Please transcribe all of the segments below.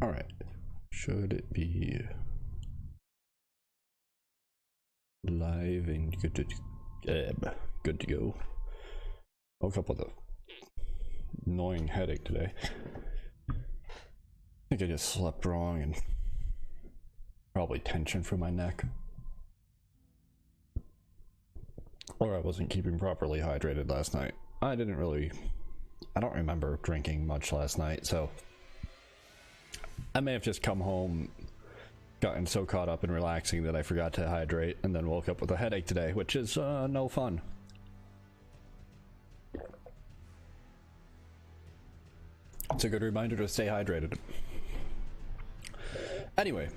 Alright. Should it be live and good to go? Woke up with a annoying headache today. I think I just slept wrong and probably tension from my neck. Or I wasn't keeping properly hydrated last night. I don't remember drinking much last night, so I may have just come home, gotten so caught up in relaxing that I forgot to hydrate, and then woke up with a headache today, which is no fun. It's a good reminder to stay hydrated. Anyway,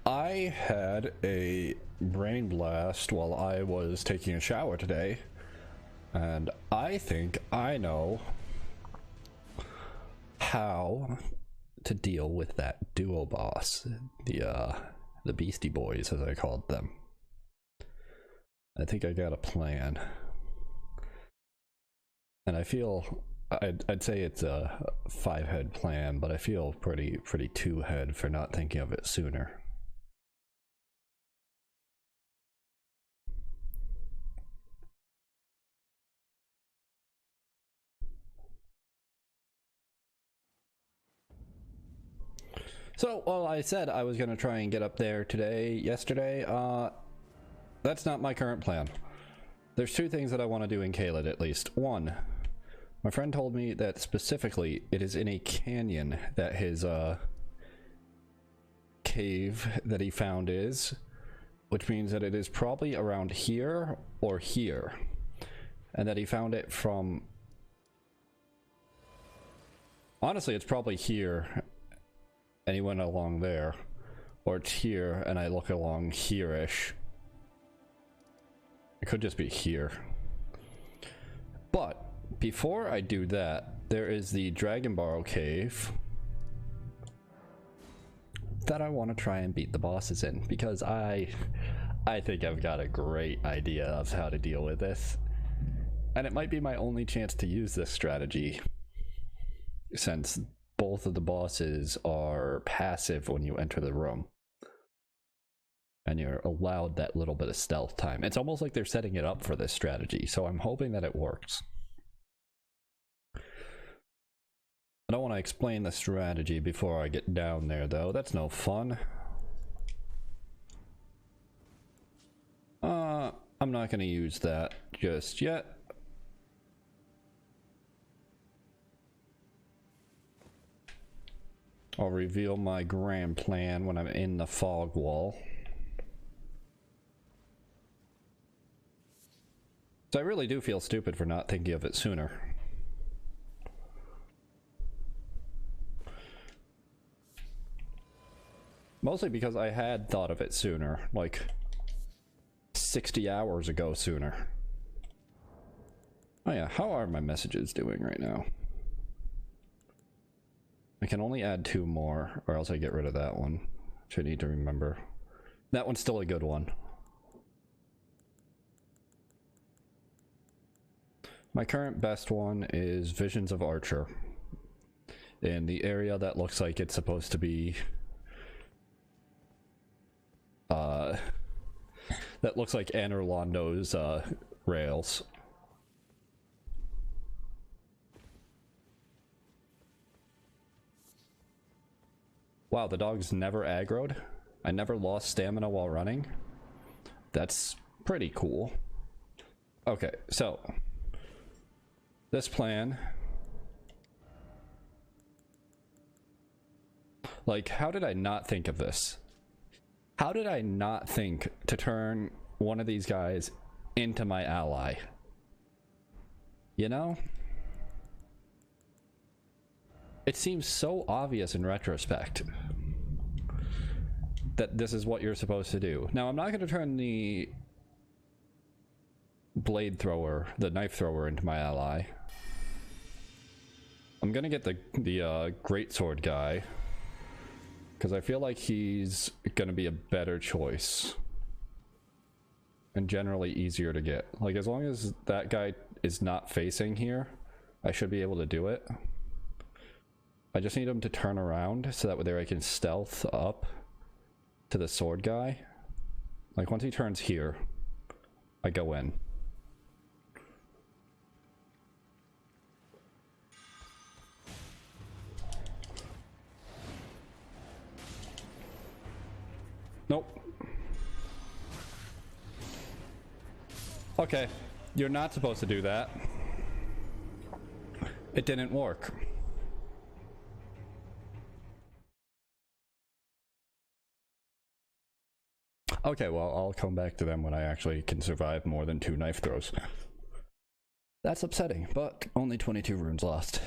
I had a brain blast while I was taking a shower today, and I think I know how to deal with that duo boss, the Beastie Boys, as I called them. I think I got a plan, and I feel I'd say it's a 5-head plan, but I feel pretty 2-head for not thinking of it sooner. So, well, I said I was gonna try and get up there yesterday. That's not my current plan. There's 2 things that I want to do in Caelid, at least. One, my friend told me that specifically it is in a canyon that his cave that he found is, which means that it is probably around here or here, and that he found it from, honestly, it's probably here and he went along there, or it's here and I look along here-ish. It could just be here. But before I do that, there is the Dragon Barrow Cave that I want to try and beat the bosses in, because I think I've got a great idea of how to deal with this, and it might be my only chance to use this strategy, since both of the bosses are passive when you enter the room, and you're allowed that little bit of stealth time. It's almost like they're setting it up for this strategy, so I'm hoping that it works. I don't want to explain the strategy before I get down there, though. That's no fun. I'm not going to use that just yet. I'll reveal my grand plan when I'm in the fog wall. So I really do feel stupid for not thinking of it sooner. Mostly because I had thought of it sooner, like 60 hours ago sooner. Oh yeah, how are my messages doing right now? I can only add 2 more, or else I get rid of that one, which I need to remember. That one's still a good one. My current best one is Visions of Archer, in the area that looks like it's supposed to be that looks like Anor Londo's rails. Wow, the dog's never aggroed. I never lost stamina while running. That's pretty cool. Okay, so this plan, like, how did I not think of this? How did I not think to turn one of these guys into my ally? You know? It seems so obvious in retrospect that this is what you're supposed to do. Now, I'm not going to turn the blade thrower, the knife thrower, into my ally. I'm going to get the greatsword guy, because I feel like he's going to be a better choice and generally easier to get. Like, as long as that guy is not facing here, I should be able to do it. I just need him to turn around so that way there I can stealth up to the sword guy. Like once he turns here, I go in. Nope. Okay, you're not supposed to do that. It didn't work. Okay, well, I'll come back to them when I actually can survive more than 2 knife throws. That's upsetting, but only 22 runes lost.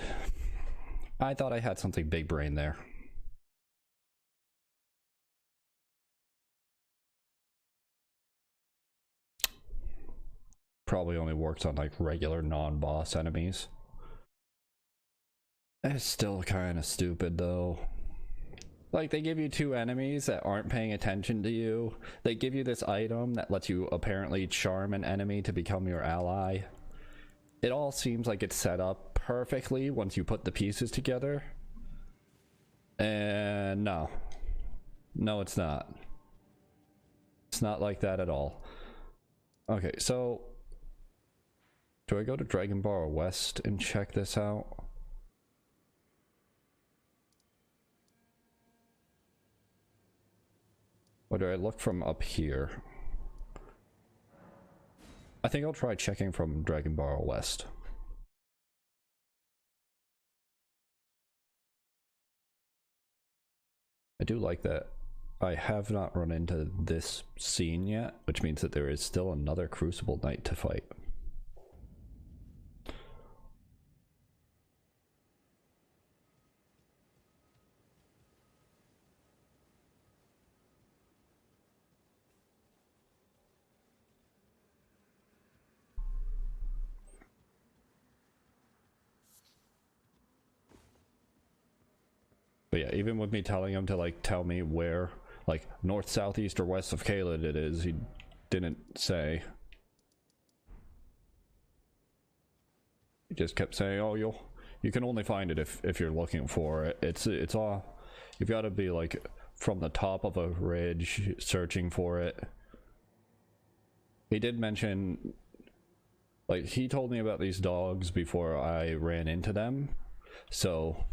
I thought I had something big brain there. Probably only works on like regular non-boss enemies. It's still kind of stupid though. Like, they give you 2 enemies that aren't paying attention to you. They give you this item that lets you apparently charm an enemy to become your ally. It all seems like it's set up perfectly once you put the pieces together. And no. No, it's not. It's not like that at all. Okay, so do I go to Dragon Bar West and check this out? Or do I look from up here? I think I'll try checking from Dragon Bar West. I do like that I have not run into this scene yet, which means that there is still another Crucible Knight to fight. But yeah, even with me telling him to like tell me where, like north, south, east, or west of Caelid it is, he didn't say. He just kept saying, "Oh, you can only find it if you're looking for it. It's all, you've got to be like from the top of a ridge searching for it." He did mention, like, he told me about these dogs before I ran into them, so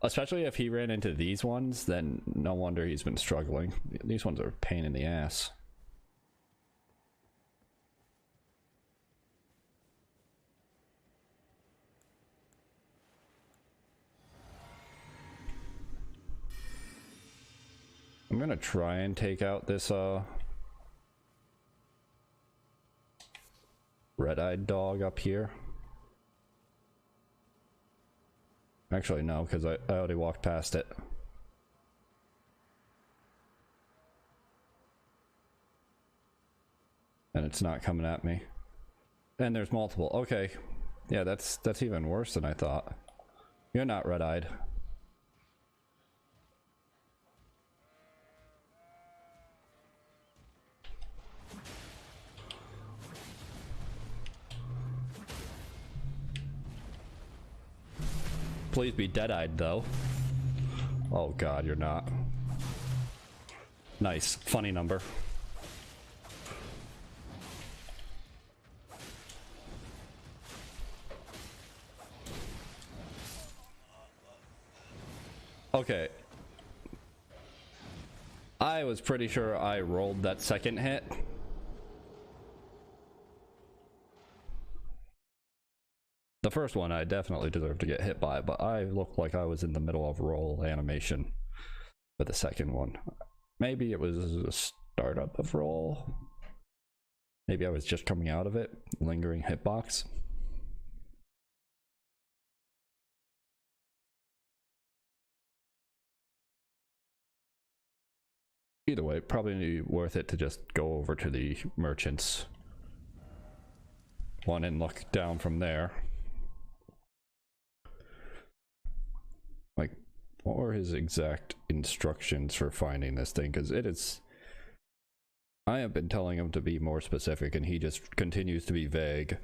especially if he ran into these ones, then no wonder he's been struggling. These ones are a pain in the ass. I'm gonna try and take out this red-eyed dog up here. Actually, no, because I already walked past it. And it's not coming at me. And there's multiple. Okay. Yeah, that's even worse than I thought. You're not red-eyed. Please be dead-eyed, though. Oh god, you're not. Nice. Funny number. Okay. I was pretty sure I rolled that second hit. The first one I definitely deserved to get hit by, but I looked like I was in the middle of roll animation for the second one. Maybe it was a startup of roll. Maybe I was just coming out of it, lingering hitbox. Either way, probably worth it to just go over to the merchant's one and look down from there. Like, what were his exact instructions for finding this thing? Because it is... I have been telling him to be more specific and he just continues to be vague.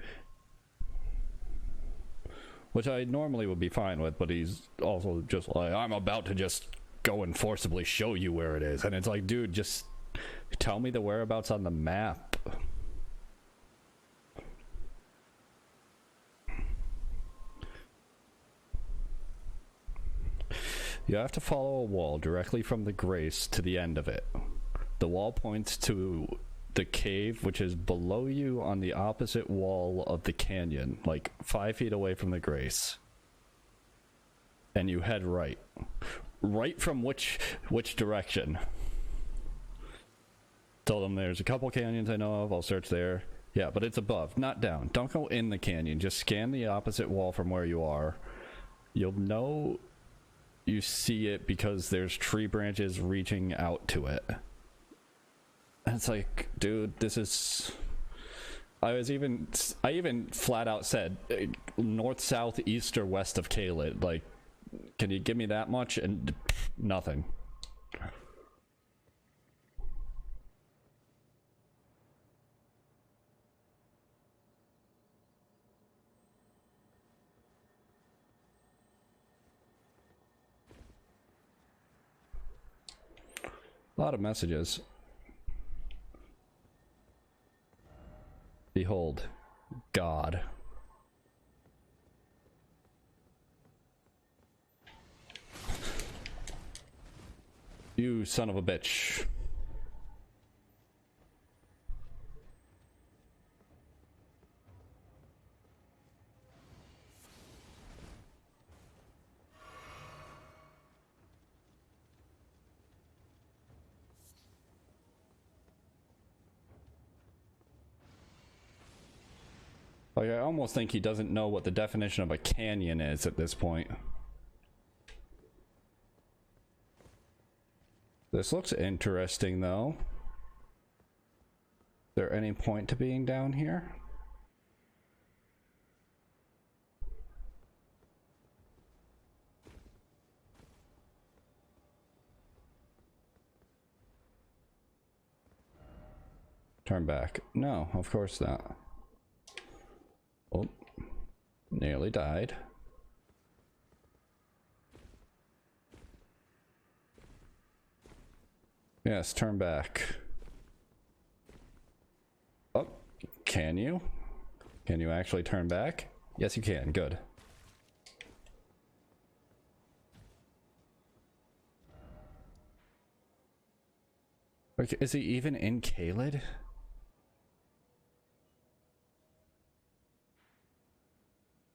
which I normally would be fine with, but he's also just like, I'm about to just go and forcibly show you where it is. And it's like, dude, just tell me the whereabouts on the map. You have to follow a wall directly from the grace to the end of it. The wall points to the cave, which is below you on the opposite wall of the canyon, like 5 feet away from the grace. And you head right. Right from which direction? Told them there's a couple canyons I know of, I'll search there. Yeah, but it's above, not down. Don't go in the canyon, just scan the opposite wall from where you are. You'll know you see it because there's tree branches reaching out to it. And it's like, dude, this is... I even flat out said north, south, east, or west of Caelid. Like, can you give me that much? And nothing. A lot of messages. Behold, God. You son of a bitch. Like, I almost think he doesn't know what the definition of a canyon is at this point. This looks interesting, though. Is there any point to being down here? Turn back. No, of course not. Oh, nearly died. Yes, turn back. Oh, can you? Can you actually turn back? Yes, you can. Good. Okay, is he even in Caelid?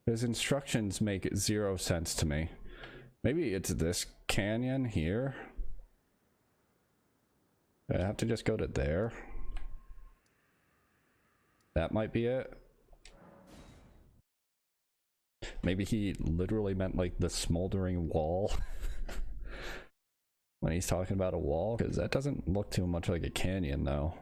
His instructions make zero sense to me. Maybe it's this canyon here. I have to just go to there. That might be it. Maybe he literally meant like the smoldering wall when he's talking about a wall, because that doesn't look too much like a canyon though.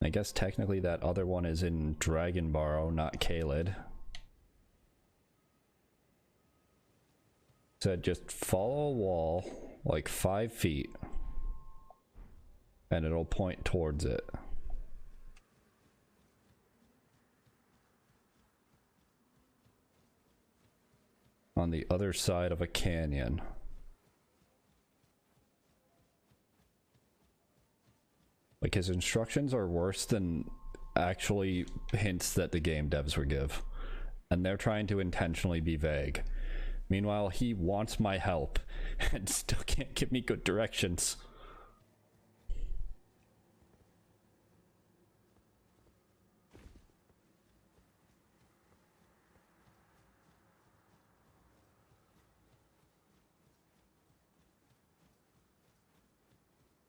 I guess technically that other one is in Dragonbarrow, not Caelid. Said just follow a wall like 5 feet and it'll point towards it. On the other side of a canyon. Like, his instructions are worse than actually hints that the game devs would give. And they're trying to intentionally be vague. Meanwhile, he wants my help and still can't give me good directions.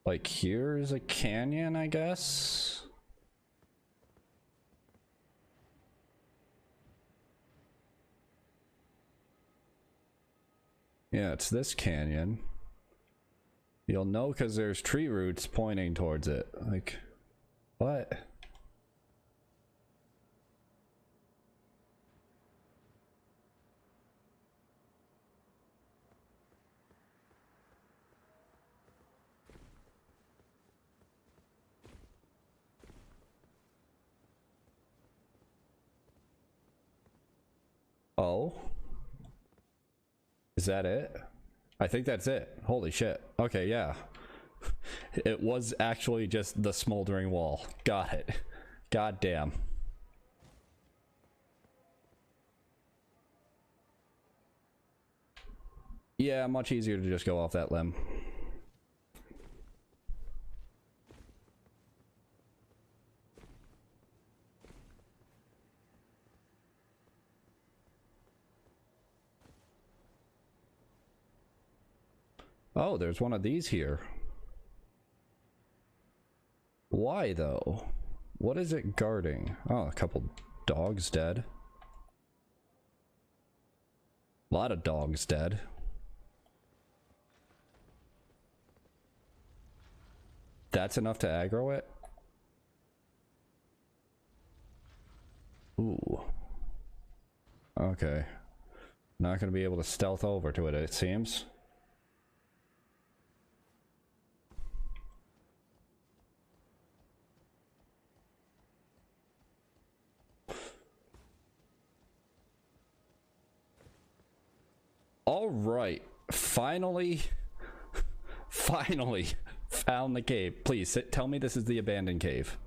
Like, here's a canyon, I guess? Yeah, it's this canyon. You'll know because there's tree roots pointing towards it. Like, what? Oh. Is that it? I think that's it. Holy shit. Okay, yeah. It was actually just the smoldering wall. Got it. God damn. Yeah, much easier to just go off that limb. Oh, there's one of these here. Why though? What is it guarding? Oh, a couple dogs dead. A lot of dogs dead. That's enough to aggro it? Ooh. Okay. Not gonna be able to stealth over to it, it seems. All right, finally found the cave. Please tell me this is the abandoned cave.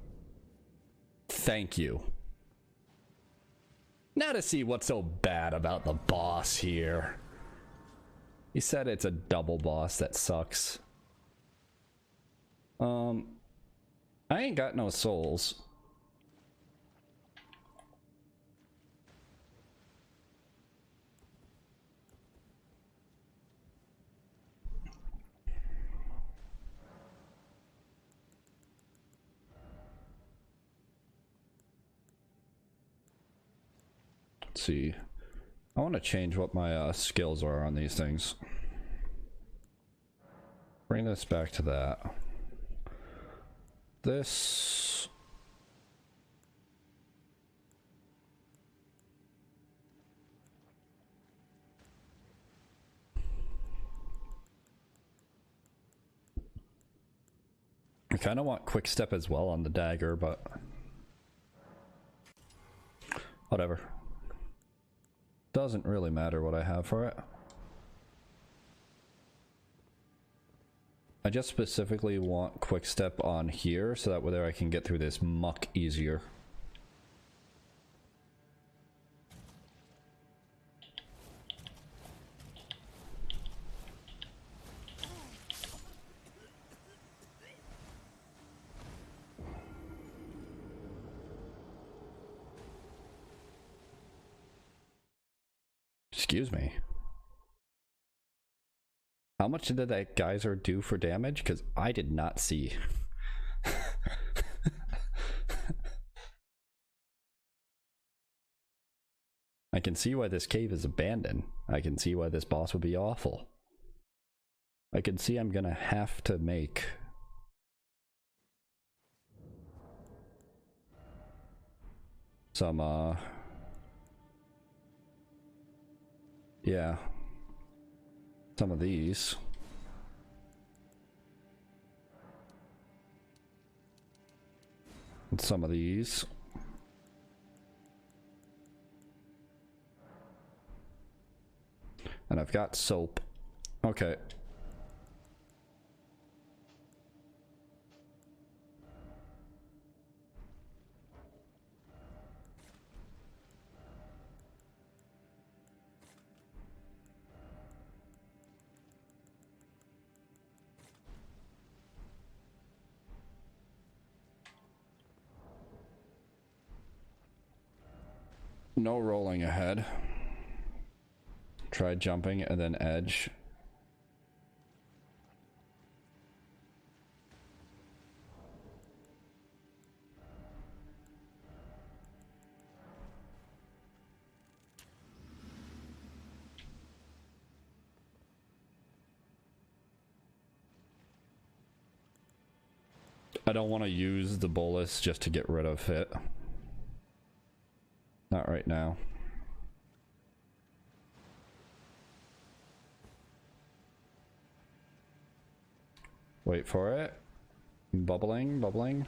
Thank you. Now to see what's so bad about the boss here. He said it's a double boss that sucks. I ain't got no souls. Let's see. I want to change what my skills are on these things. Bring this back to that. This... I kind of want quick step as well on the dagger, but... whatever. Doesn't really matter what I have for it. I just specifically want quick step on here so that way I can get through this muck easier. Excuse me. How much did that geyser do for damage? Because I did not see. I can see why this cave is abandoned. I can see why this boss would be awful. I can see I'm gonna have to make... some, yeah. Some of these. And some of these. And I've got soap. Okay. No rolling ahead. Try jumping and then edge. I don't want to use the bolus just to get rid of it. Not right now. Wait for it. Bubbling, bubbling.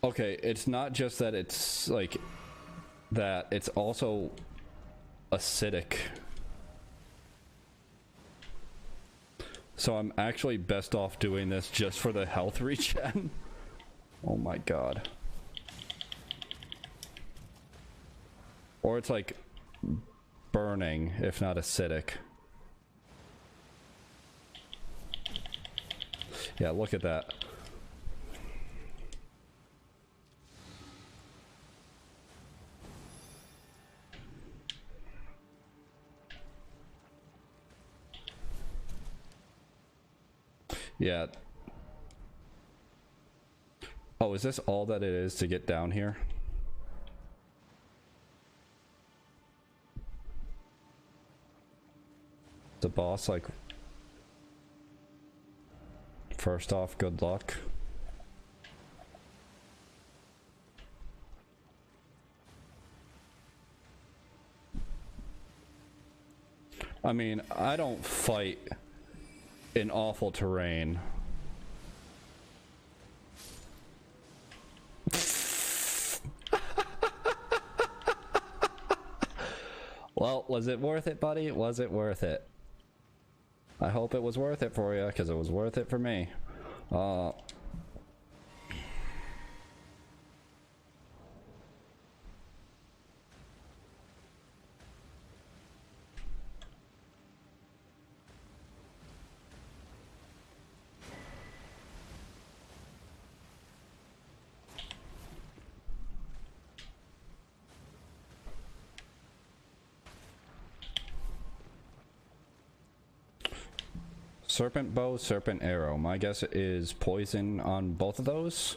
Okay, it's not just that it's like that, it's also acidic. So I'm actually best off doing this just for the health regen. Oh my god. Or it's like burning, if not acidic. Yeah, look at that. Yeah. Oh, is this all that it is to get down here? The boss, like... First off, good luck. I mean, I don't fight in awful terrain. Well, was it worth it, buddy? Was it worth it? I hope it was worth it for you, because it was worth it for me. Serpent bow, serpent arrow. My guess is poison on both of those.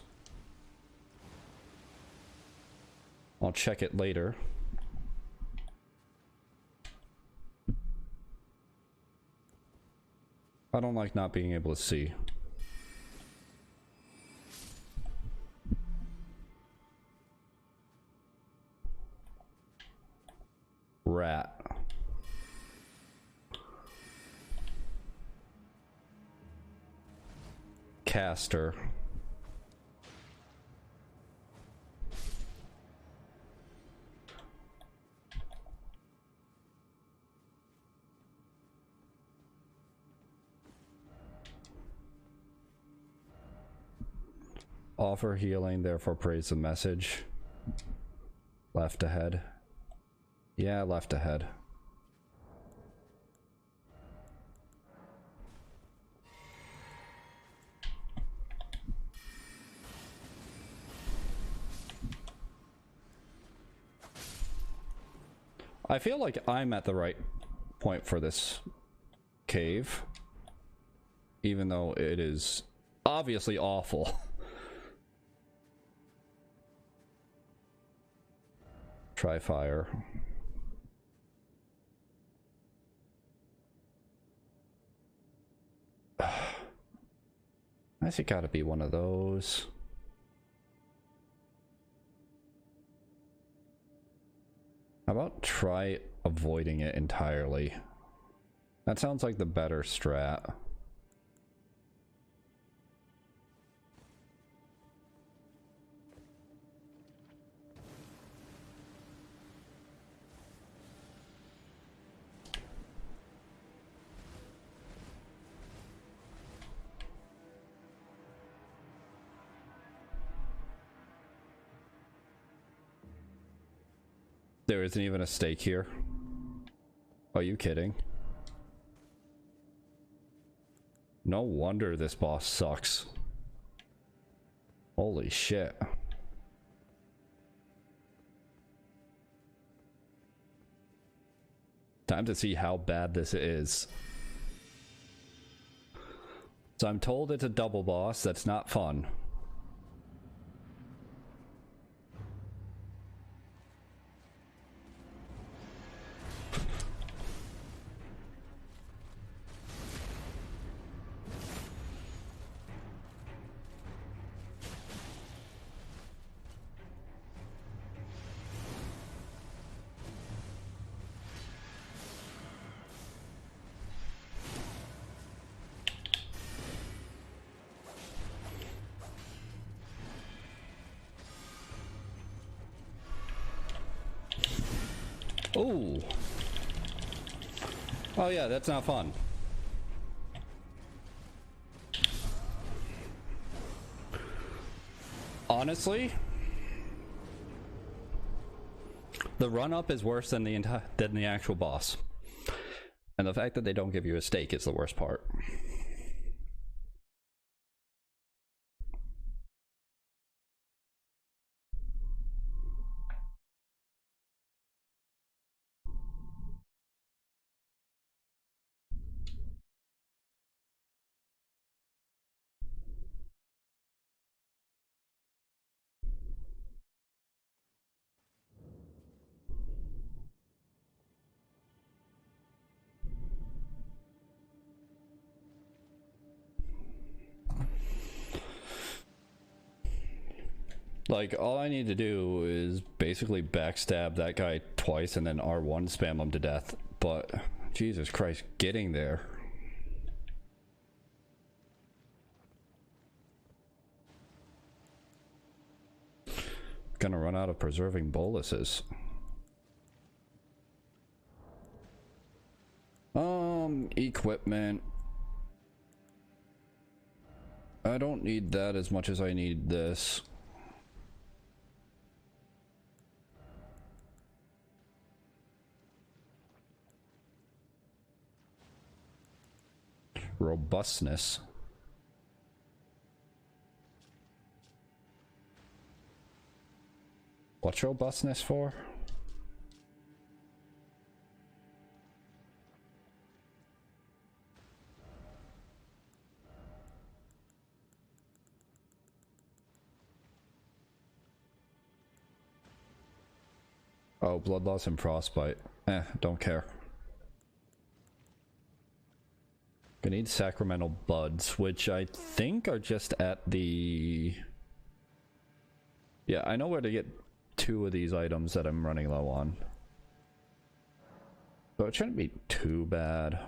I'll check it later. I don't like not being able to see. Rat. Caster. Offer healing, therefore praise the message. Left ahead. Yeah, left ahead. I feel like I'm at the right point for this cave, even though it is obviously awful. Try fire. I think it gotta be one of those. How about try avoiding it entirely? That sounds like the better strat. There isn't even a stake here. Are you kidding? No wonder this boss sucks. Holy shit. Time to see how bad this is. So I'm told it's a double boss. That's not fun. Ooh. Oh yeah, that's not fun. Honestly, the run-up is worse than the actual boss. And the fact that they don't give you a stake is the worst part. Like, all I need to do is basically backstab that guy twice and then R1 spam him to death. But, Jesus Christ, getting there. Gonna run out of preserving boluses. Equipment. I don't need that as much as I need this. Robustness. What's robustness for? Oh, blood loss and frostbite. Don't care. I need sacramental buds, which I think are just at the... Yeah, I know where to get 2 of these items that I'm running low on. So it shouldn't be too bad.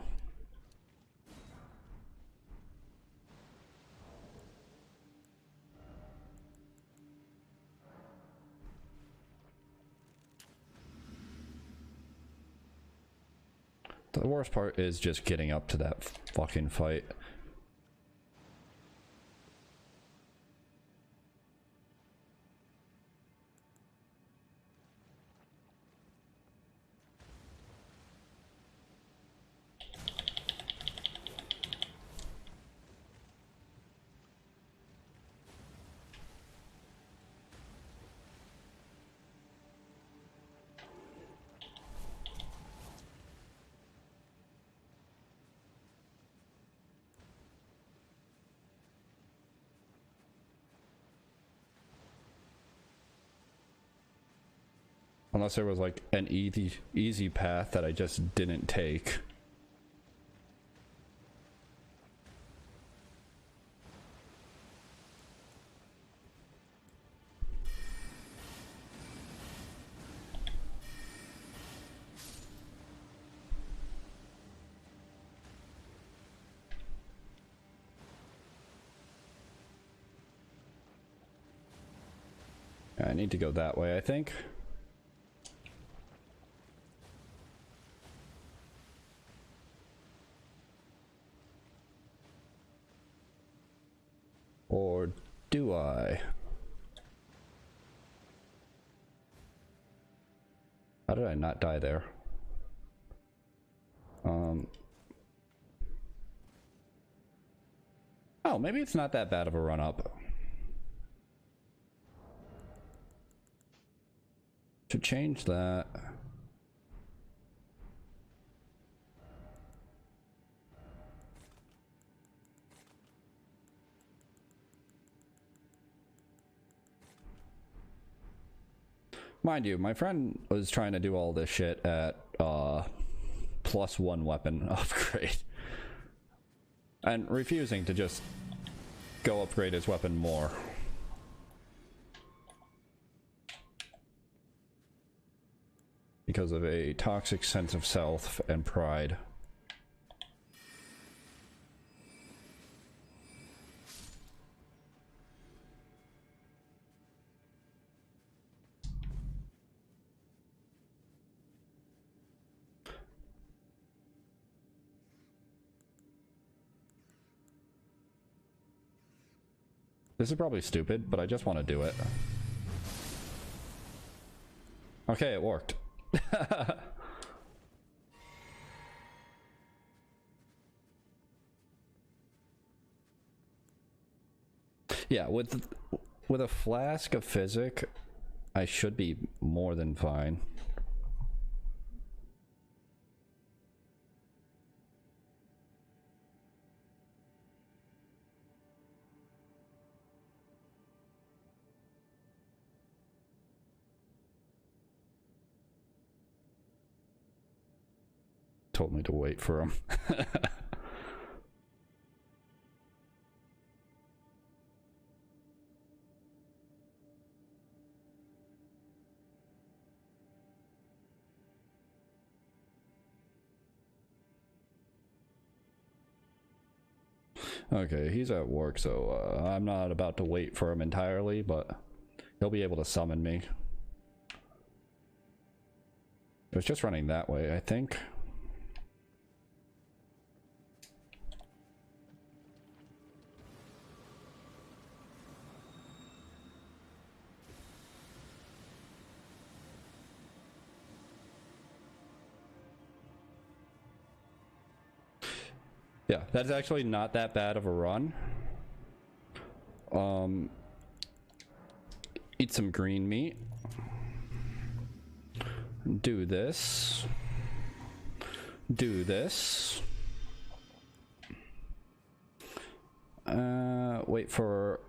The worst part is just getting up to that fucking fight. Unless there was like an easy path that I just didn't take. I need to go that way, I think. Or do I? How did I not die there? Oh, maybe it's not that bad of a run up. To change that... Mind you, my friend was trying to do all this shit at +1 weapon upgrade. And refusing to just go upgrade his weapon more. Because of a toxic sense of self and pride. This is probably stupid, but I just want to do it. Okay, it worked. Yeah, with a flask of physic, I should be more than fine. Told me to wait for him. Okay, he's at work, so I'm not about to wait for him entirely, but he'll be able to summon me. It was just running that way, I think. Yeah, that's actually not that bad of a run. Eat some green meat. Do this. Do this. Wait for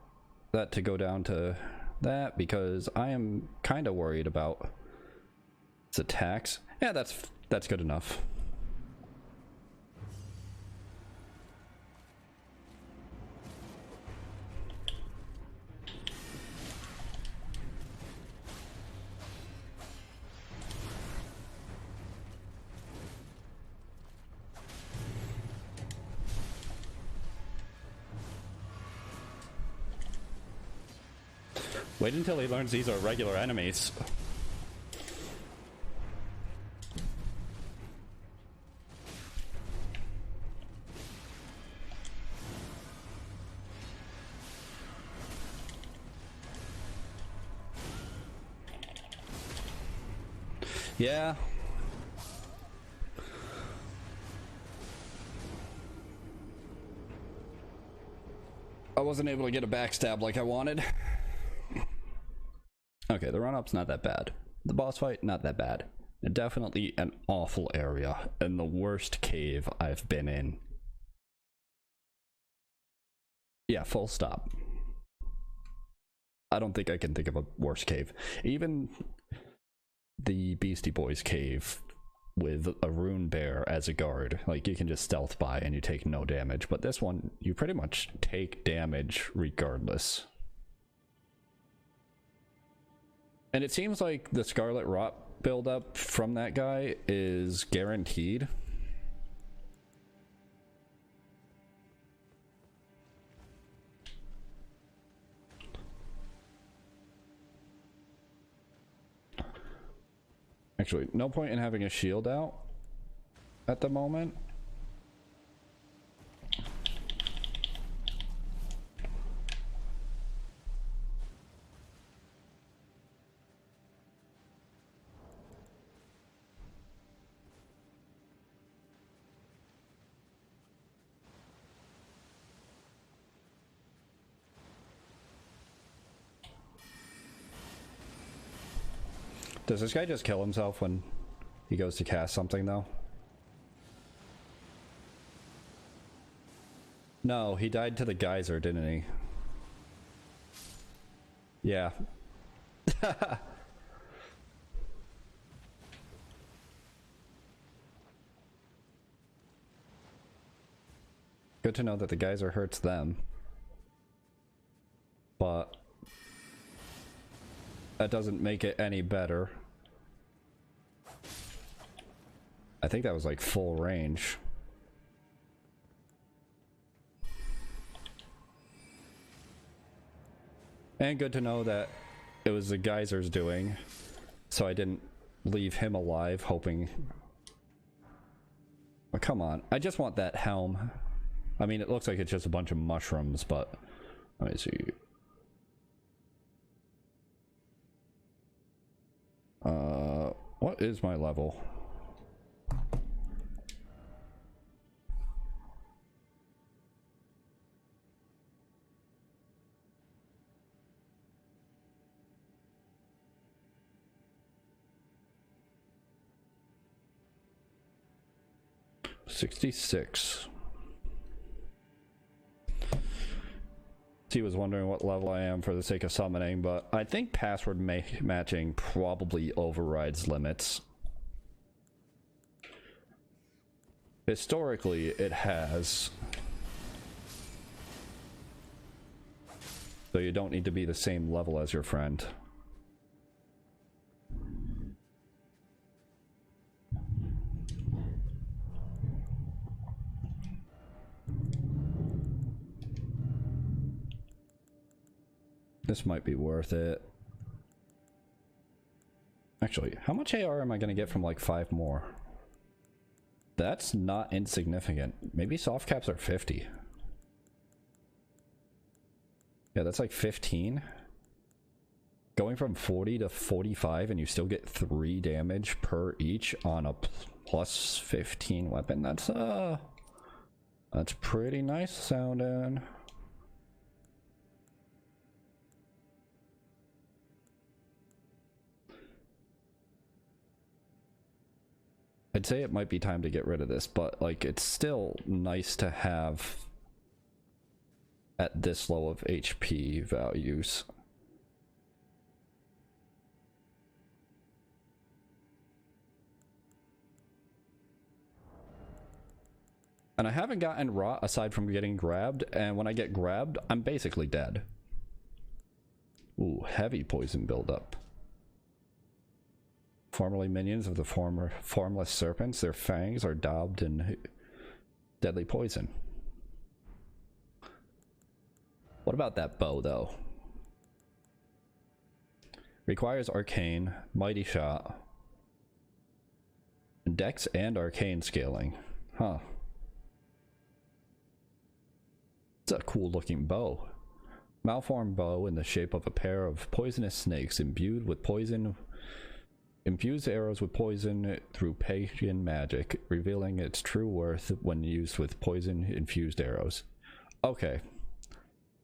that to go down to that because I am kind of worried about its attacks. Yeah, that's good enough. Wait until he learns these are regular enemies. Yeah. I wasn't able to get a backstab like I wanted. Okay, the run-up's not that bad. The boss fight, not that bad. Definitely an awful area and the worst cave I've been in. Yeah, full stop. I don't think I can think of a worse cave. Even the Beastie Boys cave with a rune bear as a guard, like you can just stealth by and you take no damage, but this one you pretty much take damage regardless. And it seems like the Scarlet Rot buildup from that guy is guaranteed. Actually, no point in having a shield out at the moment. Does this guy just kill himself when he goes to cast something, though? No, he died to the geyser, didn't he? Yeah. Good to know that the geyser hurts them. But that doesn't make it any better. I think that was like full range. And good to know that it was the geyser's doing, so I didn't leave him alive hoping. Oh, come on, I just want that helm. I mean, it looks like it's just a bunch of mushrooms, but let me see. What is my level? $66. He was wondering what level I am for the sake of summoning, but I think password matching probably overrides limits. Historically, it has. So you don't need to be the same level as your friend. This might be worth it. Actually, how much AR am I going to get from like 5 more? That's not insignificant. Maybe soft caps are 50. Yeah, that's like 15. Going from 40 to 45 and you still get 3 damage per each on a plus 15 weapon. That's pretty nice sounding. I'd say it might be time to get rid of this, but like it's still nice to have at this low of HP values. And I haven't gotten rot aside from getting grabbed, and when I get grabbed, I'm basically dead. Ooh, heavy poison buildup. Formerly minions of the formless serpents, their fangs are daubed in deadly poison. What about that bow, though? Requires arcane, mighty shot, dex and arcane scaling. Huh. It's a cool looking bow. Malformed bow in the shape of a pair of poisonous snakes imbued with poison. Infuse arrows with poison through pagan magic, revealing its true worth when used with poison-infused arrows. Okay.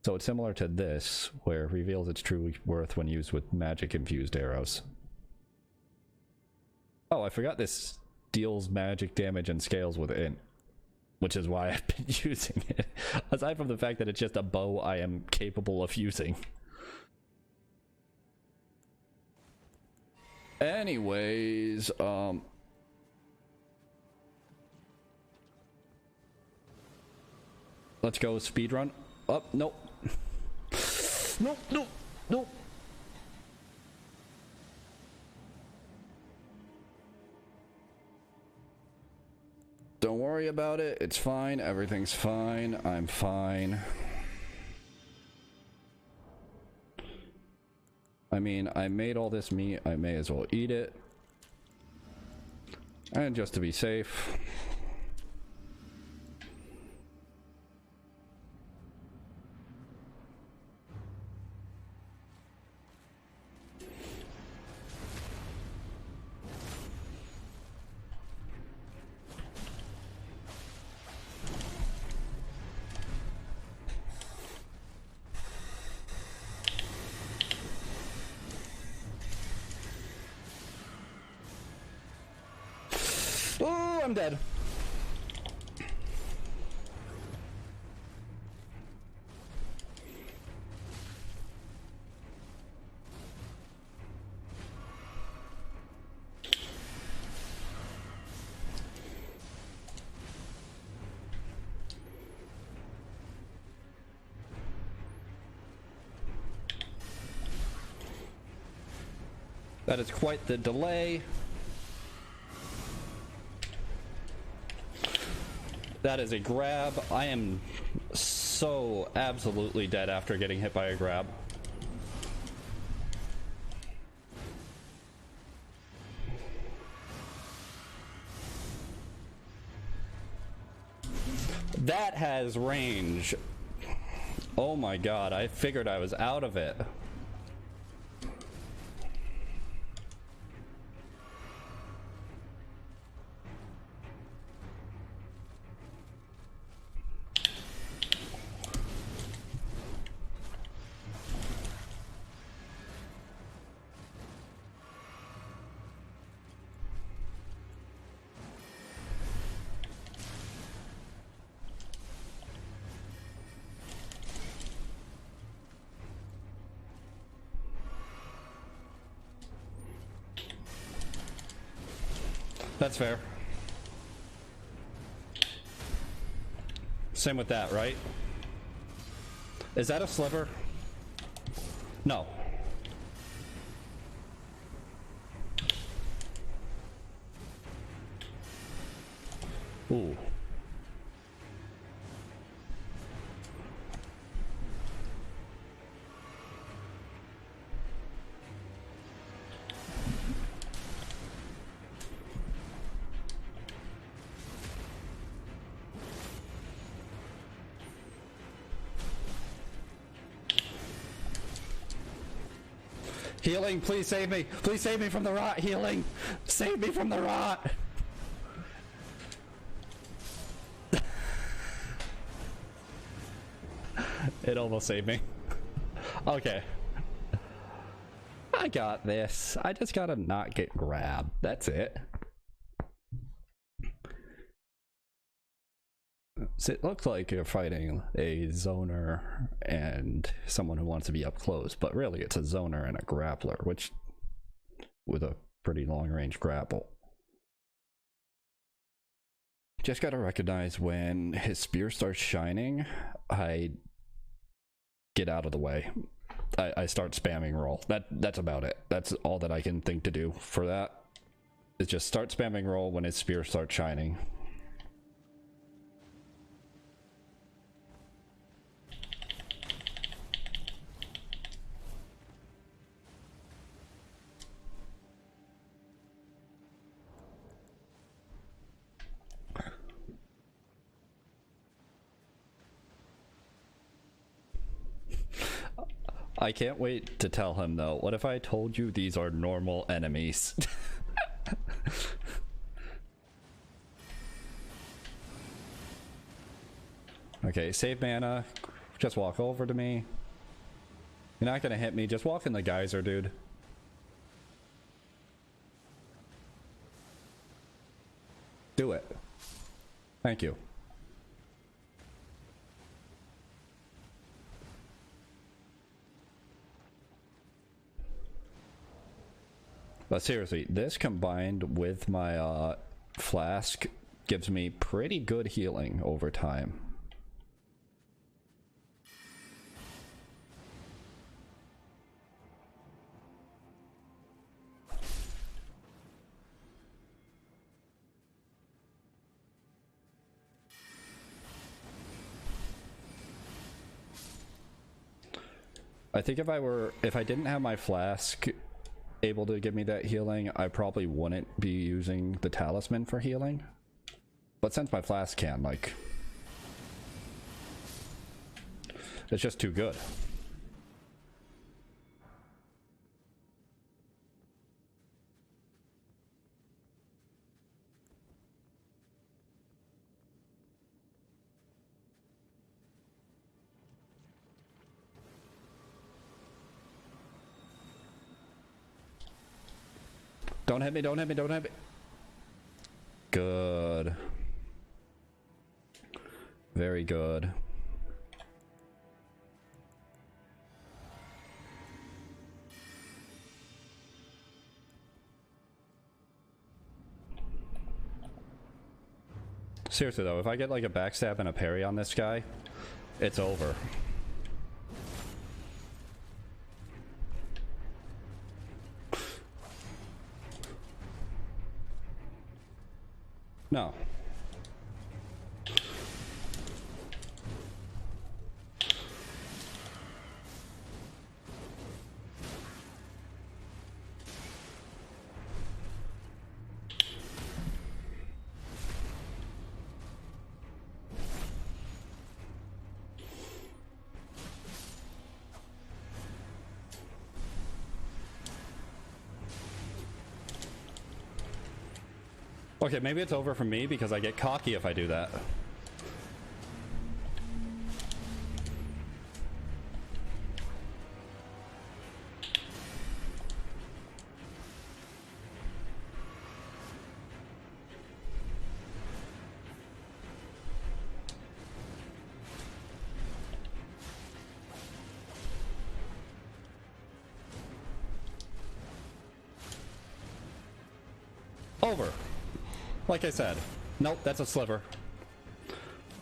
So it's similar to this, where it reveals its true worth when used with magic-infused arrows. Oh, I forgot this deals magic damage and scales with int, which is why I've been using it. Aside from the fact that it's just a bow I am capable of using. Anyways, let's go speedrun. Oh, nope. Nope, nope, nope. Don't worry about it. It's fine. Everything's fine. I'm fine. I mean, I made all this meat, I may as well eat it. And just to be safe. I'm dead. That is quite the delay. That is a grab. I am so absolutely dead after getting hit by a grab. That has range. Oh my god, I figured I was out of it. That's fair. Same with that, right? Is that a sliver? No. Ooh. Healing, please save me. Please save me from the rot. Healing. Save me from the rot. It almost saved me. Okay. I got this. I just gotta not get grabbed. That's it. So it looks like you're fighting a zoner and someone who wants to be up close, but really it's a zoner and a grappler, which with a pretty long range grapple. Just gotta recognize when his spear starts shining, I get out of the way. I start spamming roll. That's about it. That's all that I can think to do for that. Is just start spamming roll when his spear starts shining. I can't wait to tell him though. What if I told you these are normal enemies? Okay, save mana. Just walk over to me. You're not gonna hit me. Just walk in the geyser, dude. Do it. Thank you. But seriously, this combined with my flask gives me pretty good healing over time. I think if I didn't have my flask able to give me that healing, I probably wouldn't be using the talisman for healing. But since my flask can, like, it's just too good. Don't hit me, don't hit me, don't hit me. Good. Very good. Seriously though, if I get like a backstab and a parry on this guy, it's over. No. Okay, maybe it's over for me because I get cocky if I do that. Over. Like I said. Nope, that's a sliver.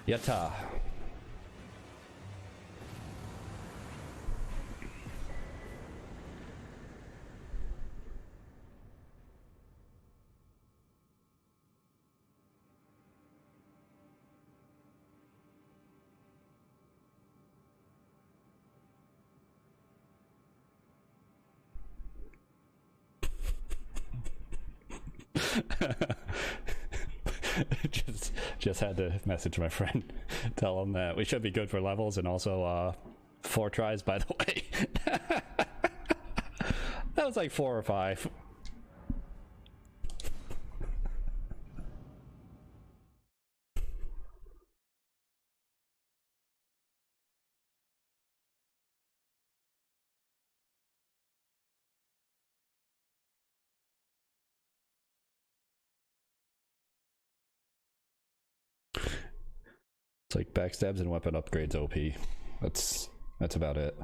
Yatta. just had to message my friend, tell him that we should be good for levels, and also 4 tries, by the way. That was like 4 or 5. It's like backstabs and weapon upgrades OP. That's about it.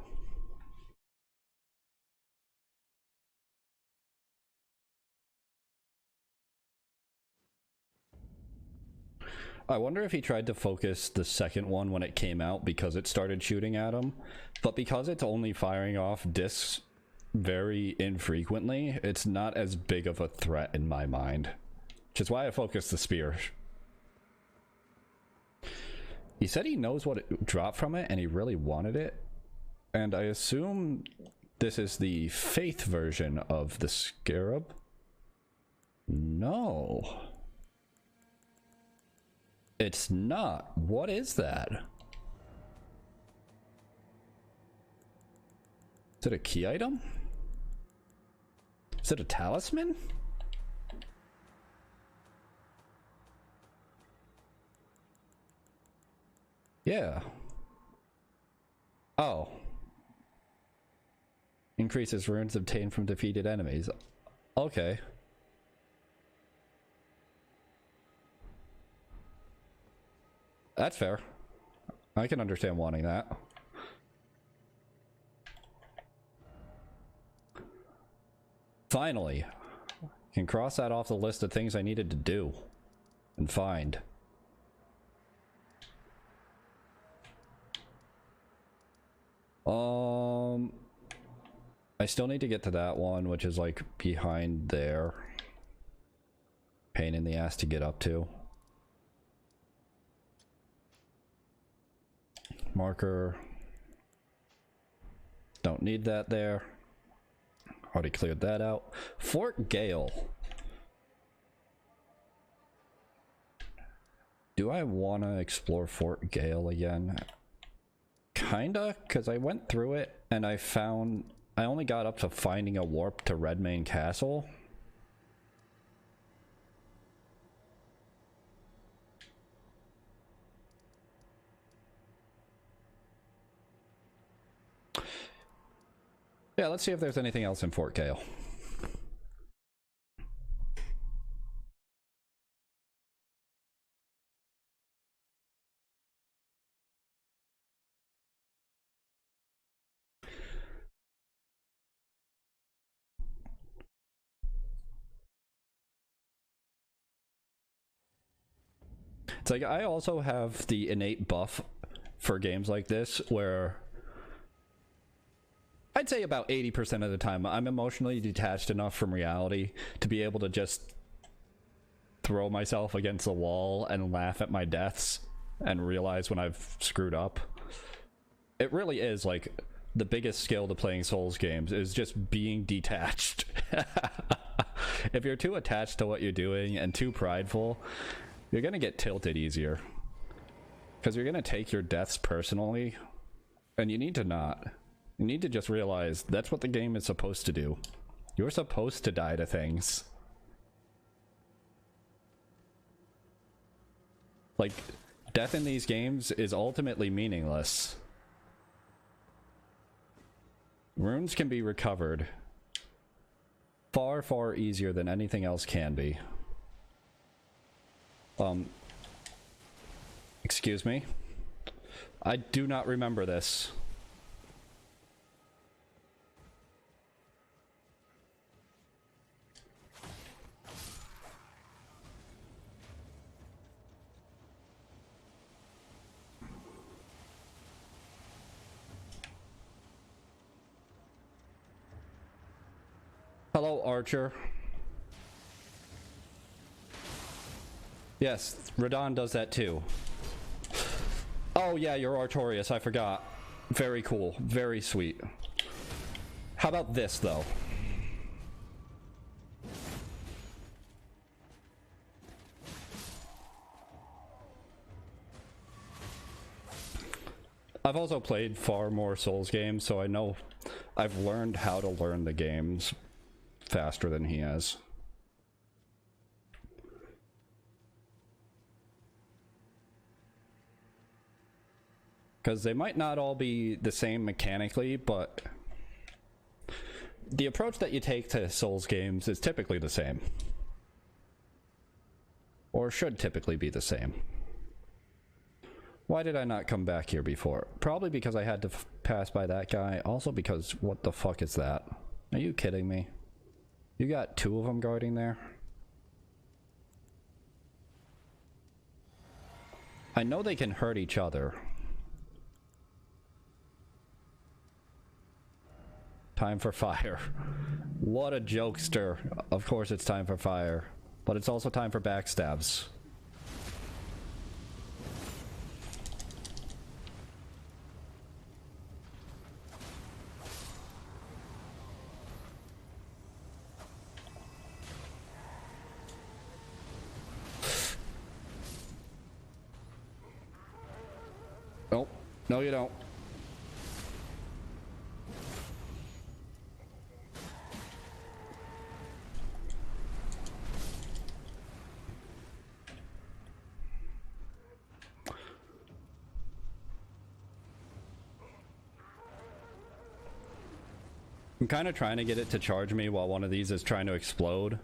I wonder if he tried to focus the second one when it came out because it started shooting at him, but because it's only firing off discs very infrequently, it's not as big of a threat in my mind. Which is why I focused the spear. He said he knows what it dropped from it and he really wanted it. And I assume this is the Faith version of the Scarab. No. It's not. What is that? Is it a key item? Is it a talisman? Yeah. Oh. Increases runes obtained from defeated enemies. Okay. That's fair. I can understand wanting that. Finally. Can cross that off the list of things I needed to do and find. I still need to get to that one, which is like behind there. Pain in the ass to get up to. Marker. Don't need that there. Already cleared that out. Fort Gale. Do I want to explore Fort Gale again? Kinda, because I went through it and I only got up to finding a warp to Redmane Castle. Yeah, let's see if there's anything else in Fort Gale. It's like I also have the innate buff for games like this where I'd say about 80% of the time I'm emotionally detached enough from reality to be able to just throw myself against the wall and laugh at my deaths and realize when I've screwed up. It really is like the biggest skill to playing Souls games is just being detached. If you're too attached to what you're doing and too prideful, you're gonna get tilted easier. Because you're gonna take your deaths personally, and you need to not. You need to just realize that's what the game is supposed to do. You're supposed to die to things. Like, death in these games is ultimately meaningless. Runes can be recovered far, far easier than anything else can be. Excuse me? I do not remember this. Hello, Archer. Yes, Radon does that too. Oh yeah, you're Artorias, I forgot. Very cool, very sweet. How about this though? I've also played far more Souls games, so I know I've learned how to learn the games faster than he has. Because they might not all be the same mechanically, but the approach that you take to Souls games is typically the same. Or should typically be the same. Why did I not come back here before? Probably because I had to pass by that guy. Also because, what the fuck is that? Are you kidding me? You got two of them guarding there? I know they can hurt each other. Time for fire. What a jokester. Of course it's time for fire. But it's also time for backstabs. Nope. No, you don't. I'm kind of trying to get it to charge me while one of these is trying to explode.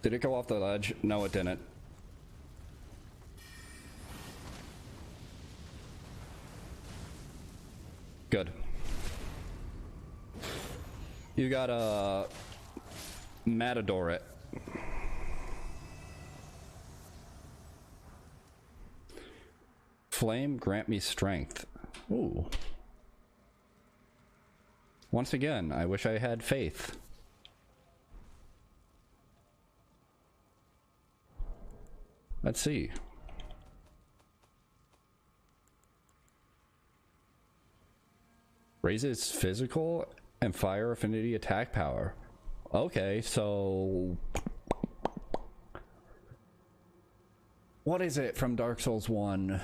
Did it go off the ledge? No, it didn't. Good. You gotta matador it. Flame, grant me strength. Ooh. Once again, I wish I had faith. Let's see. Raises physical and fire affinity attack power. Okay, so what is it from Dark Souls 1?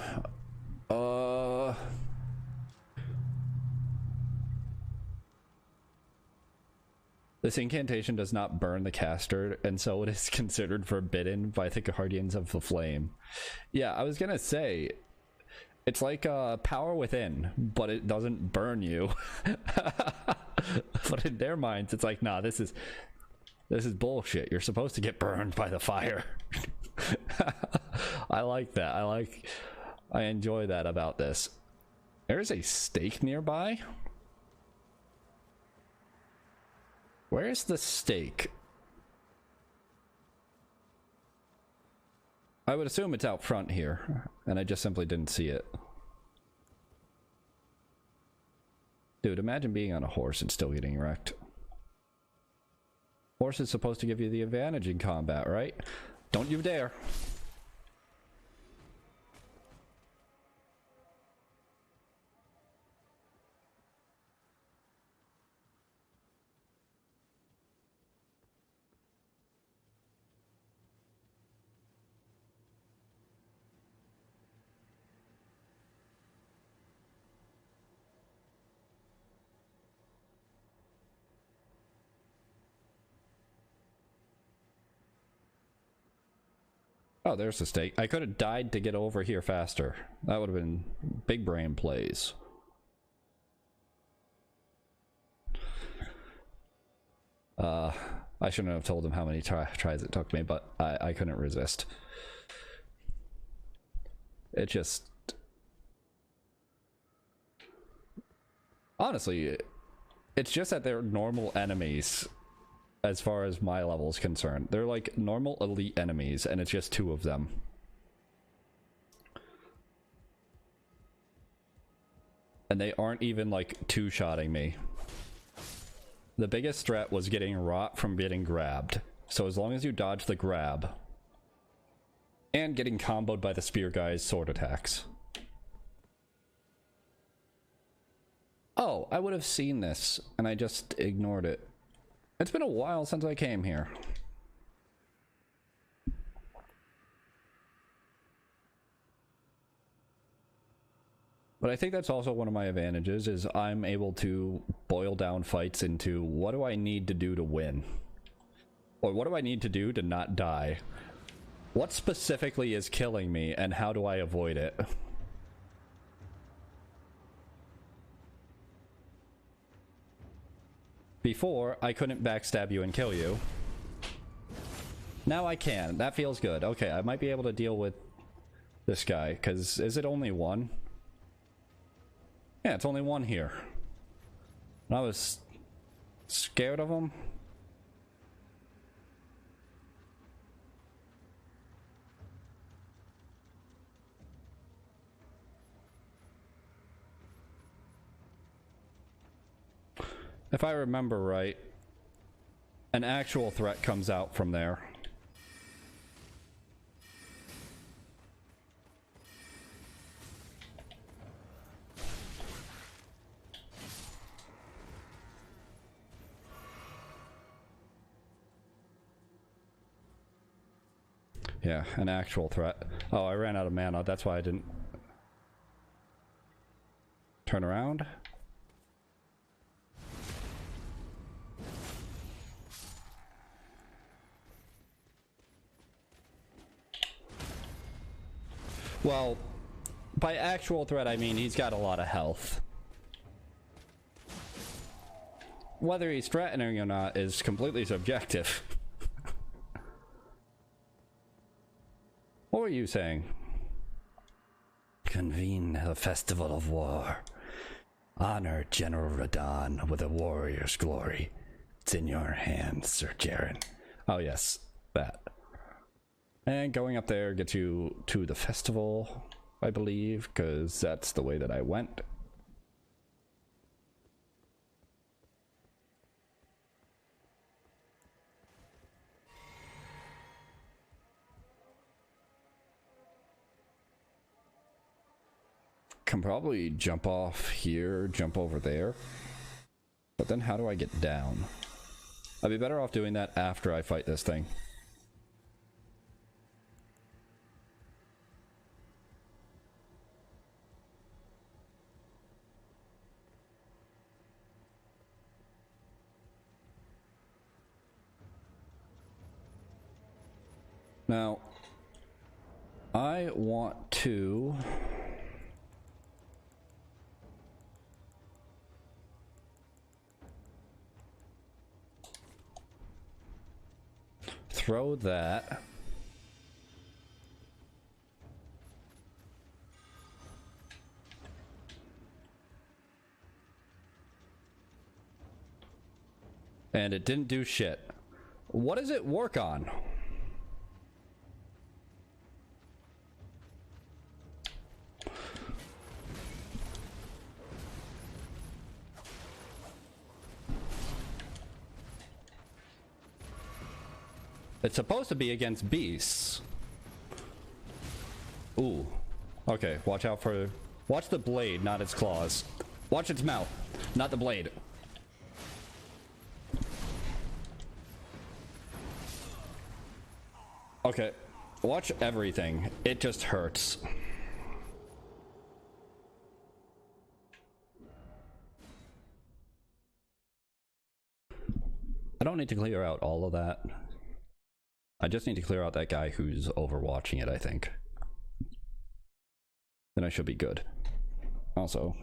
This incantation does not burn the caster, and so it is considered forbidden by the Guardians of the Flame. Yeah, I was gonna say, it's like power within, but it doesn't burn you. But in their minds, it's like, nah, this is bullshit. You're supposed to get burned by the fire. I like that. I enjoy that about this. There's a stake nearby. Where's the stake? I would assume it's out front here, and I just simply didn't see it. Dude, imagine being on a horse and still getting wrecked. Horse is supposed to give you the advantage in combat, right? Don't you dare. Oh, there's the stake. I could have died to get over here faster. That would have been big brain plays. I shouldn't have told him how many tries it took me, but I couldn't resist. It just... Honestly, it's just that they're normal enemies as far as my level is concerned. They're like normal elite enemies, and it's just 2 of them. And they aren't even like 2-shotting me. The biggest threat was getting rot from getting grabbed. So as long as you dodge the grab, and getting comboed by the spear guy's sword attacks. Oh, I would have seen this, and I just ignored it. It's been a while since I came here. But I think that's also one of my advantages, is I'm able to boil down fights into what do I need to do to win? Or what do I need to do to not die? What specifically is killing me, and how do I avoid it? Before, I couldn't backstab you and kill you. Now I can. That feels good. Okay, I might be able to deal with this guy, because is it only 1? Yeah, it's only 1 here. And I was scared of him. If I remember right, an actual threat comes out from there. Yeah, an actual threat. Oh, I ran out of mana. That's why I didn't turn around. Well, by actual threat, I mean he's got a lot of health. Whether he's threatening or not is completely subjective. What were you saying? Convene a festival of war. Honor General Radon with a warrior's glory. It's in your hands, Sir Jaren. Oh yes, that. And going up there gets you to the festival, I believe, because that's the way that I went. Can probably jump off here, jump over there. But then how do I get down? I'd be better off doing that after I fight this thing. Now, I want to throw that. And it didn't do shit. What does it work on? It's supposed to be against beasts. Ooh. Okay, watch out for... Watch the blade, not its claws. Watch its mouth, not the blade. Okay, watch everything. It just hurts. I don't need to clear out all of that. I just need to clear out that guy who's overwatching it, I think. Then I should be good. Also,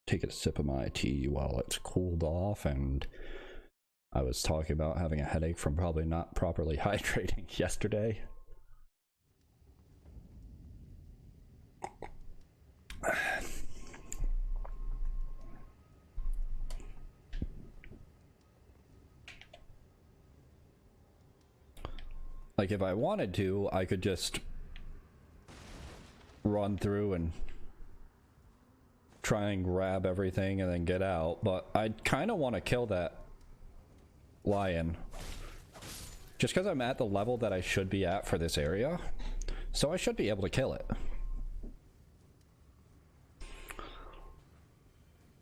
take a sip of my tea while it's cooled off, and I was talking about having a headache from probably not properly hydrating yesterday. Like, if I wanted to, I could just run through and try and grab everything and then get out, but I kind of want to kill that lion. Just because I'm at the level that I should be at for this area, so I should be able to kill it.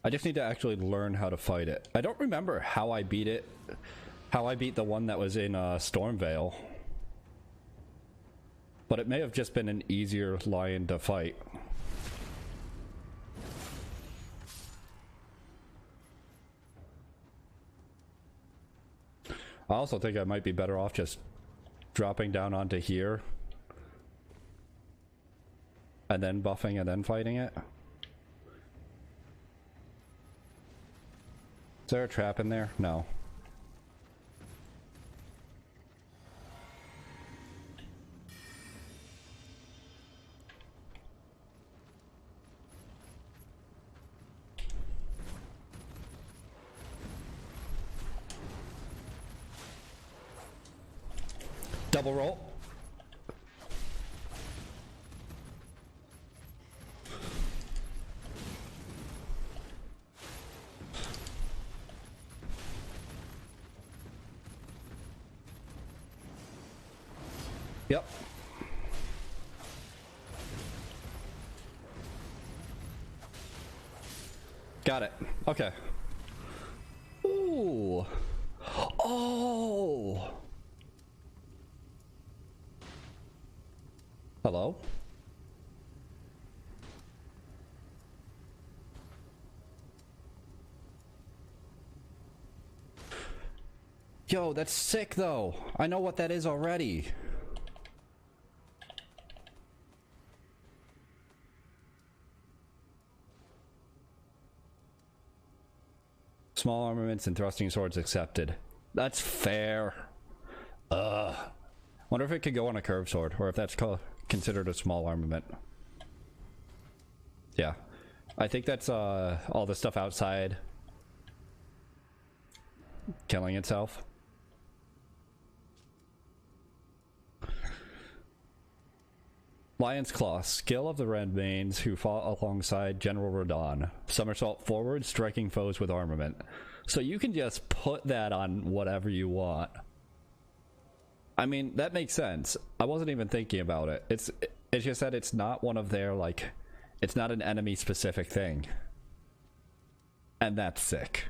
I just need to actually learn how to fight it. I don't remember how I beat it, how I beat the one that was in Stormvale. But it may have just been an easier lion to fight. I also think I might be better off just dropping down onto here and then buffing and then fighting it. Is there a trap in there? No. Double roll. Yep. Got it. Okay. Ooh. Oh. Hello? Yo, that's sick though. I know what that is already. Small armaments and thrusting swords accepted. That's fair. Wonder if it could go on a curved sword, or if that's considered a small armament. Yeah. I think that's all the stuff outside killing itself. Lion's Claw, skill of the Redmanes who fought alongside General Radon. Somersault forward, striking foes with armament. So you can just put that on whatever you want. I mean, that makes sense. I wasn't even thinking about it. It's just that it's not one of their, like, it's not an enemy specific thing. And that's sick.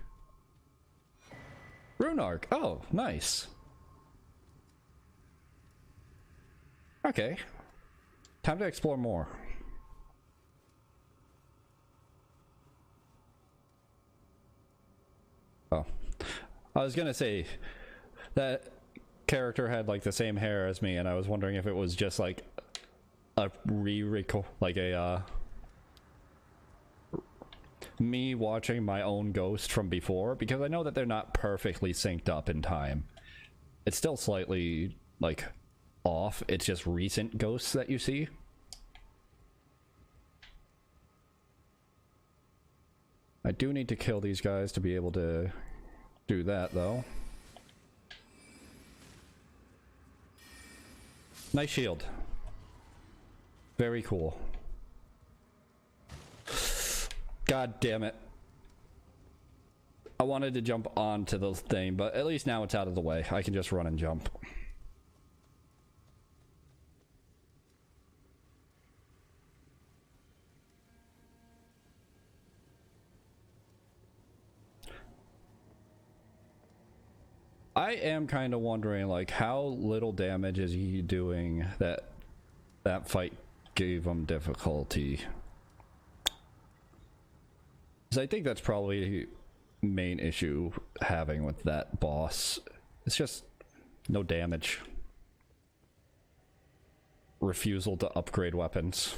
Rune Arc. Oh, nice. Okay. Time to explore more. Oh. I was gonna say that character had like the same hair as me, and I was wondering if it was just like a me watching my own ghost from before, because I know that they're not perfectly synced up in time. It's still slightly like off. It's just recent ghosts that you see. I do need to kill these guys to be able to do that though. Nice shield. Very cool. God damn it. I wanted to jump onto the thing, but at least now it's out of the way. I can just run and jump. I am kind of wondering, like, how little damage is he doing that that fight gave him difficulty? So I think that's probably the main issue having with that boss. It's just no damage. Refusal to upgrade weapons.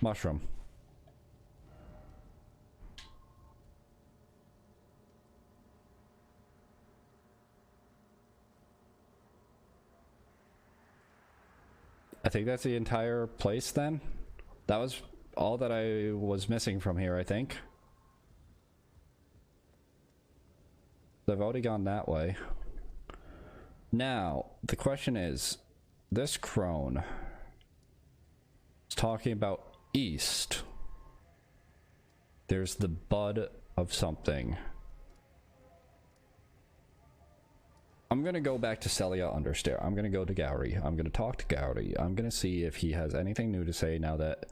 Mushroom. I think that's the entire place then. That was all that I was missing from here, I think. I've already gone that way. Now, the question is, this crone is talking about east. There's the bud of something. I'm gonna go back to Celia Understair. I'm gonna go to Gowry. I'm gonna talk to Gowry. I'm gonna see if he has anything new to say now that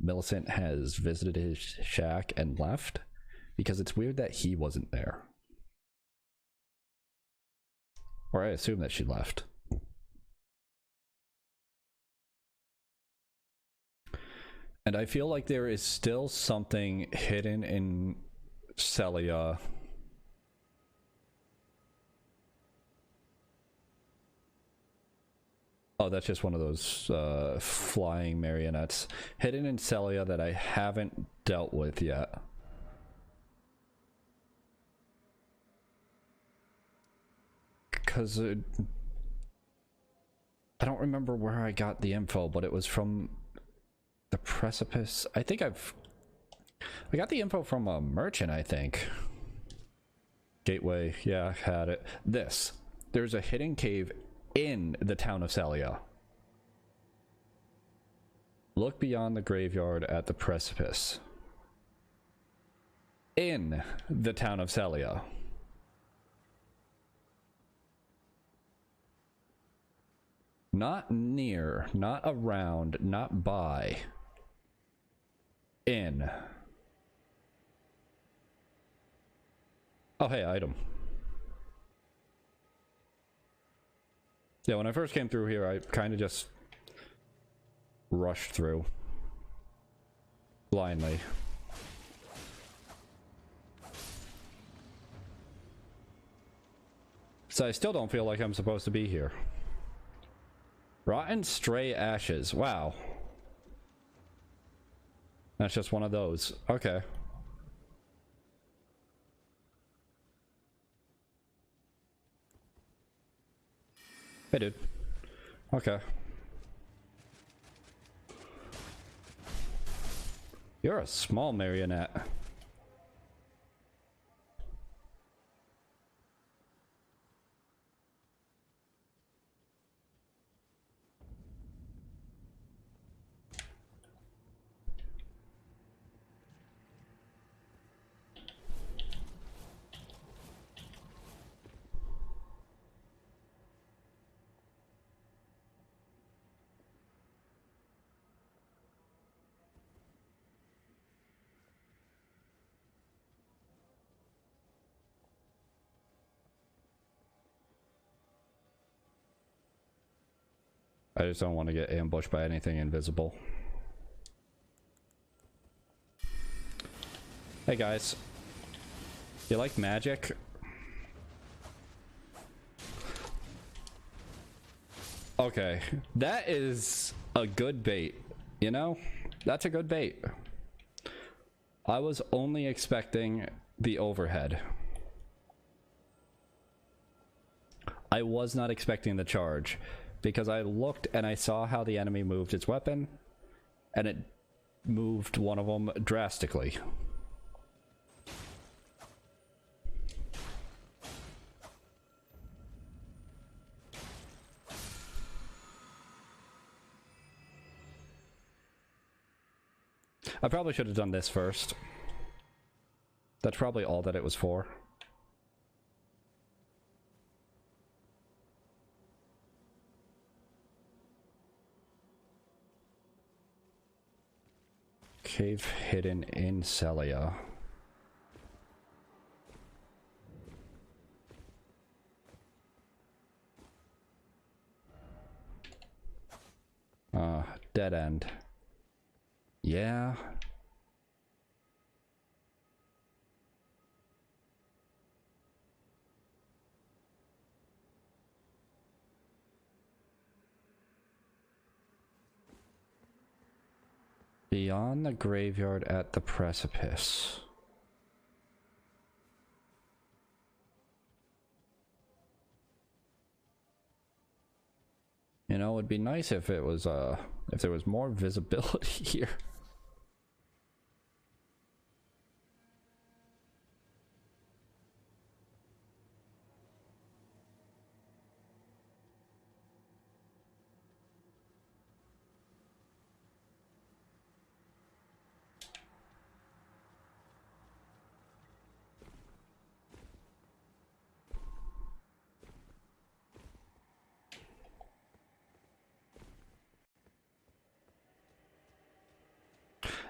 Millicent has visited his shack and left. Because it's weird that he wasn't there. Or I assume that she left. And I feel like there is still something hidden in Celia. Oh, that's just one of those flying marionettes. Hidden in Celia that I haven't dealt with yet. Because I don't remember where I got the info, but it was from the precipice. I think I got the info from a merchant, I think. Gateway, yeah, I had it. There's a hidden cave in the town of Sellia. Look beyond the graveyard at the precipice. In the town of Sellia. Not near, not around, not by. In. Oh, hey, item. Yeah, when I first came through here, I kind of just rushed through. Blindly. So I still don't feel like I'm supposed to be here. Rotten stray ashes. Wow. That's just one of those. Okay. Hey, dude. Okay. You're a small marionette. I just don't want to get ambushed by anything invisible. Hey guys. You like magic? Okay, that is a good bait. You know? That's a good bait. I was only expecting the overhead. I was not expecting the charge. Because I looked and I saw how the enemy moved its weapon, and it moved one of them drastically. I probably should have done this first. That's probably all that it was for. Cave hidden in Celia. Dead end. Yeah. Beyond the graveyard at the precipice. You know, it'd be nice if it was, if there was more visibility here.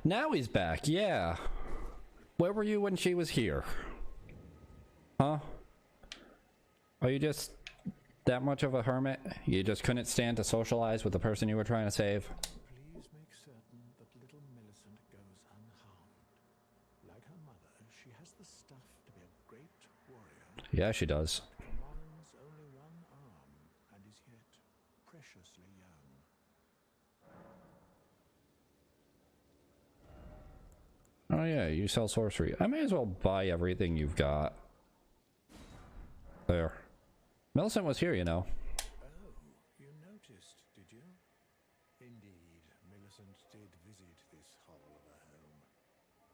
Now he's back, yeah. Where were you when she was here? Huh? Are you just that much of a hermit? You just couldn't stand to socialize with the person you were trying to save? Please make certain that little Millicent goes unharmed. Like her mother, she has the stuff to be a great warrior. Yeah, she does. Commands only one arm and is yet preciously young. Oh yeah, you sell sorcery. I may as well buy everything you've got. There. Millicent was here, you know. Oh, you noticed, did you? Indeed, Millicent did visit this hole of a home.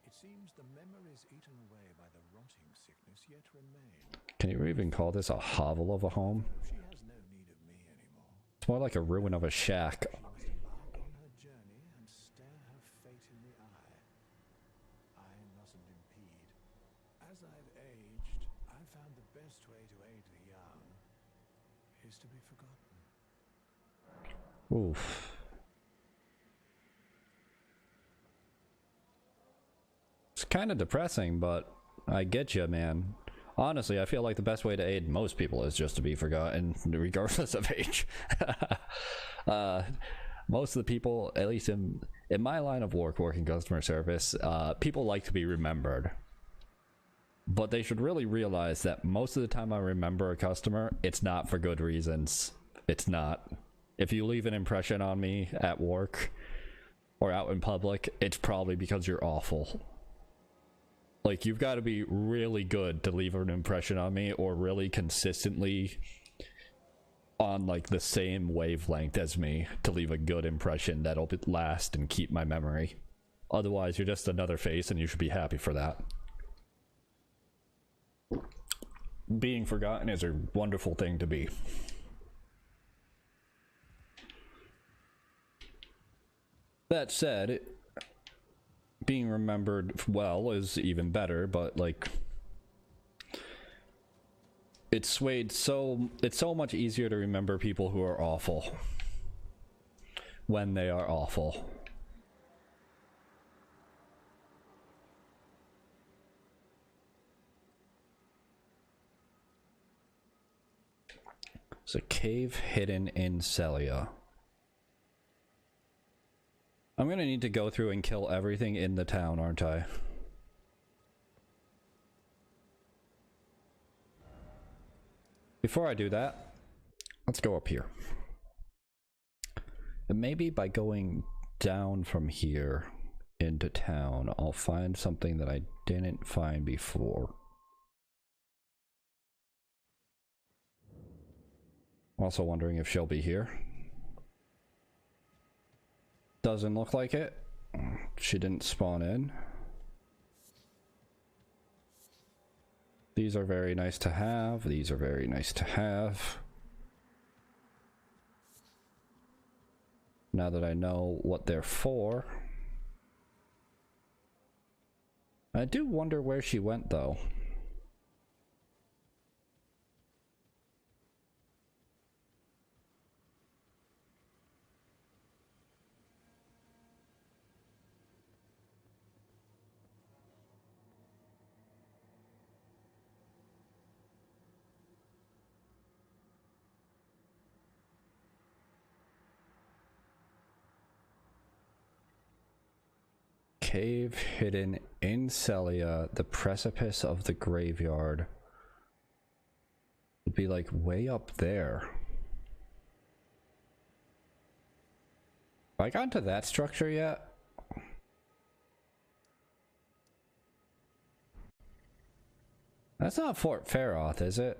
It seems the memories eaten away by the rotting sickness yet remain. Can you even call this a hovel of a home? She has no need of me anymore. It's more like a ruin of a shack. She must embark on her journey and stare her fate in the eye. I mustn't impede. As I've aged, I found the best way to aid the young is to be forgotten. Oof. It's kind of depressing, but I get you, man. Honestly, I feel like the best way to aid most people is just to be forgotten, regardless of age. Most of the people, at least in my line of work, working customer service, people like to be remembered. But they should really realize that most of the time I remember a customer, it's not for good reasons. It's not. If you leave an impression on me at work or out in public, it's probably because you're awful. Like, you've got to be really good to leave an impression on me, or really consistently on like the same wavelength as me to leave a good impression that'll last and keep my memory. Otherwise, you're just another face, and you should be happy for that. Being forgotten is a wonderful thing to be. That said, being remembered well is even better, but like, it's so much easier to remember people who are awful when they are awful. It's a cave hidden in Celia. I'm gonna need to go through and kill everything in the town, aren't I? Before I do that, let's go up here. And maybe by going down from here into town, I'll find something that I didn't find before. Also wondering if she'll be here. Doesn't look like it. She didn't spawn in. These are very nice to have. These are very nice to have. Now that I know what they're for. I do wonder where she went, though. Cave hidden in Celia, the precipice of the graveyard. It'd be like way up there. Have I gotten to that structure yet? That's not Fort Faroth, is it?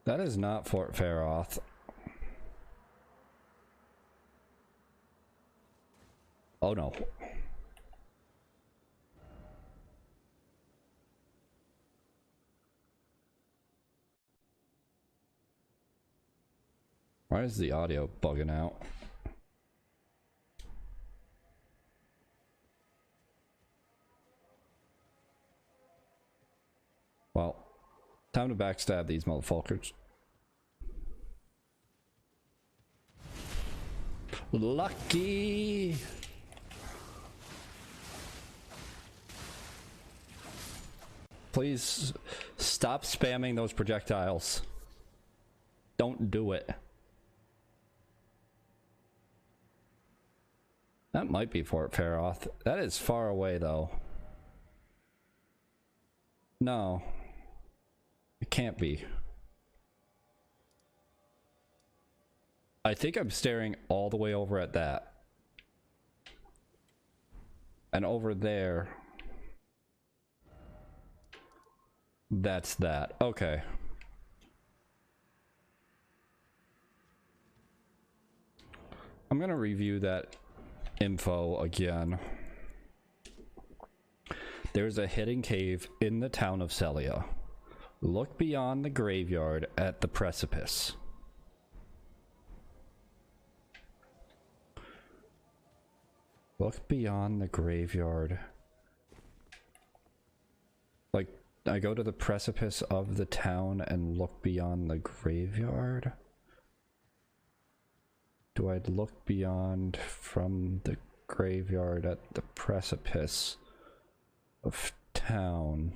That is not Fort Faroth. Oh no. Why is the audio bugging out? Well, time to backstab these motherfuckers. Lucky. Please stop spamming those projectiles. Don't do it. That might be Fort Faroth. That is far away though. No. It can't be. I think I'm staring all the way over at that. And over there. That's that. Okay. I'm gonna review that info again. There's a hidden cave in the town of Celia. Look beyond the graveyard at the precipice. Look beyond the graveyard. Like, I go to the precipice of the town and look beyond the graveyard? Do I look beyond from the graveyard at the precipice of town?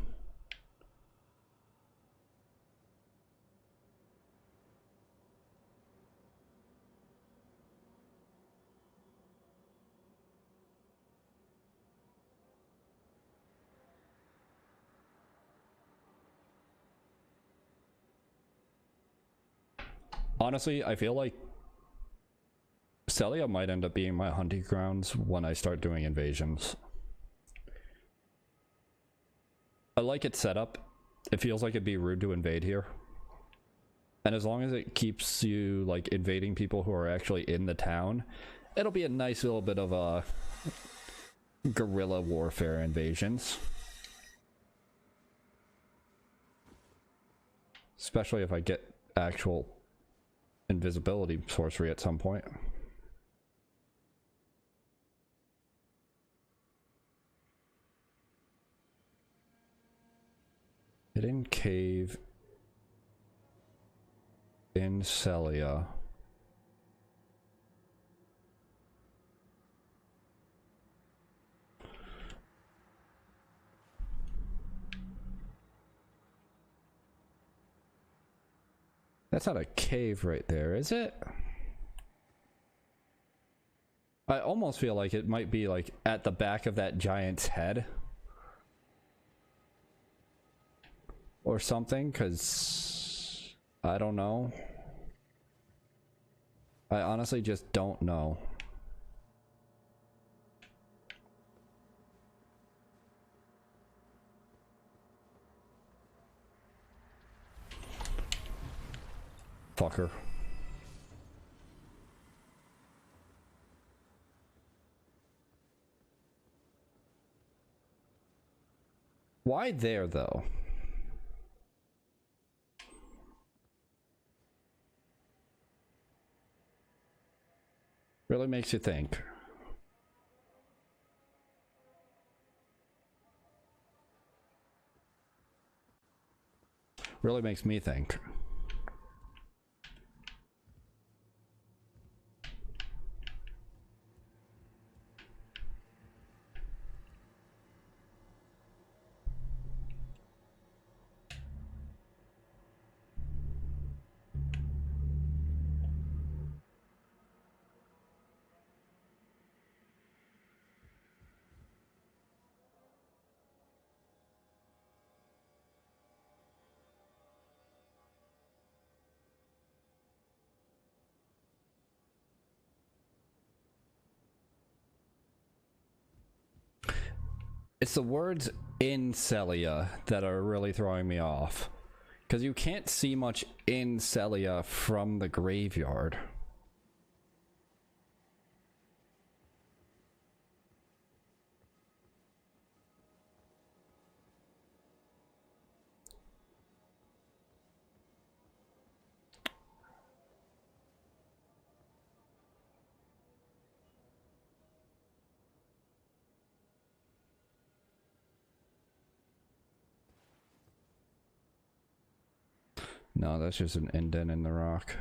Honestly, I feel like Celia might end up being my hunting grounds when I start doing invasions. I like its setup. It feels like it'd be rude to invade here. And as long as it keeps you like invading people who are actually in the town, it'll be a nice little bit of a guerrilla warfare invasions. Especially if I get actual invisibility sorcery at some point. Hidden cave in Sellia. That's not a cave right there, is it? I almost feel like it might be like at the back of that giant's head. Or something, because I don't know. I honestly just don't know. Fucker. Why there, though? Really makes you think. Really makes me think. It's the words in Celia that are really throwing me off. Because you can't see much in Celia from the graveyard. No, that's just an indent in the rock.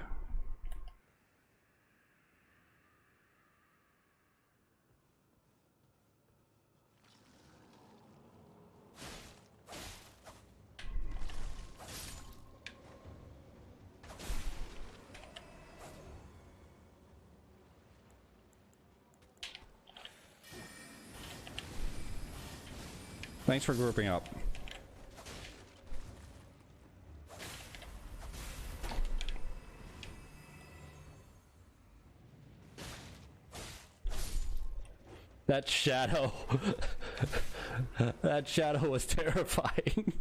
Thanks for grouping up. That shadow. That shadow was terrifying.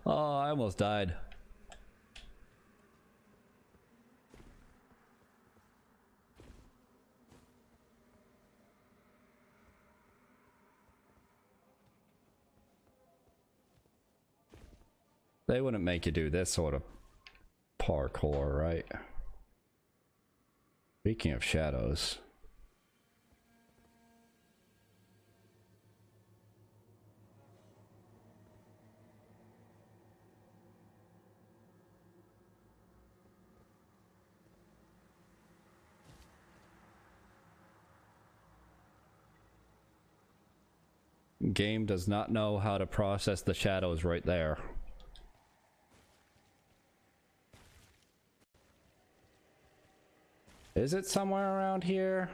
Oh, I almost died. They wouldn't make you do this sort of parkour, right? Speaking of shadows. Game does not know how to process the shadows right there. Is it somewhere around here?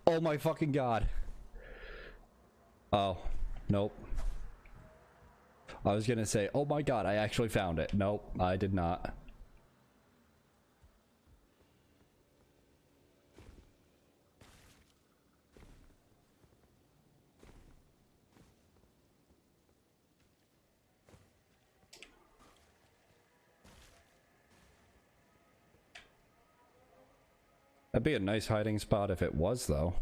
Oh my fucking god. Oh, nope. I was gonna say, oh my god, I actually found it. Nope, I did not. That'd be a nice hiding spot if it was, though.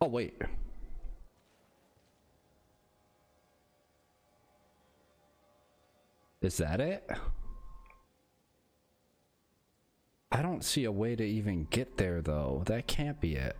Oh, wait. Is that it? I don't see a way to even get there, though. That can't be it.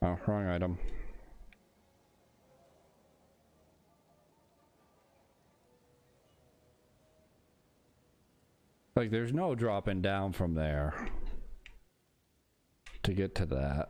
Oh, wrong item. Like, there's no dropping down from there to get to that.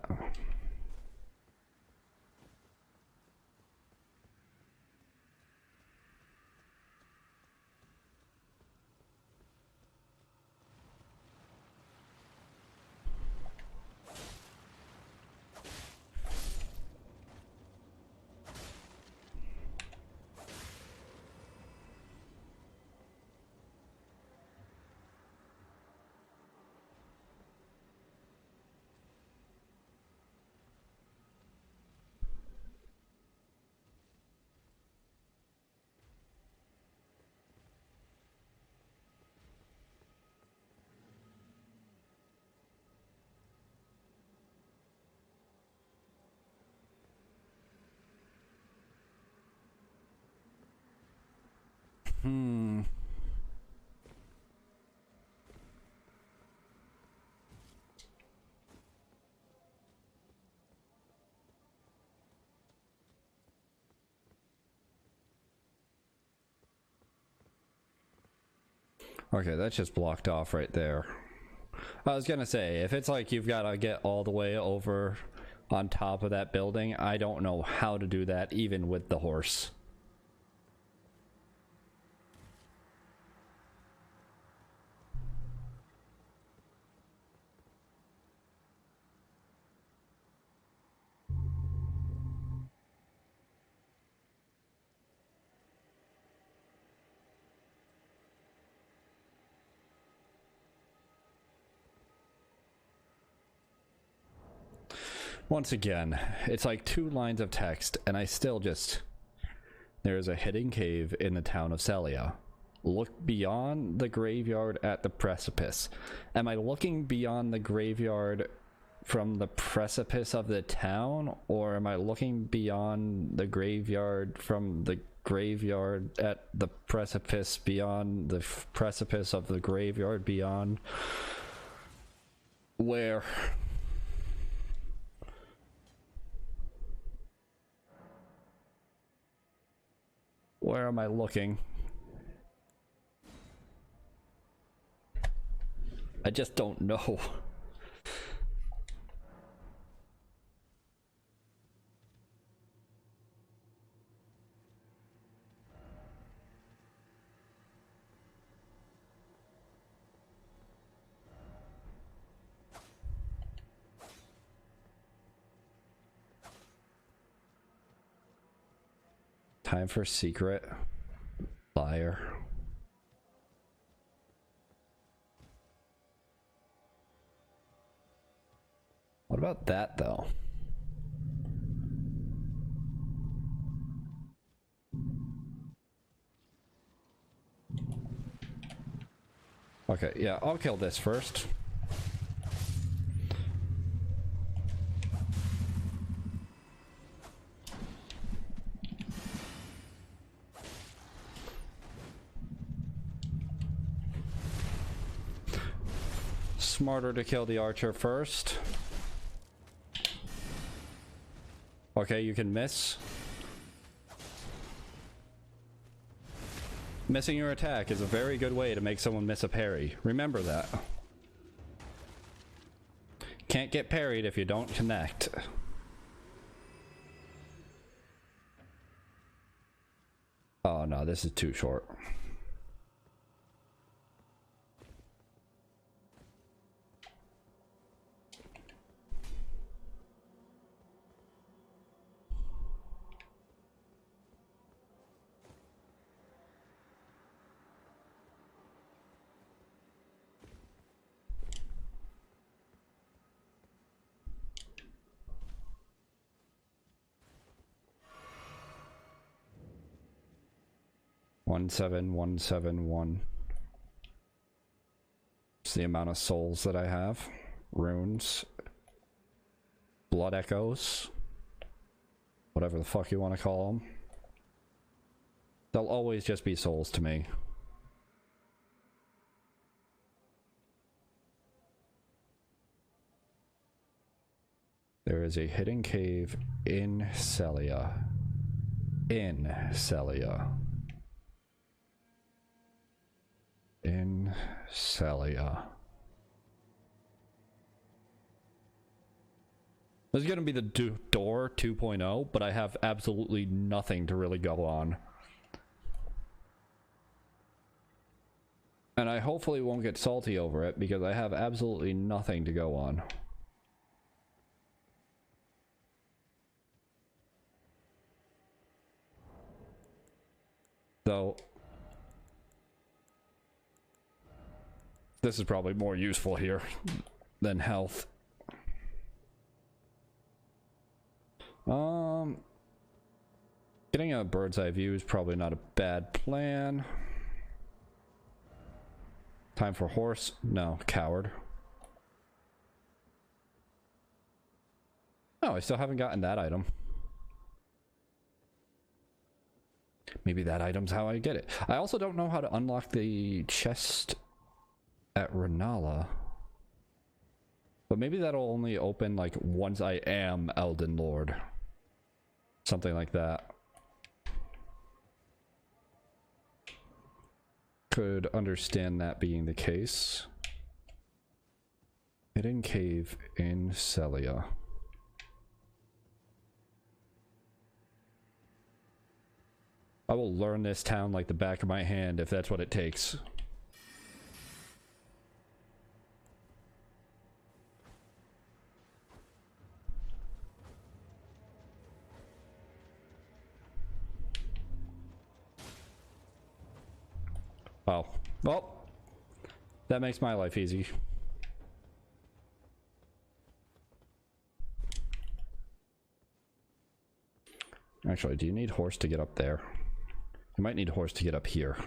Hmm. Okay, that's just blocked off right there. I was gonna say, if it's like you've got to get all the way over on top of that building, I don't know how to do that even with the horse. Once again, it's like 2 lines of text, and I still just... There is a hidden cave in the town of Celia. Look beyond the graveyard at the precipice. Am I looking beyond the graveyard from the precipice of the town, or am I looking beyond the graveyard from the graveyard at the precipice beyond the precipice of the graveyard beyond? Where? Where am I looking? I just don't know. Time for secret. Liar. What about that, though? Okay, yeah, I'll kill this first. Smarter to kill the archer first. Okay, you can miss. Missing your attack is a very good way to make someone miss a parry. Remember that. Can't get parried if you don't connect. Oh no, this is too short. One seven one seven one. It's the amount of souls that I have. Runes. Blood echoes. Whatever the fuck you want to call them. They'll always just be souls to me. There is a hidden cave in Celia. In Celia. In Sellia. This is going to be the door 2.0, but I have absolutely nothing to really go on. And I hopefully won't get salty over it, because I have absolutely nothing to go on. So... this is probably more useful here than health. Getting a bird's eye view is probably not a bad plan. Time for horse? No, coward. Oh, I still haven't gotten that item. Maybe that item's how I get it. I also don't know how to unlock the chest at Renala. But maybe that'll only open like once I am Elden Lord. Something like that. Could understand that being the case. Hidden cave in Celia. I will learn this town like the back of my hand if that's what it takes. Oh, well, that makes my life easy. Actually, do you need horse to get up there? You might need horse to get up here.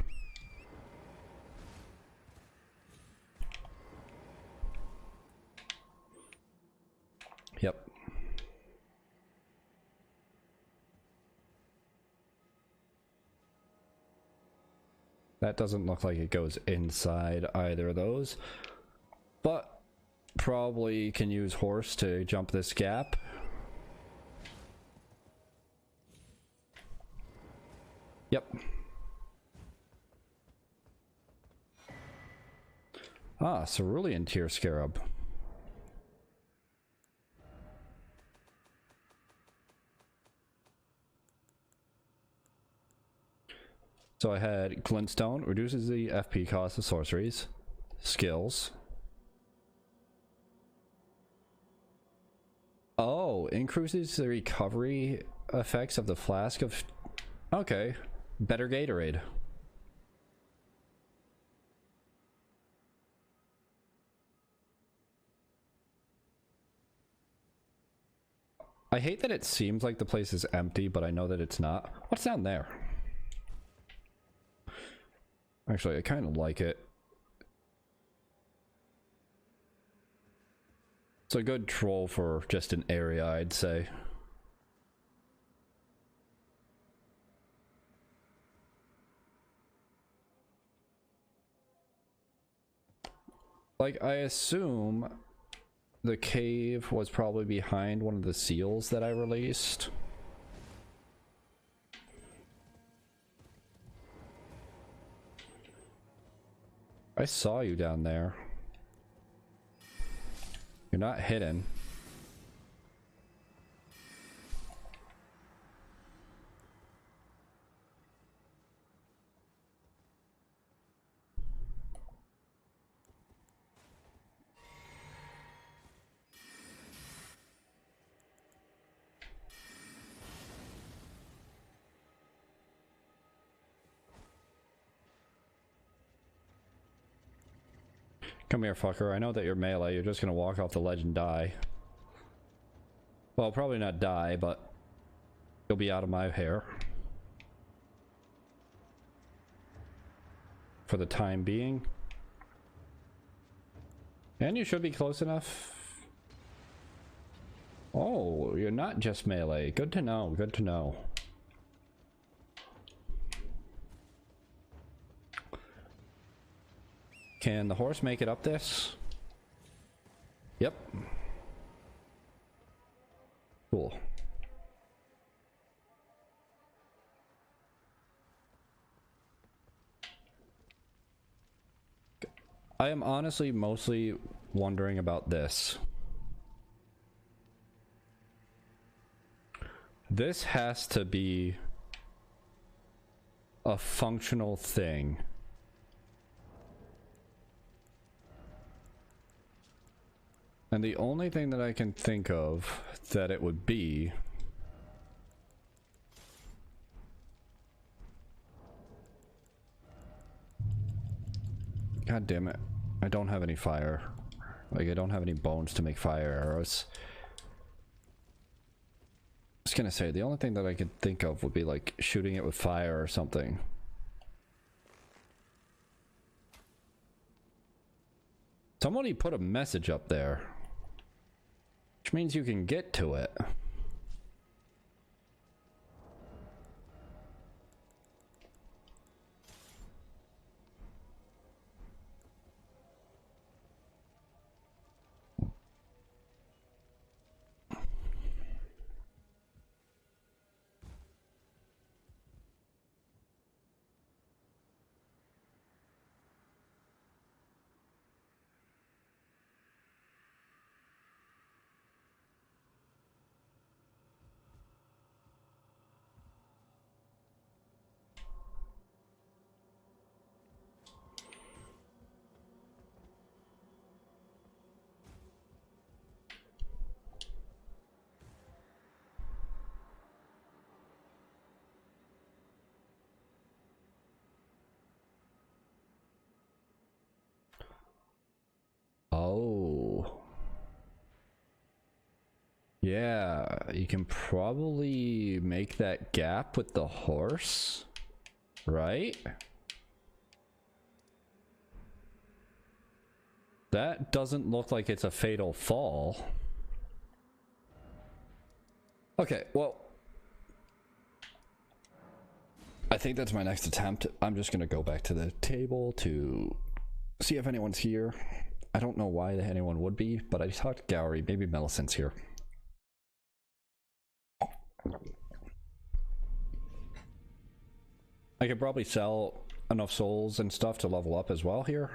Yep. That doesn't look like it goes inside either of those, but probably can use horse to jump this gap. Yep. Ah, cerulean tear scarab. So I had glintstone, reduces the FP cost of sorceries, skills. Oh, increases the recovery effects of the flask of... Okay, better Gatorade. I hate that it seems like the place is empty, but I know that it's not. What's down there? Actually, I kind of like it. It's a good troll for just an area, I'd say. Like, I assume the cave was probably behind one of the seals that I released. I saw you down there. You're not hidden. Come here, fucker. I know that you're melee. You're just gonna walk off the ledge and die. Well, probably not die, but you'll be out of my hair. For the time being. And you should be close enough. Oh, you're not just melee. Good to know. Good to know. Can the horse make it up this? Yep. Cool. I am honestly mostly wondering about this. This has to be a functional thing. And the only thing that I can think of that it would be God damn it. I don't have any fire. Like, I don't have any bones to make fire arrows. I was gonna say, the only thing that I could think of would be like shooting it with fire or something. Somebody put a message up there, which means you can get to it. Yeah, you can probably make that gap with the horse, right? That doesn't look like it's a fatal fall. Okay, well, I think that's my next attempt. I'm just gonna go back to the table to see if anyone's here. I don't know why anyone would be, but I talked to Gowry. Maybe Millicent's here. I could probably sell enough souls and stuff to level up as well here.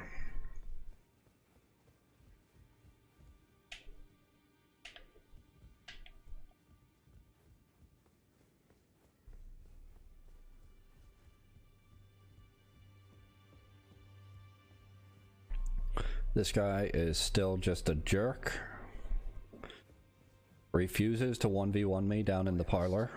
This guy is still just a jerk. Refuses to 1v1 me down in the parlor.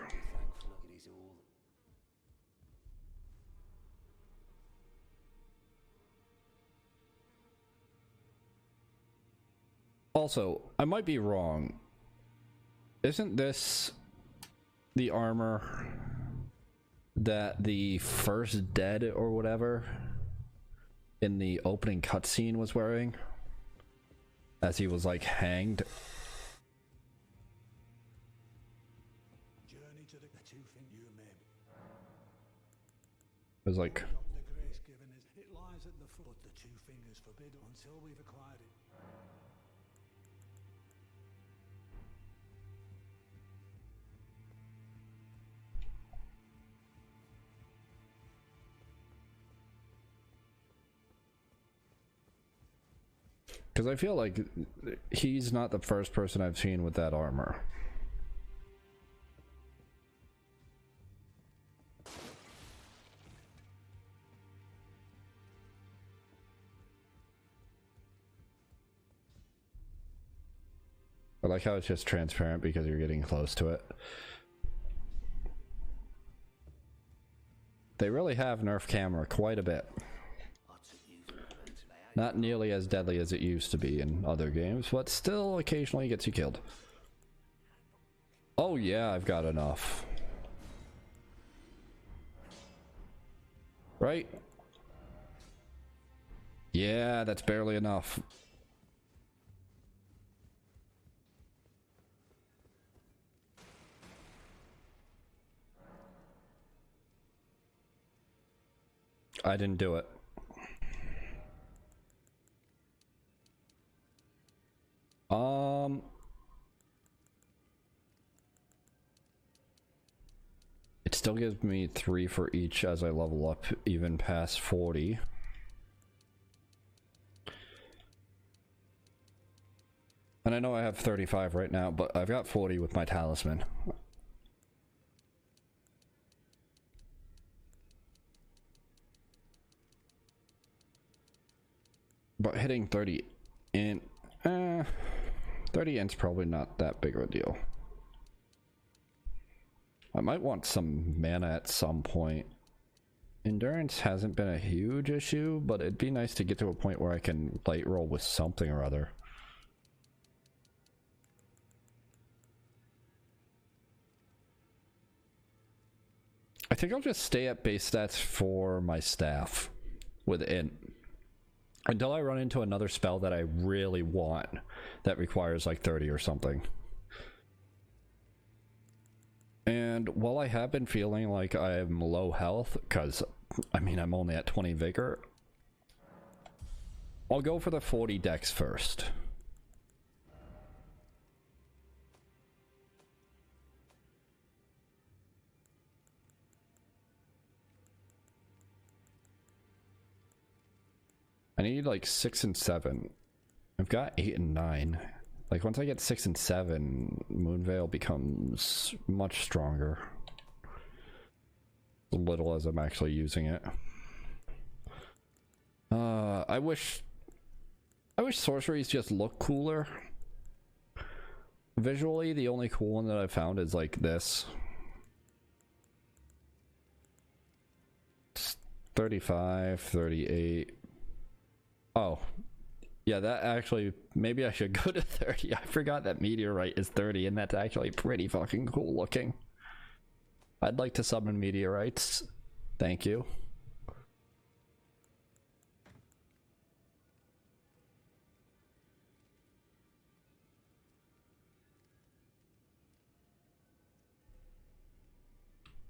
Also, I might be wrong. Isn't this the armor that the first dead or whatever in the opening cutscene was wearing? As he was like hanged. Journey to the two thing you made. It was like, The grace given is it lies at the foot. The two fingers forbid until we've acquired it. because I feel like he's not the first person I've seen with that armor. I like how it's just transparent because you're getting close to it. They really have nerfed camera quite a bit. Not nearly as deadly as it used to be in other games, but still occasionally gets you killed. Oh yeah, I've got enough. Right? Yeah, that's barely enough. I didn't do it. It still gives me 3 for each as I level up even past 40. And I know I have 35 right now, but I've got 40 with my talisman. But hitting 30 in 30 in's probably not that big of a deal. I might want some mana at some point. Endurance hasn't been a huge issue, but it'd be nice to get to a point where I can light roll with something or other. I think I'll just stay at base stats for my staff with int until I run into another spell that I really want that requires like 30 or something. And while I have been feeling like I'm low health, because I mean I'm only at 20 vigor, I'll go for the 40 dex first. I need like 6 and 7. I've got 8 and 9. Like once I get 6 and 7, Moonveil becomes much stronger. As little as I'm actually using it. I wish sorceries just look cooler. Visually, the only cool one that I've found is like this. It's 35, 38. Oh, Yeah, that actually, maybe I should go to 30. I forgot that meteorite is 30, and that's actually pretty fucking cool looking. I'd like to summon meteorites. Thank you.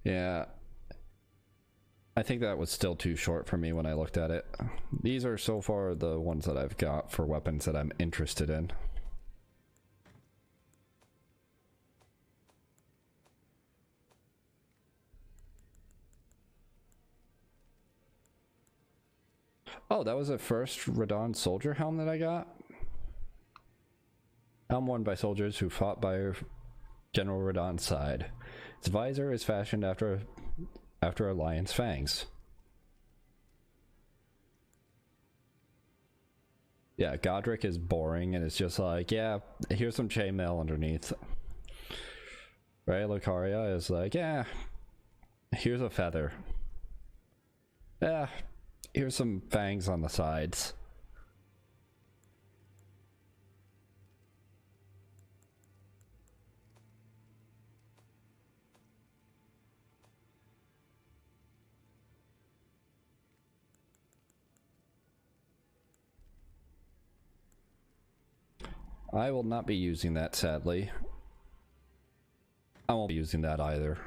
Yeah. I think that was still too short for me when I looked at it. These are so far the ones that I've got for weapons that I'm interested in. Oh, that was the first Radon soldier helm that I got? Helm worn by soldiers who fought by General Radon's side. Its visor is fashioned after a lion's fangs. Yeah, Godric is boring and it's just like, yeah, here's some chainmail underneath. Right, Lucaria is like, yeah, here's a feather. Yeah, here's some fangs on the sides. I will not be using that, sadly. I won't be using that either.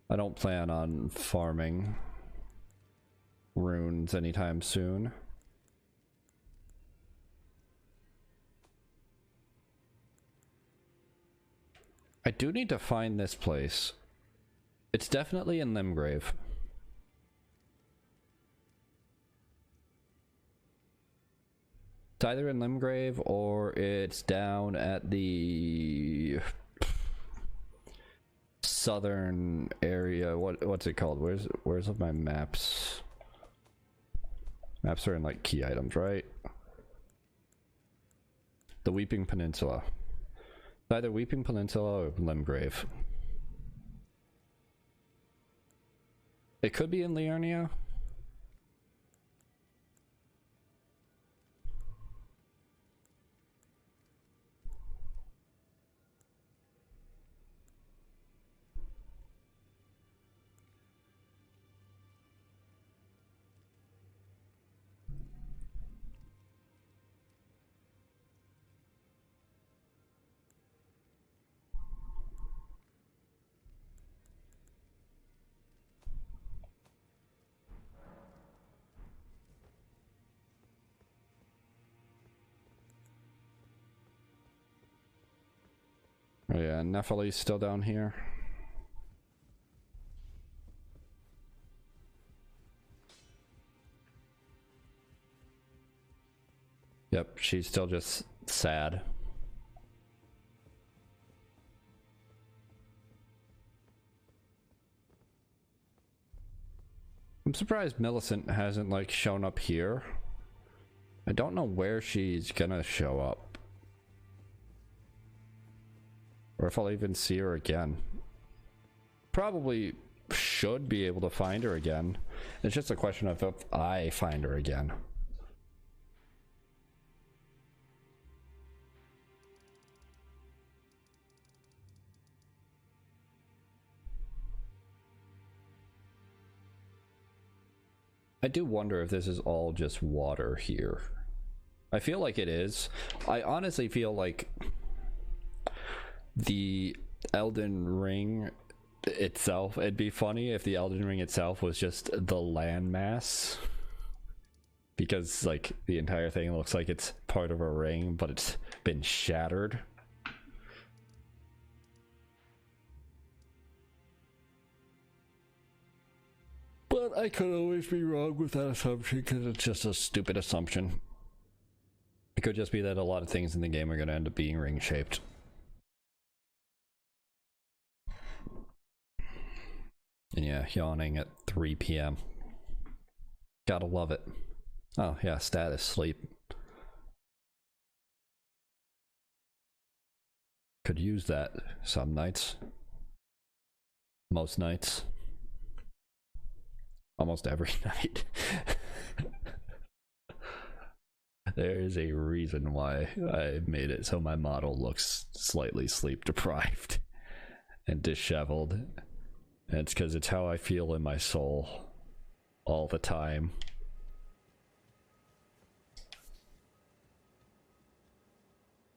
I don't plan on farming runes anytime soon. I do need to find this place. It's definitely in Limgrave. It's either in Limgrave or it's down at the southern area. What's it called? Where's my maps? Maps are in like key items, right? The Weeping Peninsula. It's either Weeping Peninsula or Limgrave. It could be in Liurnia. Oh yeah, Nephili's still down here. Yep, she's still just sad. I'm surprised Millicent hasn't like shown up here. I don't know where she's gonna show up. Or if I'll even see her again. Probably should be able to find her again. It's just a question of if I find her again. I do wonder if this is all just water here. I feel like it is. I honestly feel like the Elden Ring itself, it'd be funny if the Elden Ring itself was just the landmass. Because like the entire thing looks like it's part of a ring, but it's been shattered. But I could always be wrong with that assumption because it's just a stupid assumption. It could just be that a lot of things in the game are going to end up being ring shaped. And yeah, yawning at 3 p.m. Gotta love it. Oh yeah, status sleep. Could use that some nights. Most nights. Almost every night. There is a reason why I made it so my model looks slightly sleep deprived and disheveled. And it's because it's how I feel in my soul all the time.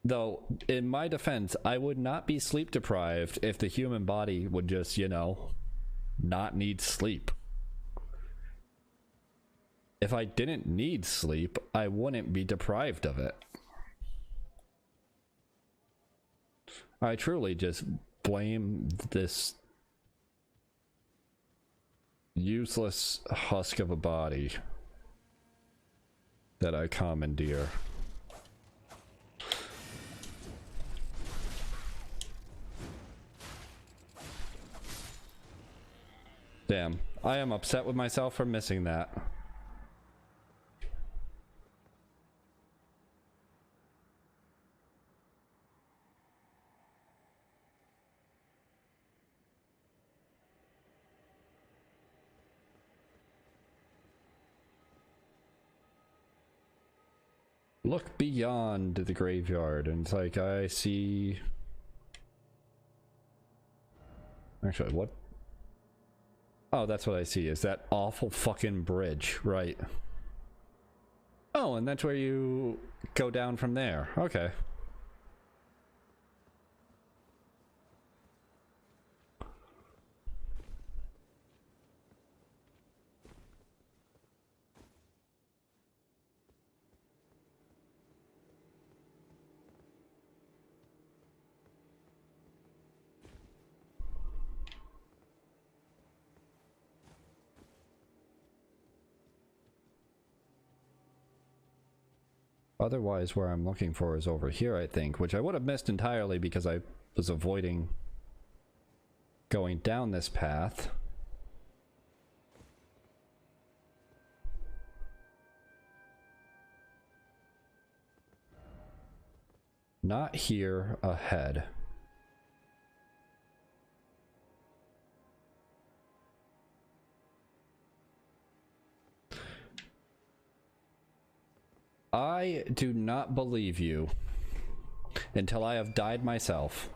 Though, in my defense, I would not be sleep deprived if the human body would just, you know, not need sleep. If I didn't need sleep, I wouldn't be deprived of it. I truly just blame this useless husk of a body that I commandeer. Damn, I am upset with myself for missing that. Look beyond the graveyard, and it's like I see... Actually, what? Oh, that's what I see, is that awful fucking bridge, right. Oh, and that's where you go down from there. Okay. Otherwise, where I'm looking for is over here, I think, which I would have missed entirely because I was avoiding going down this path. Not here, ahead. I do not believe you until I have died myself.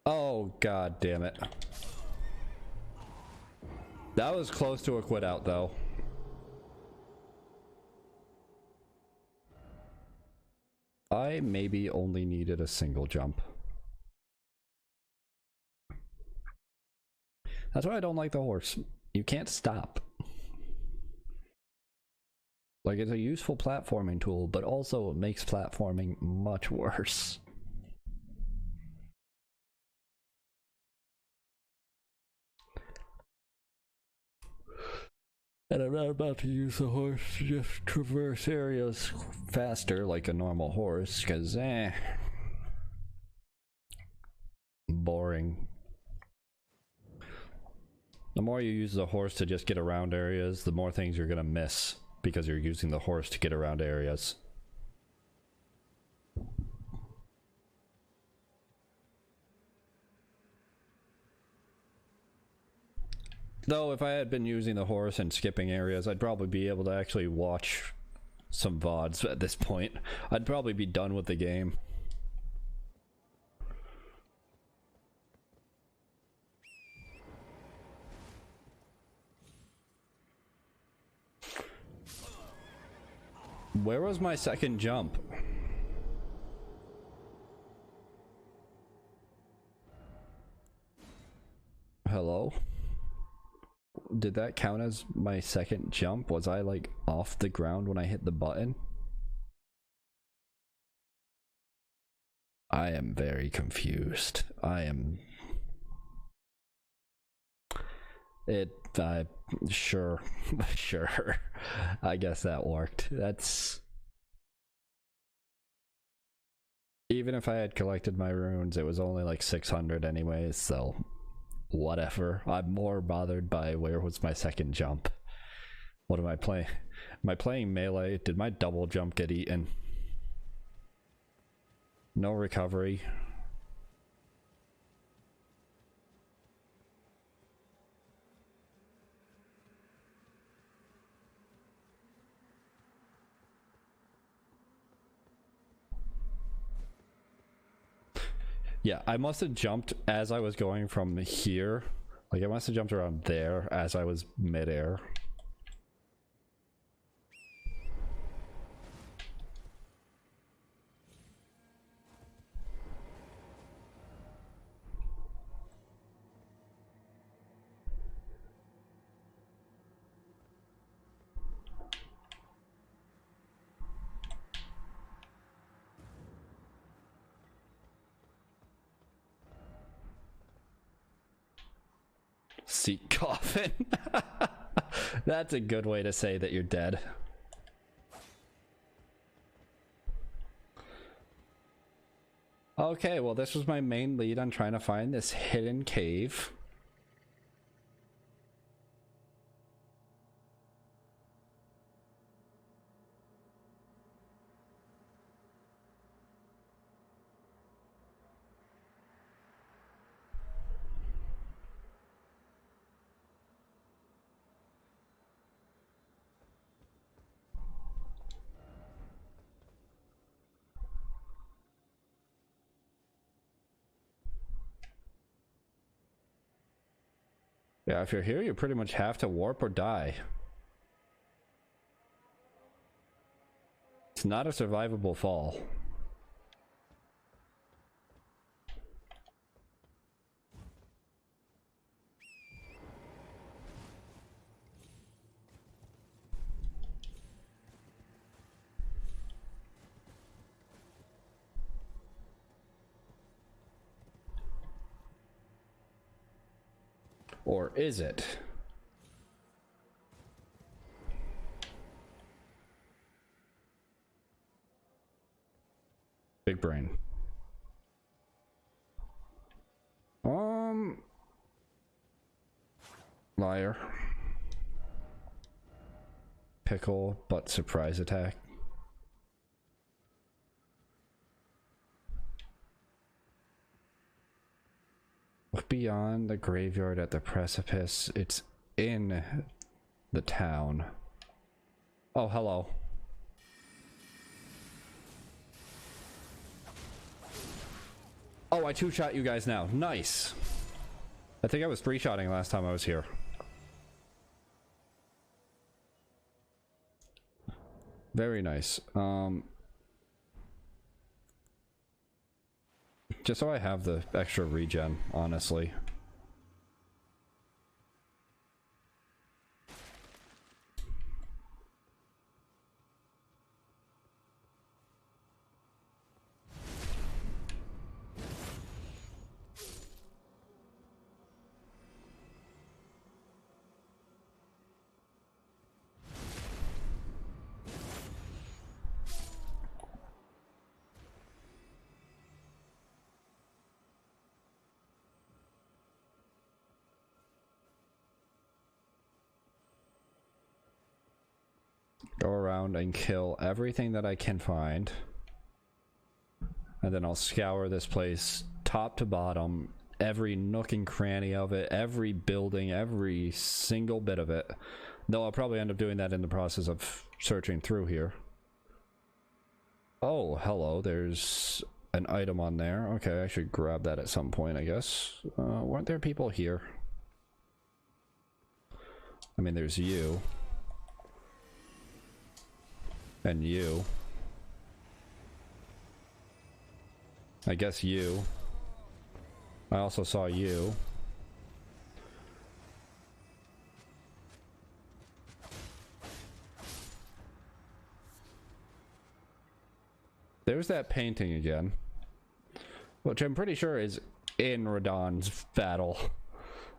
Oh, god damn it. That was close to a quit out, though. I maybe only needed a single jump. That's why I don't like the horse. You can't stop. Like, it's a useful platforming tool, but also it makes platforming much worse. And I'm not about to use the horse to just traverse areas faster like a normal horse, because, boring. The more you use the horse to just get around areas, the more things you're gonna miss, because you're using the horse to get around areas. Though, if I had been using the horse and skipping areas, I'd probably be able to actually watch some VODs at this point. I'd probably be done with the game. Where was my second jump? Hello? Did that count as my second jump? Was I like off the ground when I hit the button? I am very confused. Sure. Sure. I guess that worked. That's... Even if I had collected my runes, it was only like 600 anyways, so... Whatever. I'm more bothered by where was my second jump. What am I playing? Am I playing melee? Did my double jump get eaten? No recovery. Yeah, I must have jumped as I was going from here. Like, I must have jumped around there as I was midair. Seat coffin. That's a good way to say that you're dead. Okay, well, this was my main lead on trying to find this hidden cave. Yeah, if you're here, you pretty much have to warp or die. It's not a survivable fall. Or is it? Big brain. Liar. Pickle, but surprise attack. Look beyond the graveyard at the precipice. It's in the town. Oh, hello. Oh, I two-shot you guys now. Nice. I think I was three-shotting last time I was here. Very nice. Just so I have the extra regen, honestly. Go around and kill everything that I can find. And then I'll scour this place top to bottom, every nook and cranny of it, every building, every single bit of it. Though I'll probably end up doing that in the process of searching through here. Oh, hello, there's an item on there. Okay, I should grab that at some point, I guess. Weren't there people here? I mean, there's you. And you. I guess you. I also saw you. There's that painting again. Which I'm pretty sure is in Radon's battle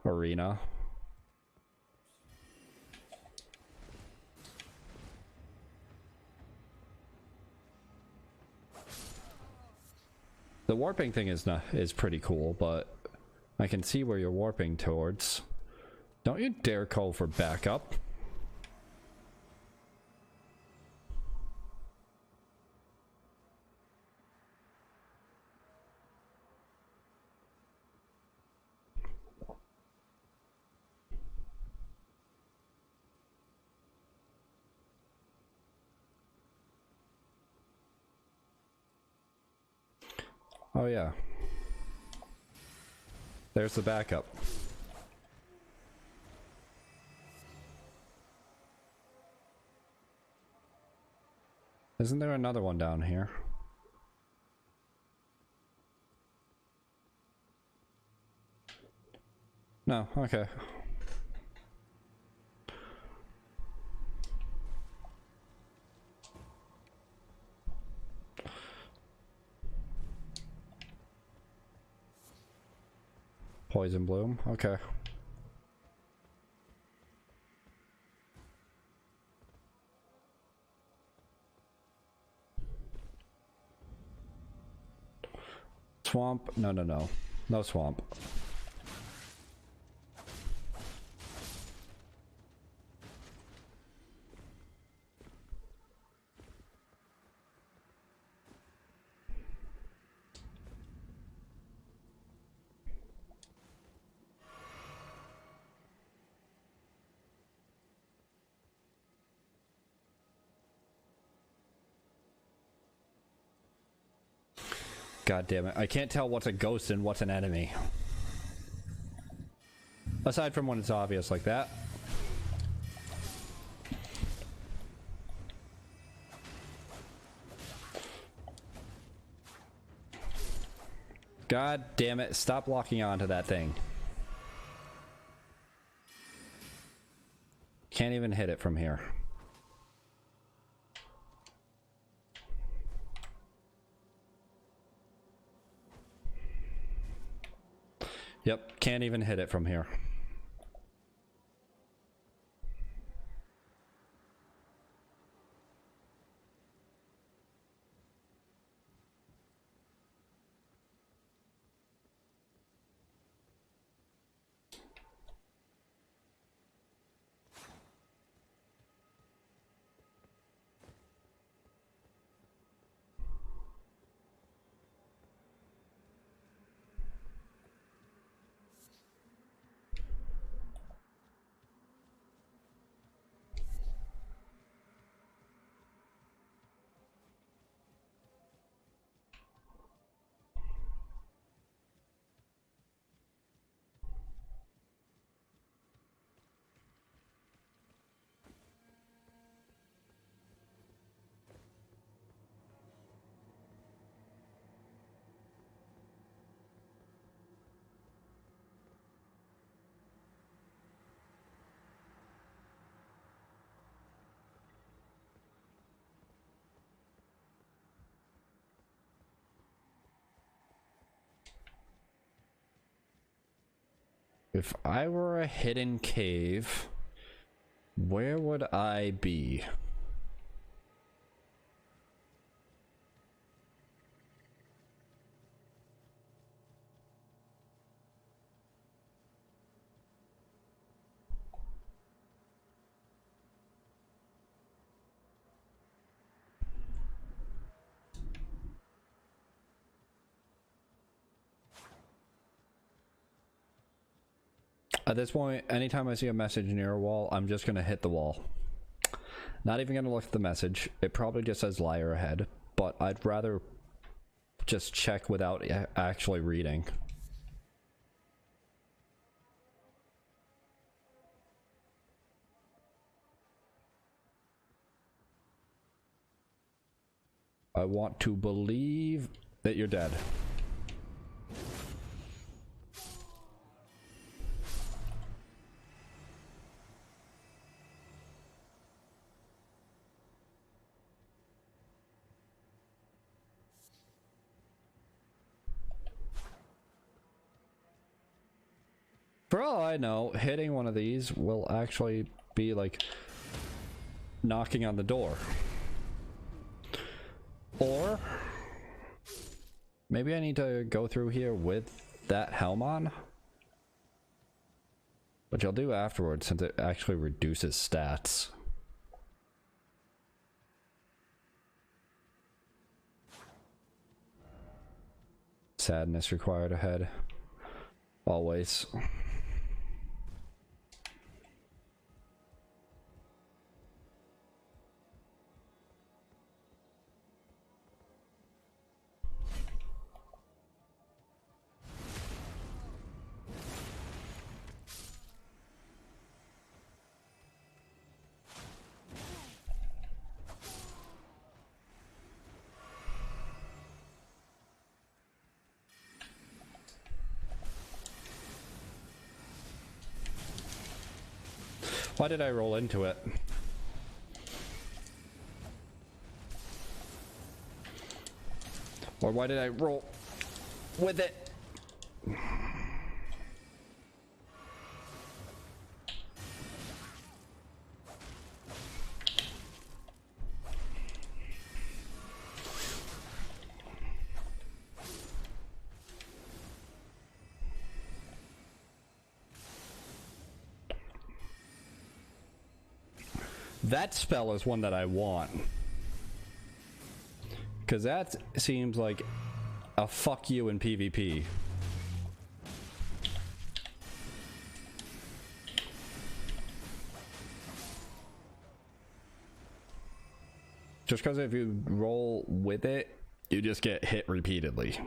arena. The warping thing is pretty cool, but I can see where you're warping towards. Don't you dare call for backup. Oh yeah. There's the backup. Isn't there another one down here? No, okay. Poison bloom, okay. Swamp, no, no, no. No swamp. God damn it. I can't tell what's a ghost and what's an enemy. Aside from when it's obvious like that. God damn it. Stop locking onto that thing. Can't even hit it from here. Yep, can't even hit it from here. If I were a hidden cave, where would I be? At this point, anytime I see a message near a wall, I'm just gonna hit the wall. Not even gonna look at the message. It probably just says liar ahead, but I'd rather just check without actually reading. I want to believe that you're dead. For all I know, hitting one of these will actually be like knocking on the door. Or maybe I need to go through here with that helm on, which I'll do afterwards since it actually reduces stats. Sadness required ahead. Always. Why did I roll into it? Or why did I roll with it? That spell is one that I want. Because that seems like a fuck you in PvP. Just because if you roll with it, you just get hit repeatedly.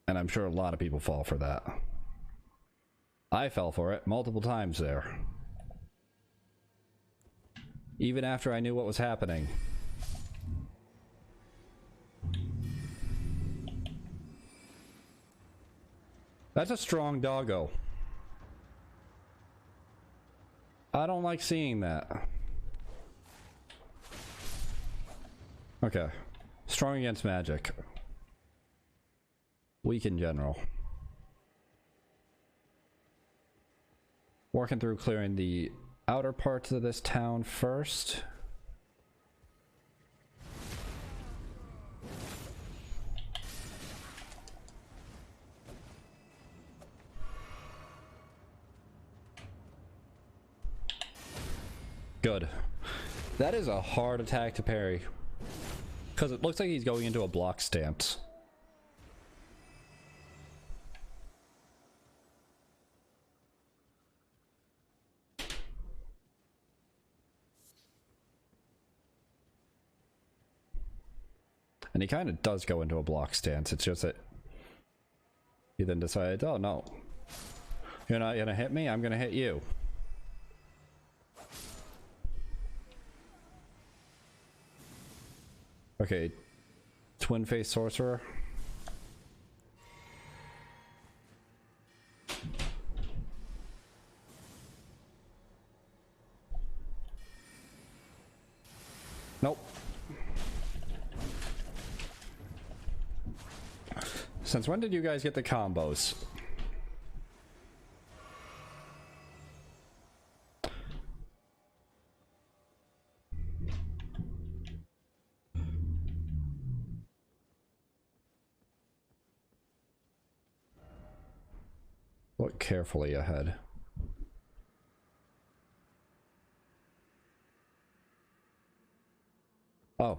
And I'm sure a lot of people fall for that. I fell for it multiple times there. Even after I knew what was happening. That's a strong doggo. I don't like seeing that. Okay. Strong against magic. Weak in general. Working through clearing the outer parts of this town first. Good. That is a hard attack to parry. Because it looks like he's going into a block stance. And he kind of does go into a block stance. It's just that he then decides, oh no, you're not gonna hit me, I'm gonna hit you. Okay, twin face sorcerer. Nope. Since when did you guys get the combos? Look carefully ahead. Oh.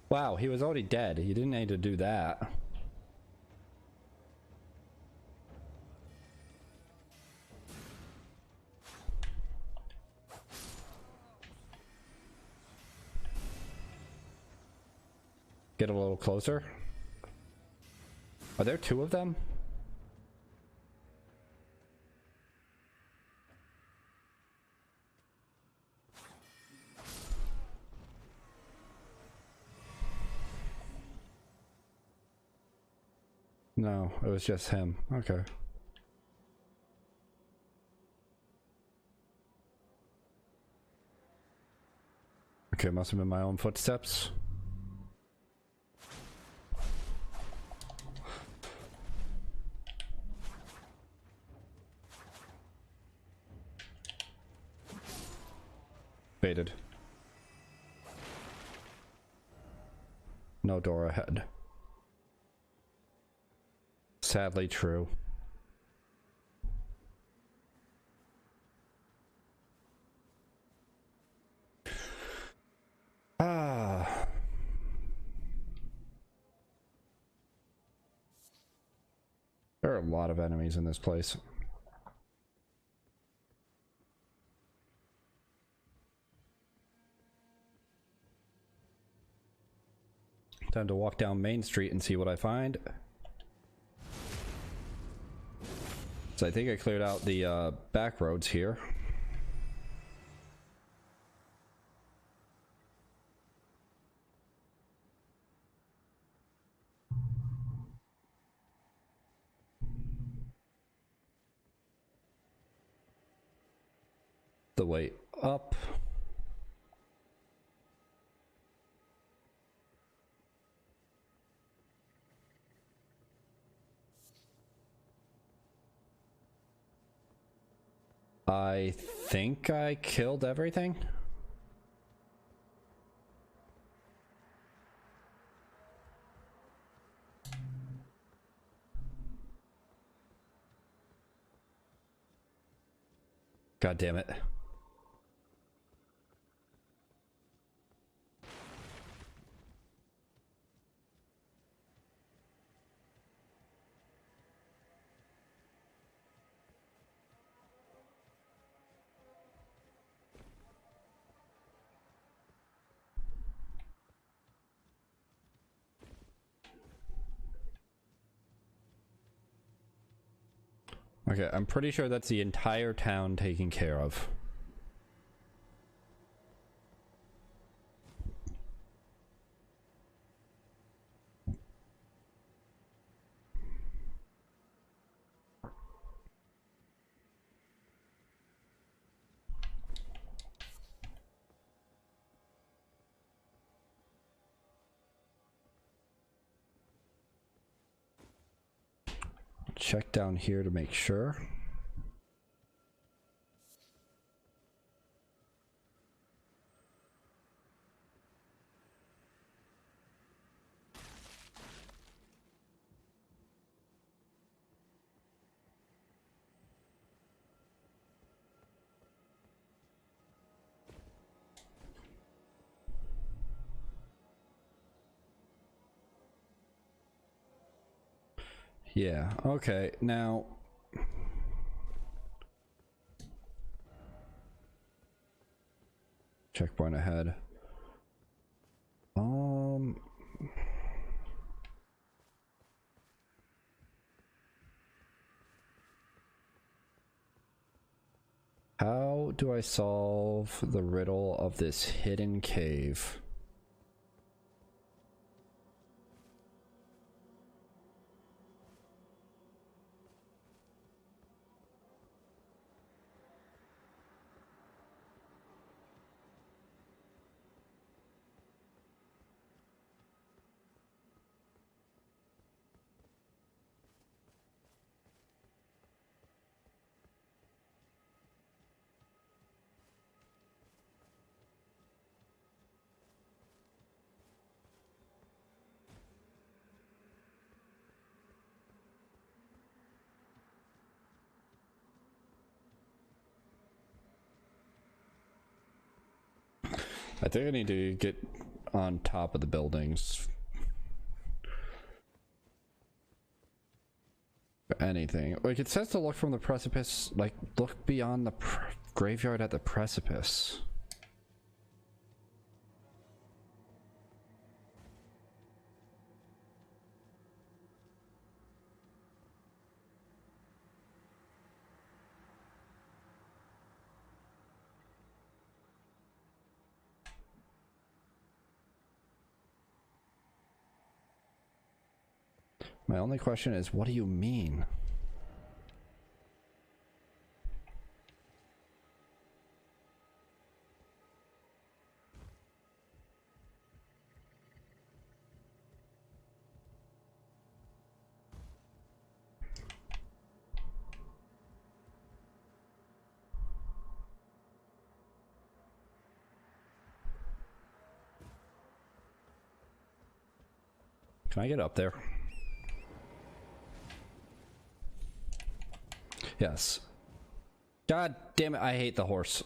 Wow, he was already dead. He didn't need to do that. Get a little closer. Are there two of them? No, it was just him. Okay. Okay, must have been my own footsteps. Baited. No door ahead. Sadly true. Ah. There are a lot of enemies in this place. Time to walk down Main Street and see what I find. So I think I cleared out the back roads here. the way up. I think I killed everything. God damn it. Okay, I'm pretty sure that's the entire town taken care of. Check down here to make sure. Yeah, okay, now... Checkpoint ahead. How do I solve the riddle of this hidden cave? I think I need to get on top of the buildings. Anything. Like, it says to look from the precipice, like, look beyond the graveyard at the precipice. My only question is, what do you mean? Can I get up there? Yes. God damn it, I hate the horse.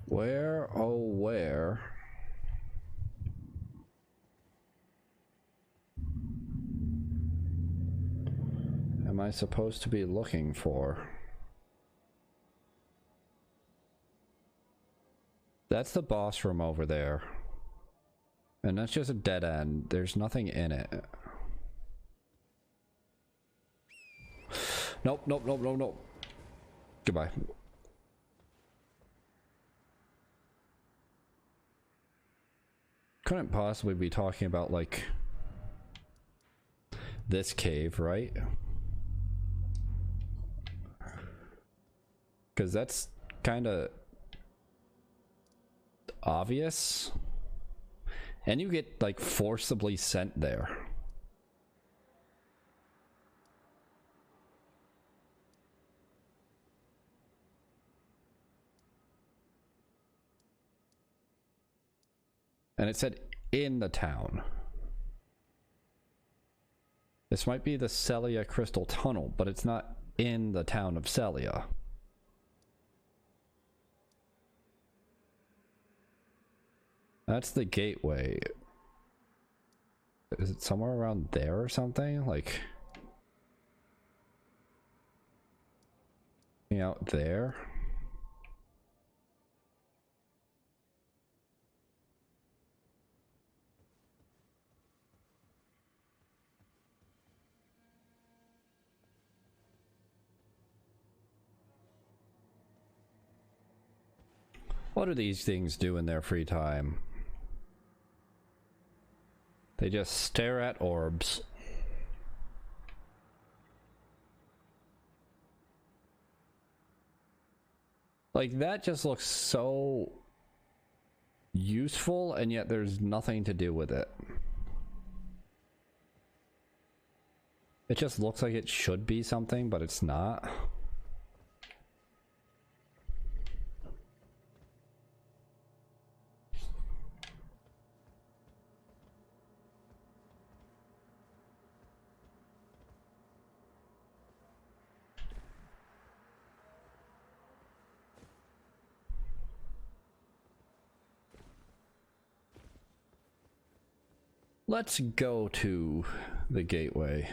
Where, oh where am I supposed to be looking for? That's the boss room over there. And that's just a dead end. There's nothing in it. Nope, nope, nope, nope, nope. Goodbye. Couldn't possibly be talking about, like, this cave, right? Because that's kind of obvious. And you get, like, forcibly sent there. And it said in the town. This might be the Celia Crystal Tunnel, but it's not in the town of Celia. That's the gateway. Is it somewhere around there or something? Like, out there? What do these things do in their free time? They just stare at orbs. Like, that just looks so useful, and yet there's nothing to do with it. It just looks like it should be something, but it's not. Let's go to the gateway.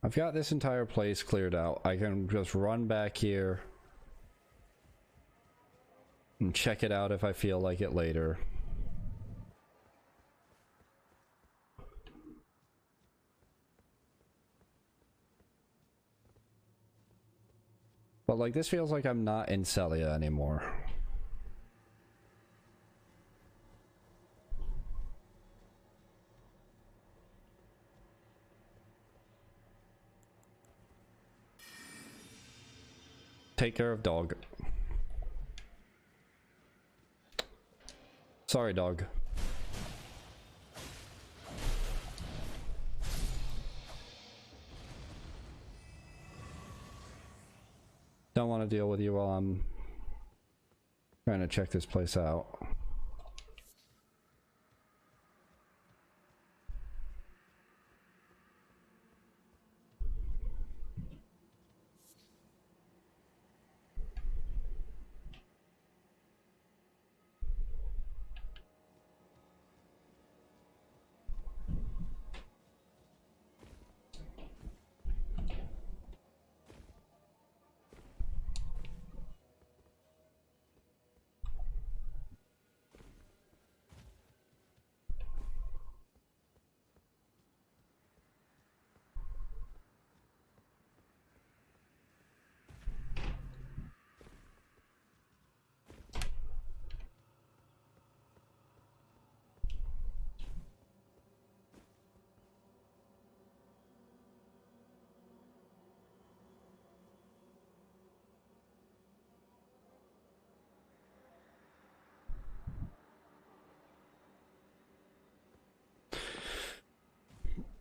I've got this entire place cleared out. I can just run back here and check it out if I feel like it later. But like, this feels like I'm not in Celia anymore. Take care of dog. Sorry, dog. Don't want to deal with you while I'm trying to check this place out.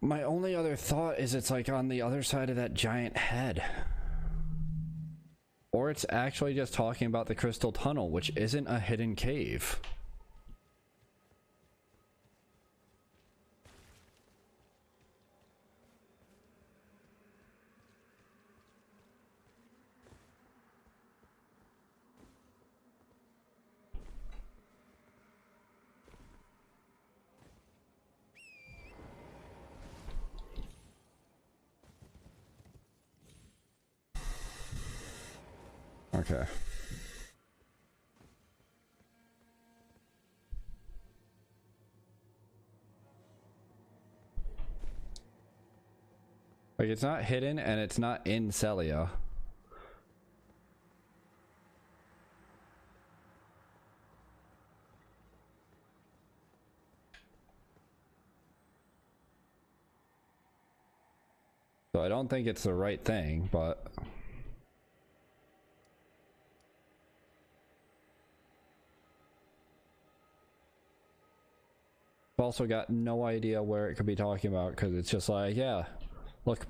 My only other thought is it's like on the other side of that giant head. Or it's actually just talking about the crystal tunnel, which isn't a hidden cave. Okay. Like, it's not hidden and it's not in Celia. So I don't think it's the right thing, but... I've also got no idea where it could be talking about, because it's just like, yeah, look,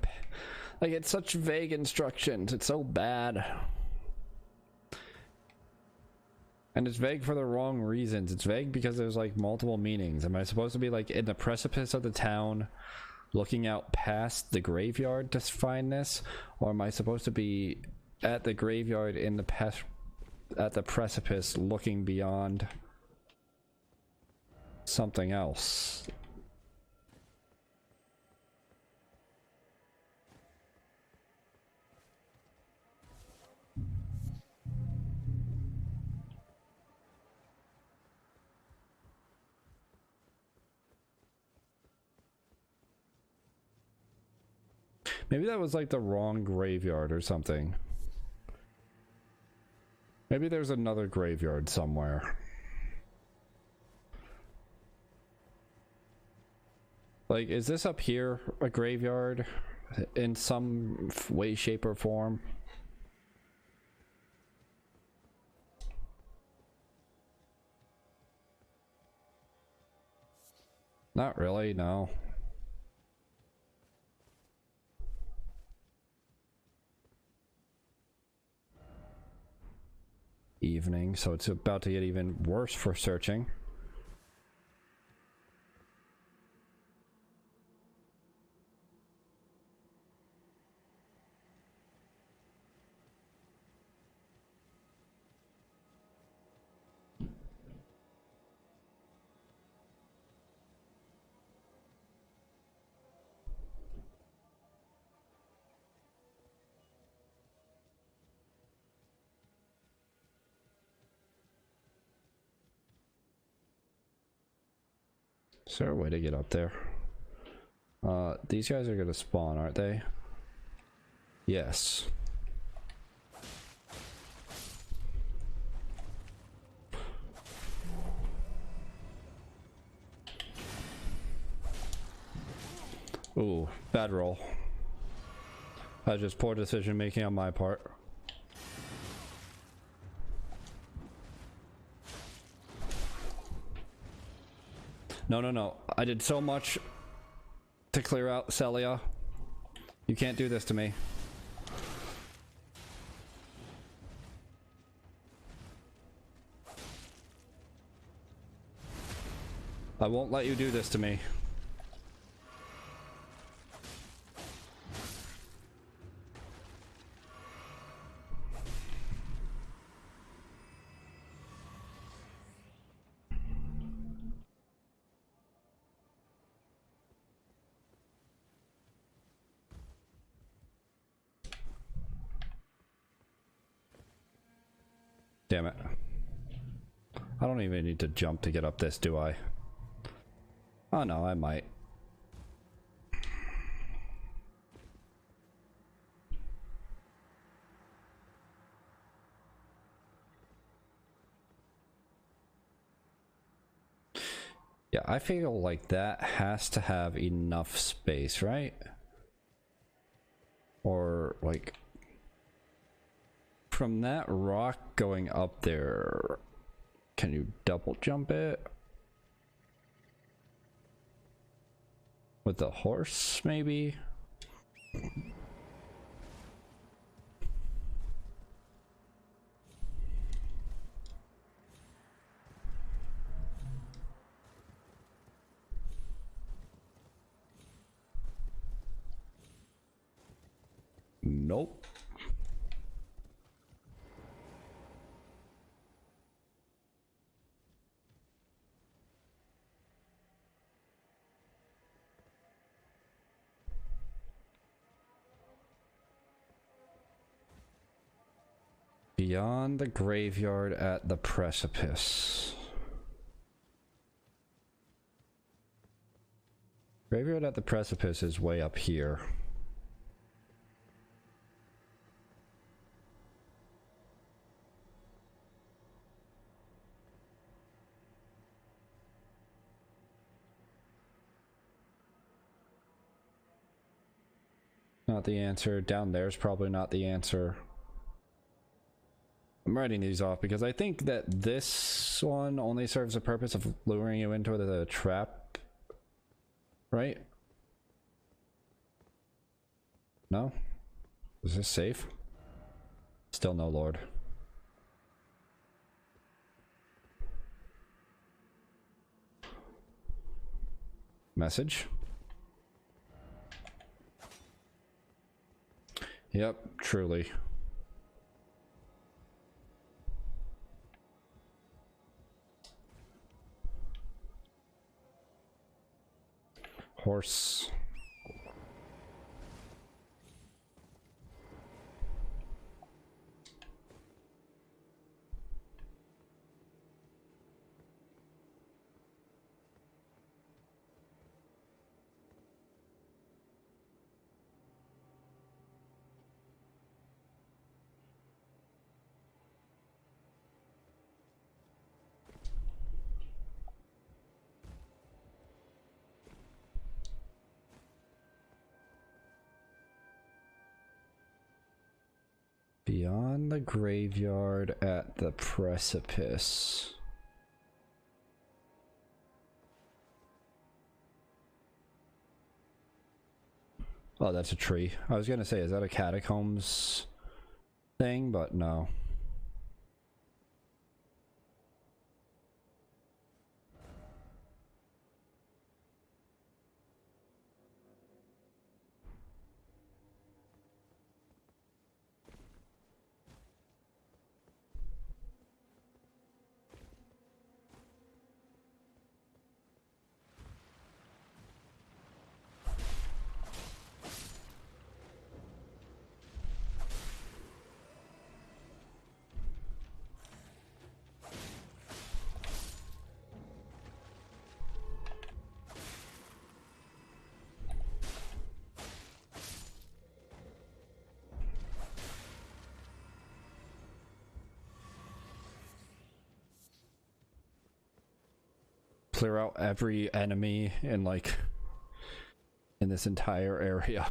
like, it's such vague instructions. It's so bad. And it's vague for the wrong reasons. It's vague because there's like multiple meanings. Am I supposed to be like in the precipice of the town, looking out past the graveyard to find this? Or am I supposed to be at the graveyard in the at the precipice looking beyond something else? Maybe that was like the wrong graveyard or something. Maybe there's another graveyard somewhere. Like, is this up here a graveyard in some way, shape, or form? Not really, no. Evening, so it's about to get even worse for searching. Is there a way to get up there? These guys are gonna spawn, aren't they? Yes. Ooh, bad roll. That's just poor decision making on my part. No, no, no. I did so much to clear out Celia. You can't do this to me. I won't let you do this to me. Damn it. I don't even need to jump to get up this, do I? Oh no, I might. Yeah, I feel like that has to have enough space, right? Or like from that rock going up there, can you double jump it? With the horse, maybe? Nope. Beyond the graveyard at the precipice. Graveyard at the precipice is way up here. Not the answer. Down there's probably not the answer. I'm writing these off because I think that this one only serves the purpose of luring you into the trap. Right? No? Is this safe? Still no Lord. Message? Yep, truly. Horse. Beyond the graveyard at the precipice. Oh, that's a tree. I was gonna say, is that a catacombs thing? But no. Clear out every enemy in this entire area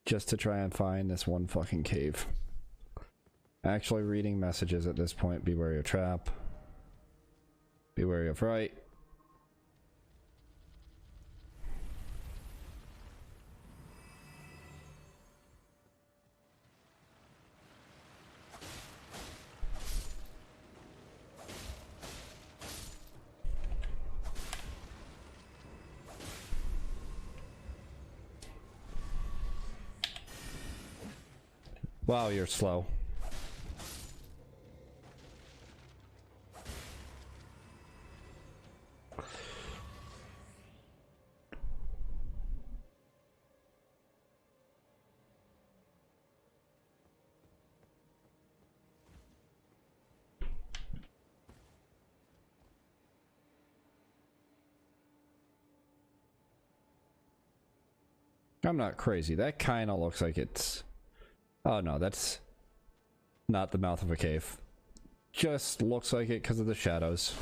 just to try and find this one fucking cave. Actually reading messages at this point. Be wary of trap. Be wary of right. Wow, you're slow. I'm not crazy. That kind of looks like it's... Oh no, that's not the mouth of a cave. Just looks like it because of the shadows.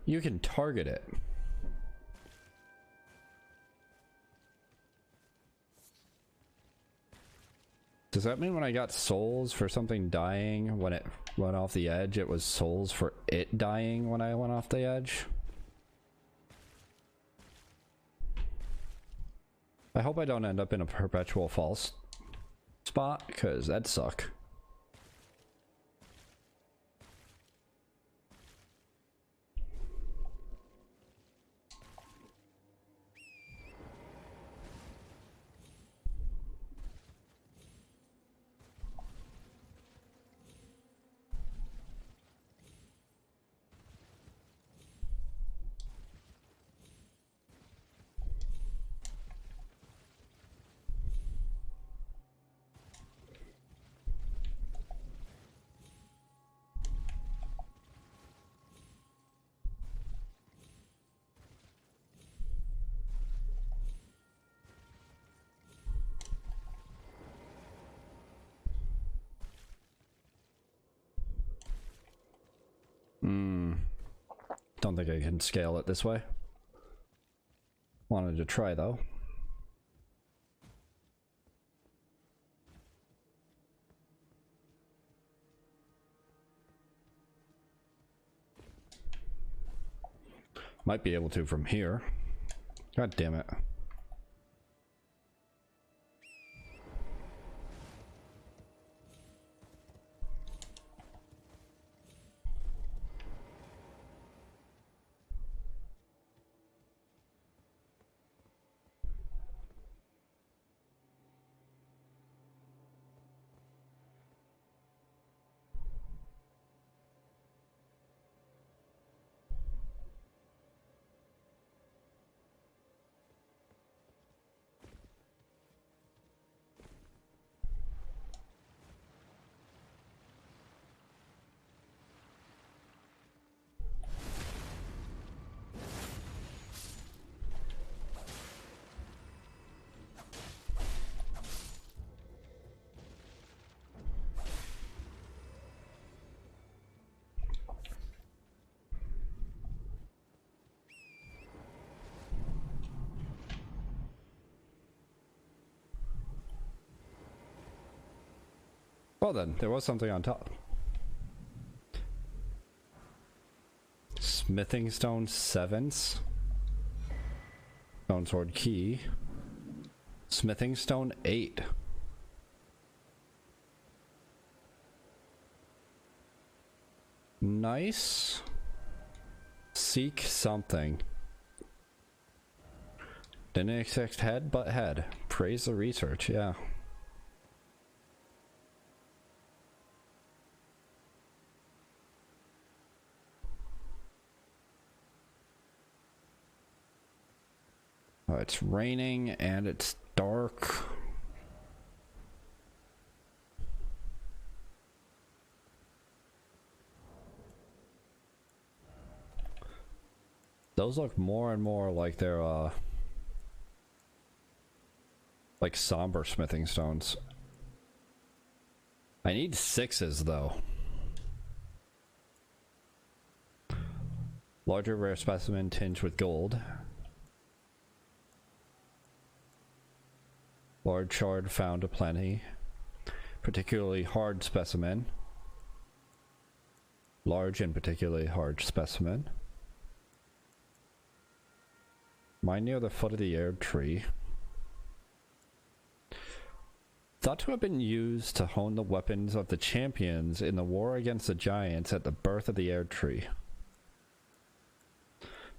You can target it. Does that mean when I got souls for something dying when it went off the edge, it was souls for it dying when I went off the edge? I hope I don't end up in a perpetual false spot, because that'd suck. don't think I can scale it this way. Wanted to try though. Might be able to from here. God damn it. Well then, there was something on top. Smithing stone 7s. Stone sword key. Smithing stone 8. Nice. Seek something. Didn't expect head, but head. Praise the research, yeah. Oh, it's raining and it's dark. Those look more and more like they're like somber smithing stones. I need 6s though. Larger rare specimen tinged with gold. Large shard found aplenty. Particularly hard specimen. Large and particularly hard specimen. Mine near the foot of the Erd tree. Thought to have been used to hone the weapons of the champions in the war against the giants at the birth of the Erd tree.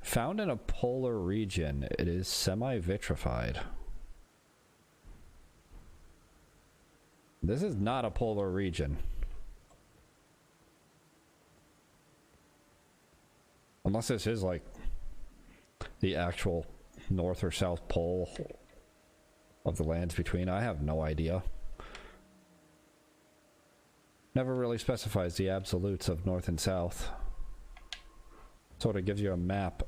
Found in a polar region, it is semi-vitrified. This is not a polar region. Unless this is like the actual North or South Pole of the lands between. I have no idea. Never really specifies the absolutes of North and South. Sort of gives you a map.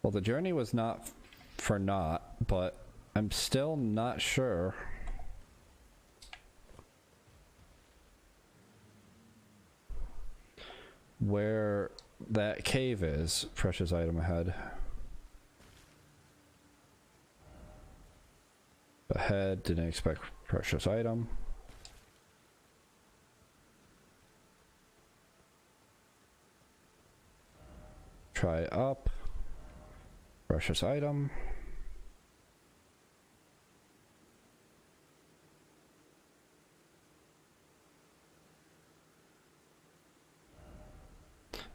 Well, the journey was not for naught, but I'm still not sure where that cave is. Precious item ahead. Ahead, didn't expect precious item. Try up. Precious item.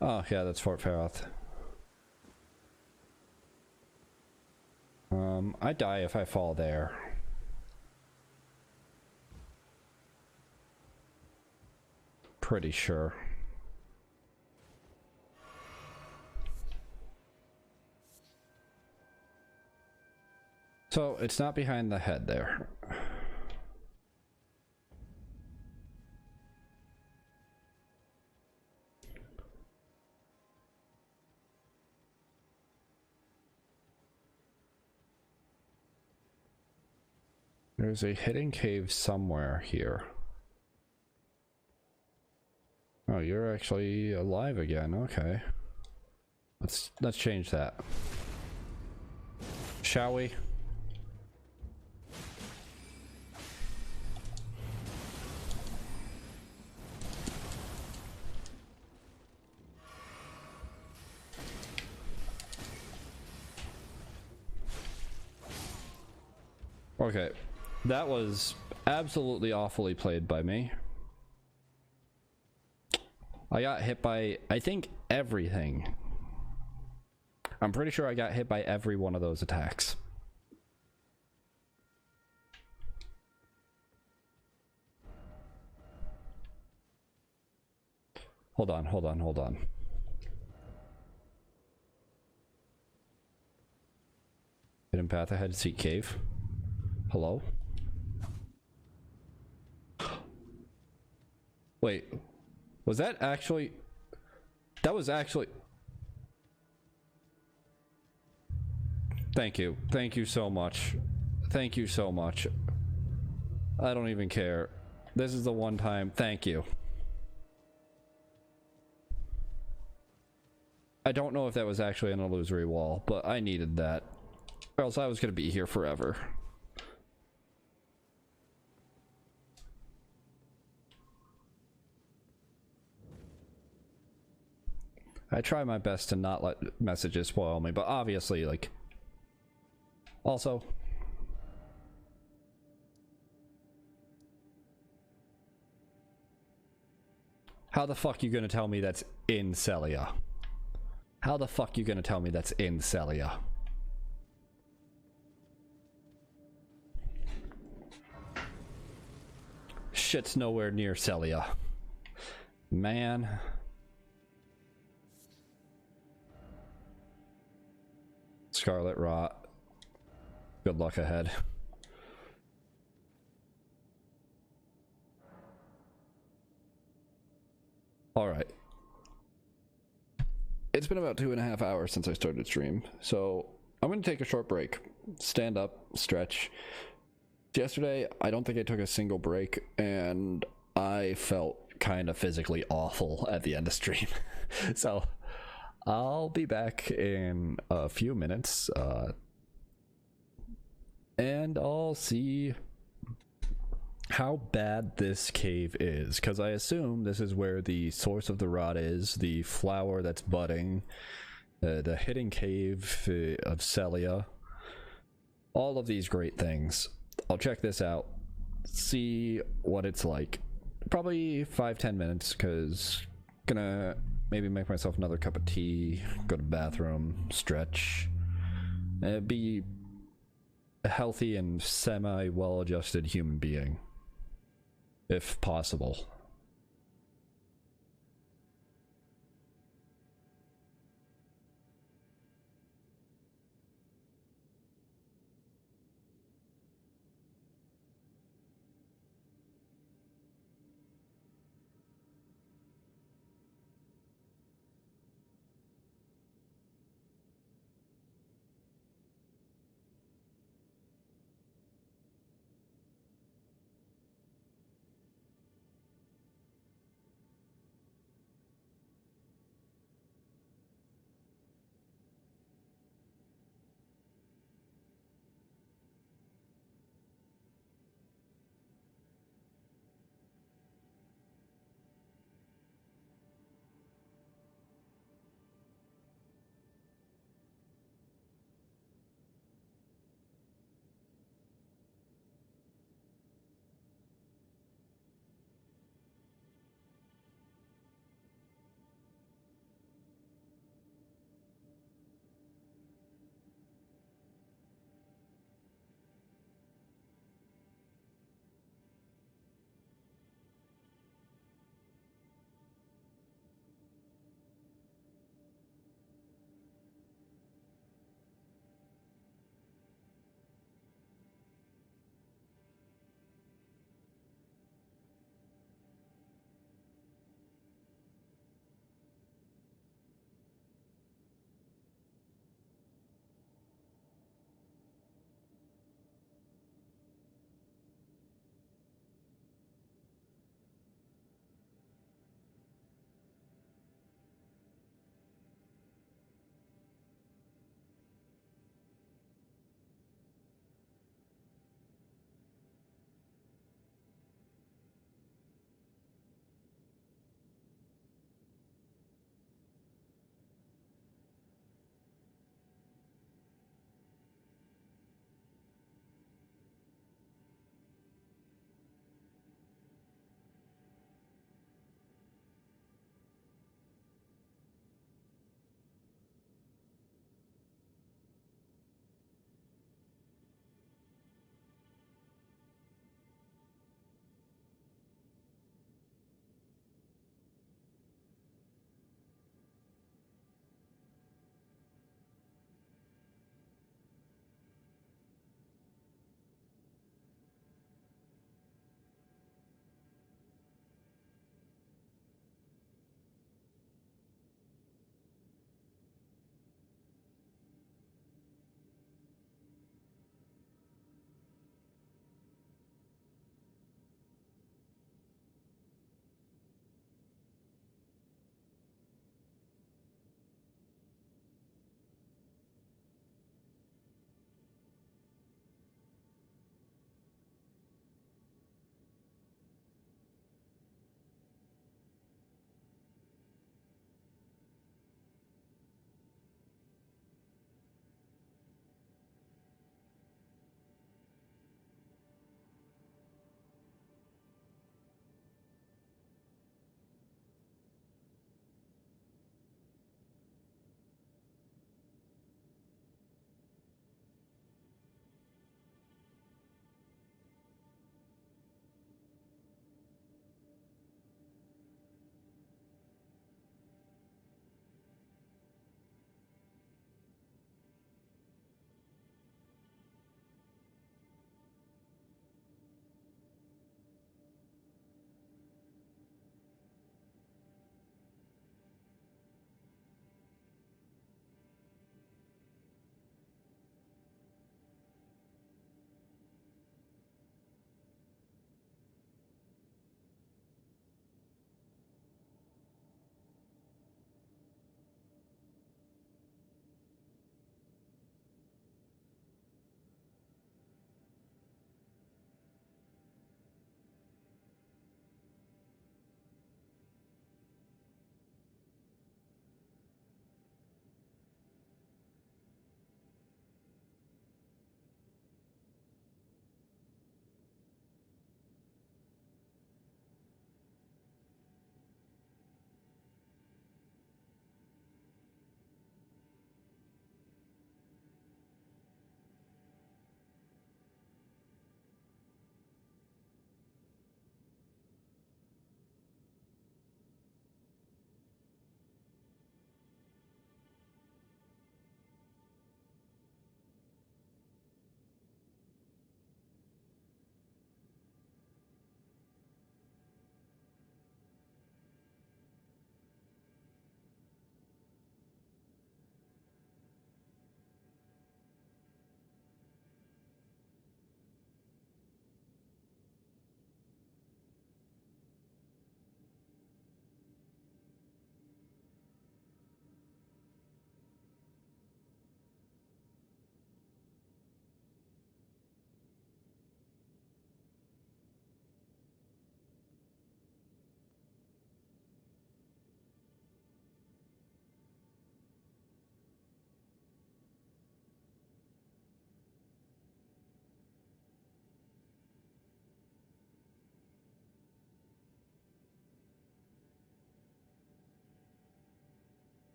Oh, yeah, that's Fort Faroth. I die if I fall there. Pretty sure. So, it's not behind the head there. There's a hidden cave somewhere here. Oh, you're actually alive again. Okay. Let's change that. Shall we? Okay. That was absolutely awfully played by me. I got hit by, I think, everything. I'm pretty sure I got hit by every one of those attacks. Hold on, hold on, hold on. Hidden path ahead, seek cave. Hello? Wait. Was that actually... That was actually... Thank you. Thank you so much. Thank you so much. I don't even care. This is the one time. Thank you. I don't know if that was actually an illusory wall, but I needed that. Or else I was gonna be here forever. I try my best to not let messages spoil me, but obviously, like... Also... How the fuck you gonna tell me that's in Celia? How the fuck you gonna tell me that's in Celia? Shit's nowhere near Celia. Man. Scarlet Rot. Good luck ahead. Alright. It's been about 2.5 hours since I started stream, so I'm gonna take a short break. Stand up, stretch. Yesterday, I don't think I took a single break, and I felt kind of physically awful at the end of stream. So, I'll be back in a few minutes, and I'll see how bad this cave is, because I assume this is where the source of the rot is, the flower that's budding, the hidden cave of Celia, all of these great things. I'll check this out, see what it's like. Probably 5-10 minutes, because gonna maybe make myself another cup of tea, go to the bathroom, stretch, be a healthy and semi-well-adjusted human being, if possible.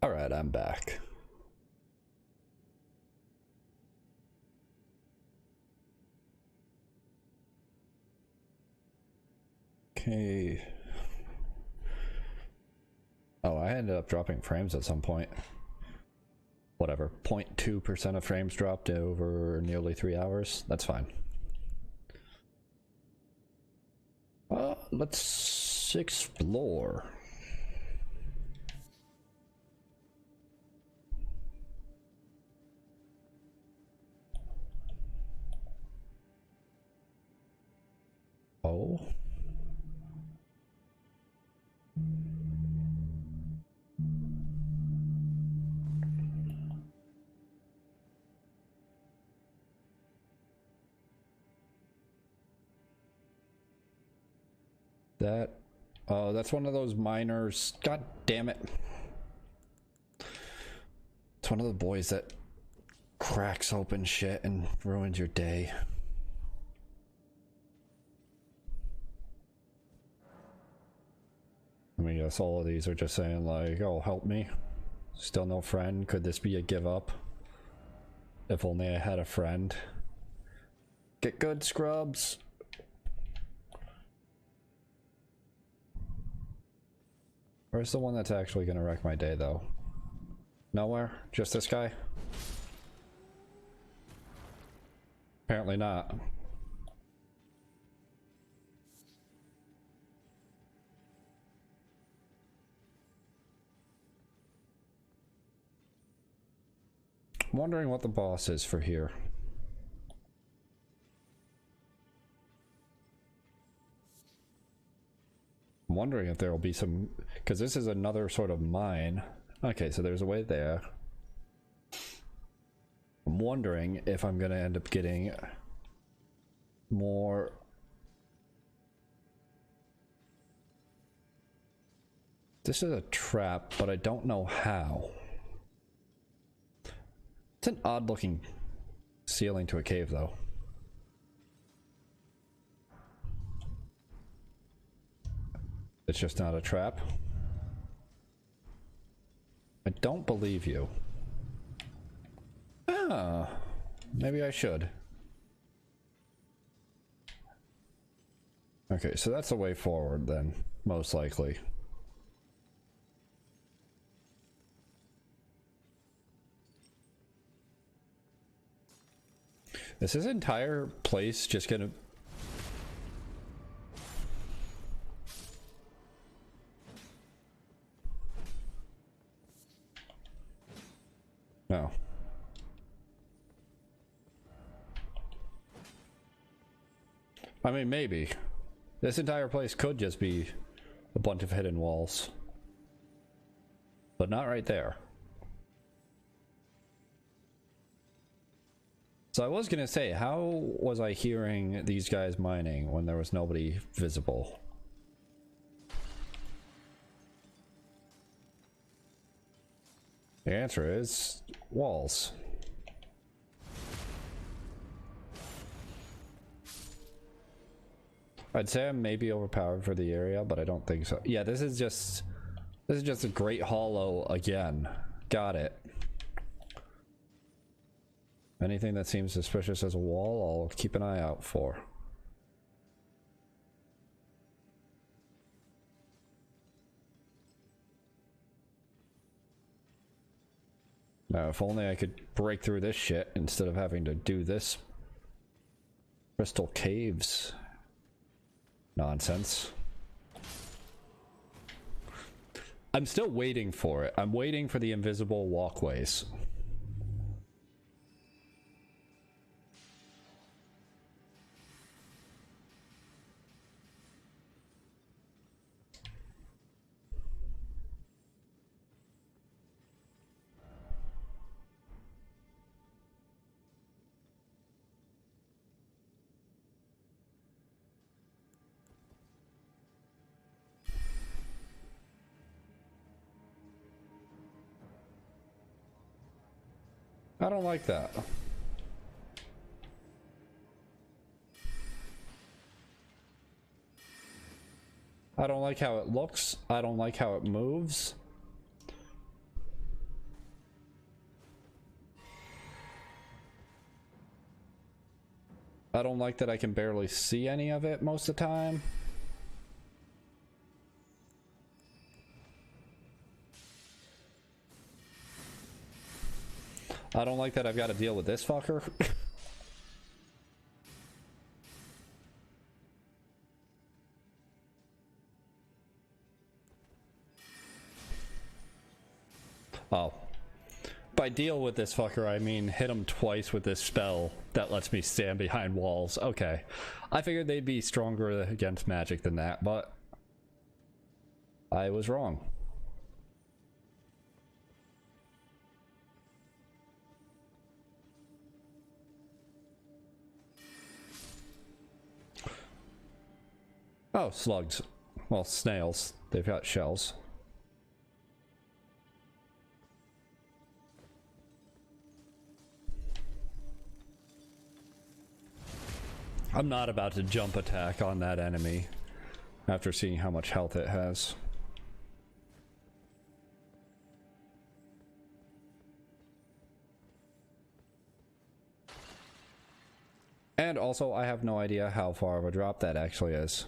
Alright, I'm back. Okay. Oh, I ended up dropping frames at some point. Whatever, 0.2% of frames dropped over nearly 3 hours. That's fine. Let's explore. Oh. That, oh, that's one of those miners. God damn it. It's one of the boys that cracks open shit and ruins your day. I mean, guess all of these are just saying like, oh, help me. Still no friend. Could this be a give up? If only I had a friend. Get good, scrubs. Where's the one that's actually gonna wreck my day, though? Nowhere? Just this guy? Apparently not. I'm wondering what the boss is for here. I'm wondering if there will be some, because this is another sort of mine. Okay, so there's a way there. I'm wondering if I'm gonna end up getting more. This is a trap, but I don't know how. It's an odd looking ceiling to a cave, though. It's just not a trap. I don't believe you. Ah, maybe I should. Okay, so that's the way forward then, most likely. Is this entire place just gonna... No. I mean, maybe. This entire place could just be a bunch of hidden walls. But not right there. So I was gonna say, how was I hearing these guys mining when there was nobody visible? The answer is walls. I'd say I'm maybe overpowered for the area, but I don't think so. Yeah, this is just a great hollow again. Got it. Anything that seems suspicious as a wall, I'll keep an eye out for. Now, if only I could break through this shit instead of having to do this crystal caves nonsense. I'm still waiting for it. I'm waiting for the invisible walkways. I don't like that. I don't like how it looks. I don't like how it moves. I don't like that I can barely see any of it most of the time. I don't like that I've got to deal with this fucker. Oh. By deal with this fucker, I mean hit him twice with this spell that lets me stand behind walls. Okay. I figured they'd be stronger against magic than that, but I was wrong. Oh, slugs. Well, snails. They've got shells. I'm not about to jump attack on that enemy after seeing how much health it has. And also, I have no idea how far of a drop that actually is.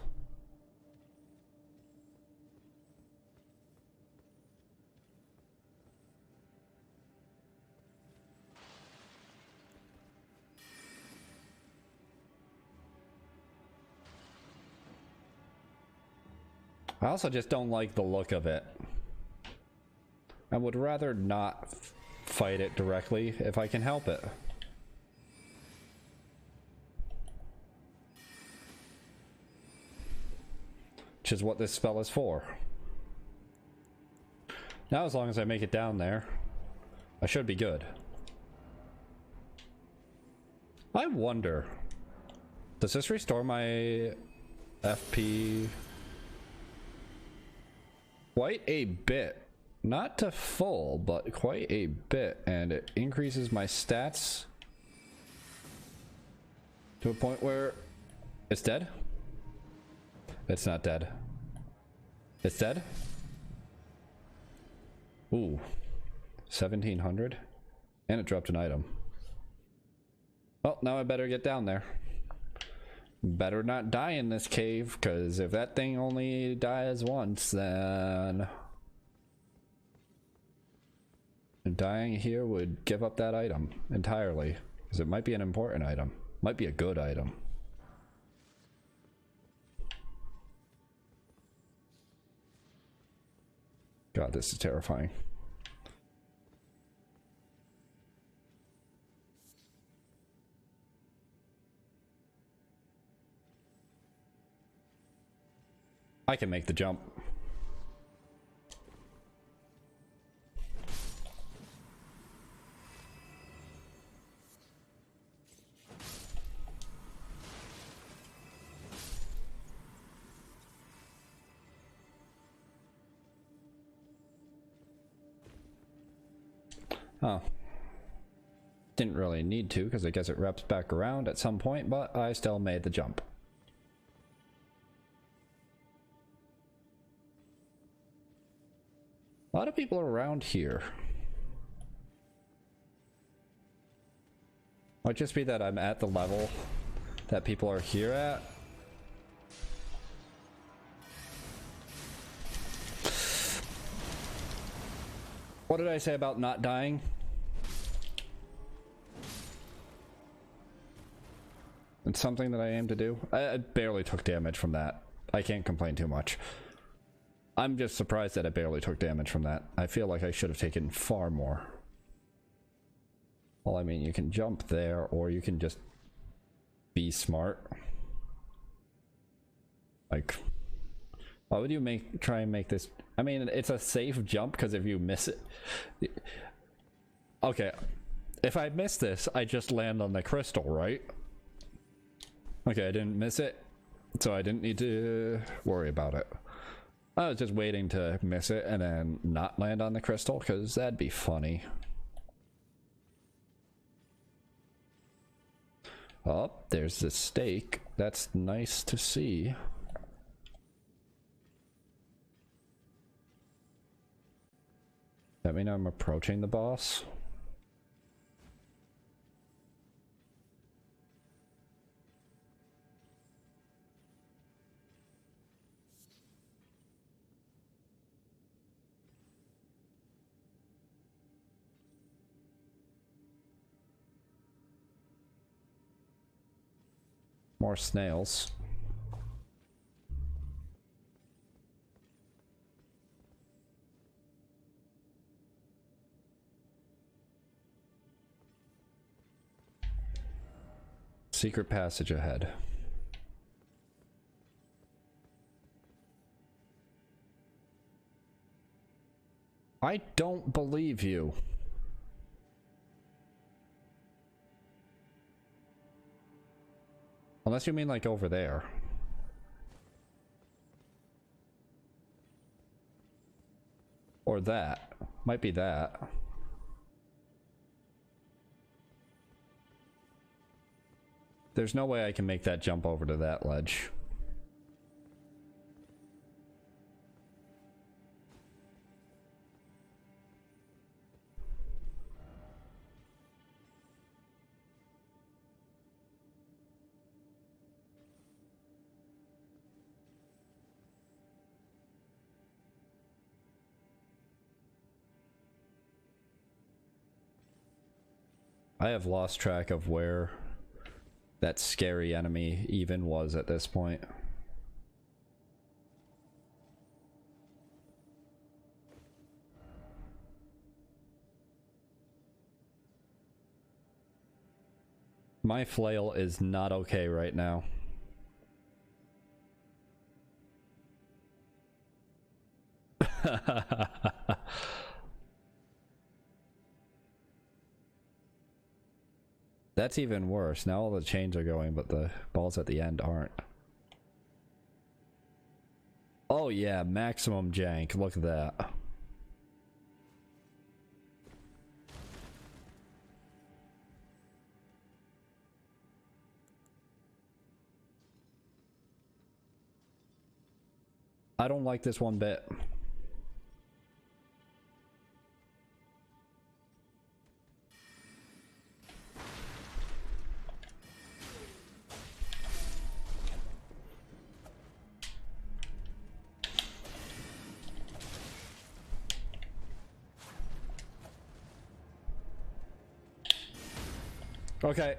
I also just don't like the look of it. I would rather not fight it directly if I can help it. Which is what this spell is for. Now, as long as I make it down there, I should be good. I wonder, does this restore my FP? Quite a bit. Not to full, but quite a bit. And it increases my stats to a point where it's dead. It's not dead. It's dead? Ooh. 1700. And it dropped an item. Well, now I better get down there. Better not die in this cave, because if that thing only dies once, then dying here would give up that item entirely, because it might be an important item, might be a good item. God, this is terrifying. I can make the jump. Oh. Didn't really need to, because I guess it wraps back around at some point, but I still made the jump. A lot of people around here. Might just be that I'm at the level that people are here at. What did I say about not dying? It's something that I aim to do. I barely took damage from that. I can't complain too much. I'm just surprised that I barely took damage from that. I feel like I should have taken far more. Well, I mean, you can jump there, or you can just be smart. Like, why would you try and make this? I mean, it's a safe jump, because if you miss it... Okay, if I miss this, I just land on the crystal, right? Okay, I didn't miss it, so I didn't need to worry about it. I was just waiting to miss it and then not land on the crystal, because that'd be funny. Oh, there's the stake. That's nice to see. That mean I'm approaching the boss? More snails. Secret passage ahead. I don't believe you. Unless you mean like over there. Or that. Might be that. There's no way I can make that jump over to that ledge. I have lost track of where that scary enemy even was at this point. My flail is not okay right now. That's even worse. Now all the chains are going, but the balls at the end aren't. Oh yeah, maximum jank. Look at that. I don't like this one bit. Okay.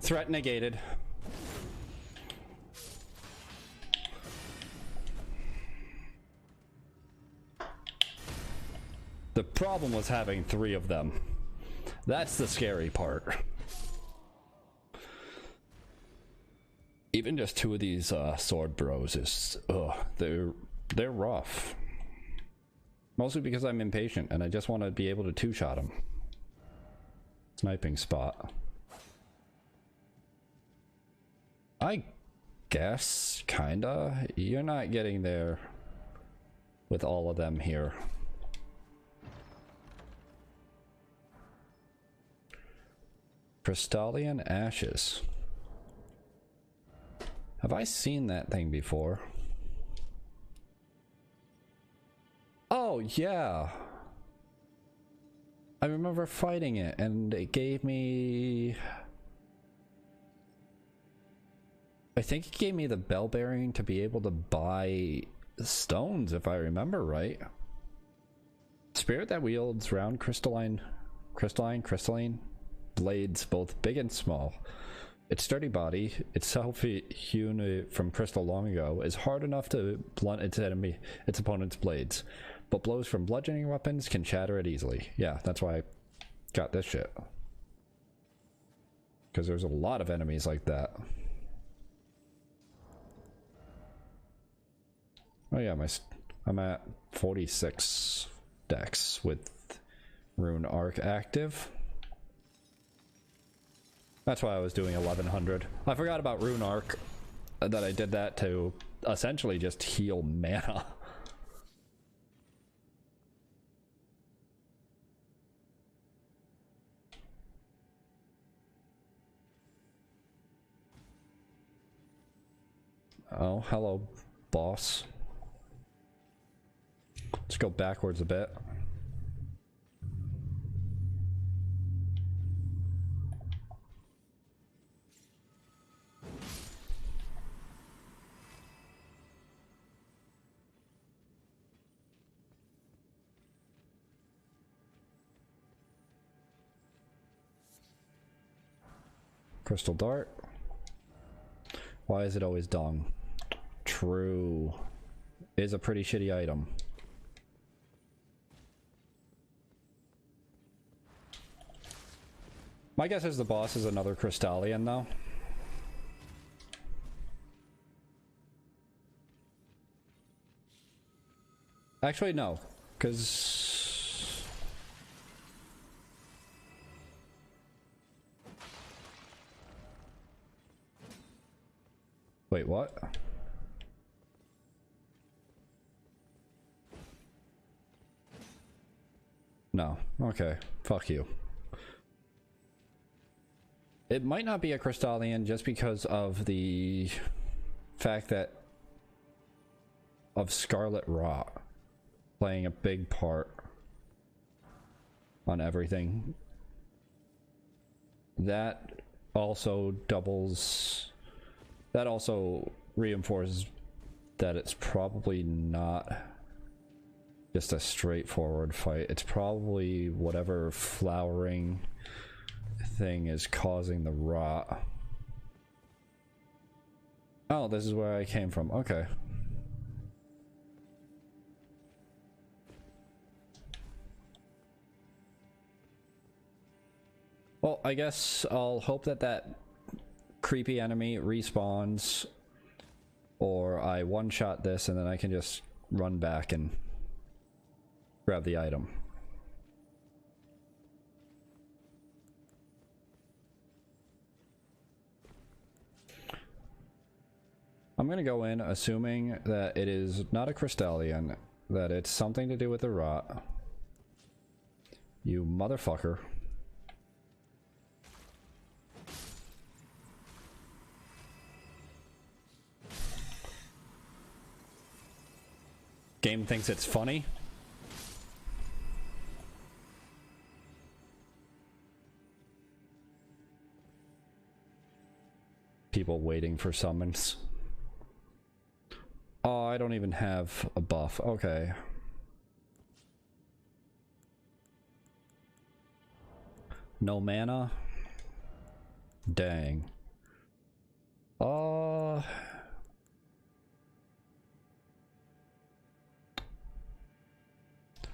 Threat negated. The problem was having 3 of them. That's the scary part. Even just 2 of these sword throws is they're rough. Mostly because I'm impatient and I just want to be able to 2-shot them. Sniping spot. I guess, kinda. You're not getting there with all of them here. Crystalline ashes. Have I seen that thing before? Oh, yeah. I remember fighting it, and it gave me... I think it gave me the bell bearing to be able to buy stones, if I remember right. Spirit that wields round crystalline blades, both big and small. Its sturdy body, itself hewn from crystal long ago, is hard enough to blunt its opponent's blades, but blows from bludgeoning weapons can shatter it easily. Yeah, that's why I got this shit. Because there's a lot of enemies like that. Oh yeah, I'm at 46 dex with Rune Arc active. That's why I was doing 1100. I forgot about Rune Arc, that I did that to essentially just heal mana. Oh, hello, boss. Let's go backwards a bit. Crystal dart. Why is it always dung? True. Is a pretty shitty item. My guess is the boss is another Crystallian, though. Actually, no, because... Wait, what? No. Okay. Fuck you. It might not be a Crystallian just because of the fact that of Scarlet Rot playing a big part on everything. That also doubles... That also reinforces that it's probably not just a straightforward fight. It's probably whatever flowering thing is causing the rot. Oh, this is where I came from. Okay. Well, I guess I'll hope that that creepy enemy respawns, or I one-shot this and then I can just run back and grab the item. I'm gonna go in assuming that it is not a Crystallian, that it's something to do with the rot. You motherfucker. Game thinks it's funny. People waiting for summons. Oh, I don't even have a buff. Okay. No mana? Dang.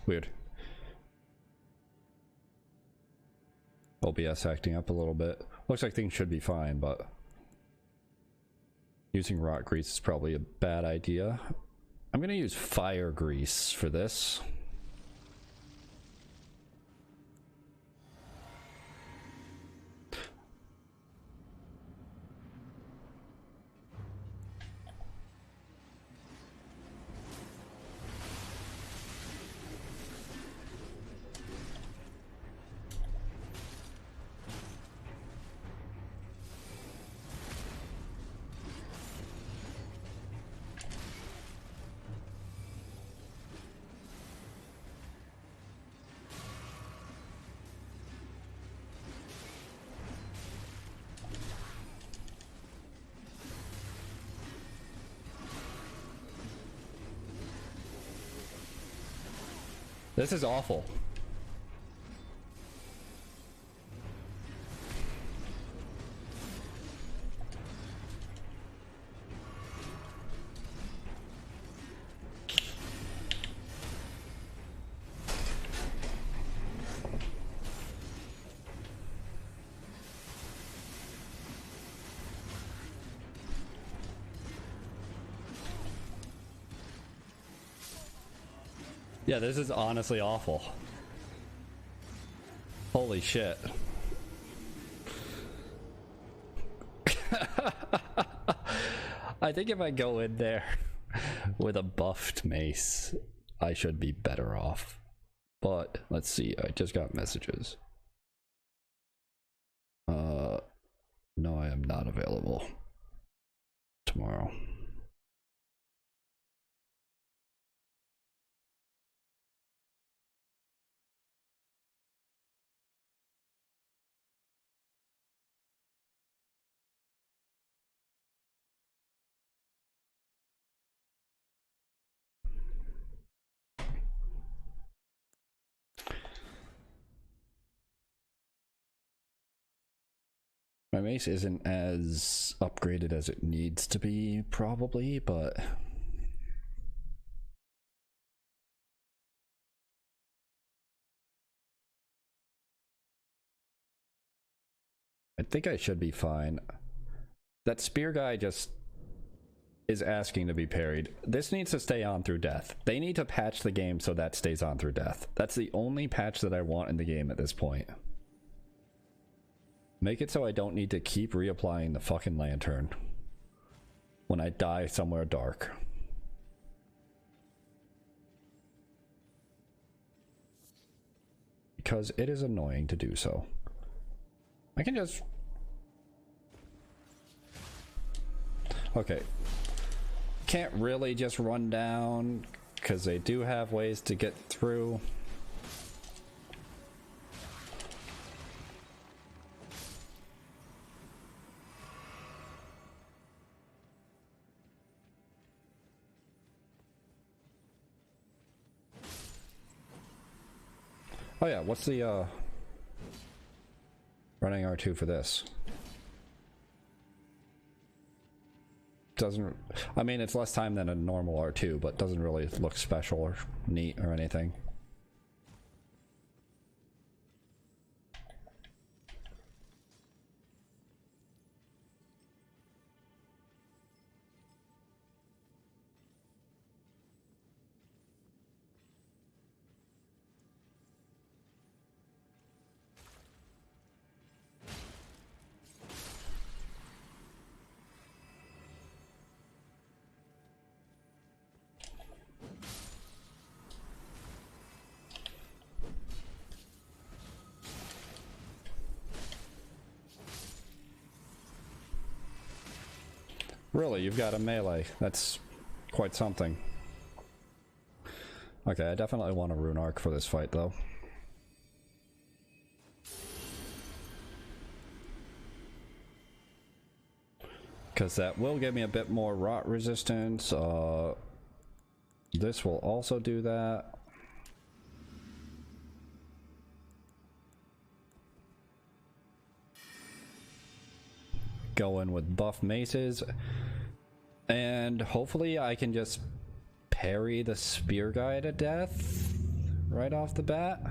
Weird. OBS acting up a little bit. Looks like things should be fine, but using rot grease is probably a bad idea. I'm gonna use fire grease for this. This is awful. Yeah, this is honestly awful. Holy shit. I think if I go in there with a buffed mace, I should be better off. But let's see, I just got messages. No, I am not available tomorrow. My mace isn't as upgraded as it needs to be, probably, but I think I should be fine. That spear guy just is asking to be parried. This needs to stay on through death. They need to patch the game so that stays on through death. That's the only patch that I want in the game at this point. Make it so I don't need to keep reapplying the fucking lantern when I die somewhere dark. Because it is annoying to do so. I can just... Okay. Can't really just run down because they do have ways to get through. Oh yeah, what's the running R2 for this? Doesn't, I mean, it's less time than a normal R2, but doesn't really look special or neat or anything. Really, you've got a melee. That's quite something. Okay, I definitely want a rune arc for this fight, though. Because that will give me a bit more rot resistance. This will also do that. Go in with buff maces. And hopefully I can just parry the spear guy to death right off the bat.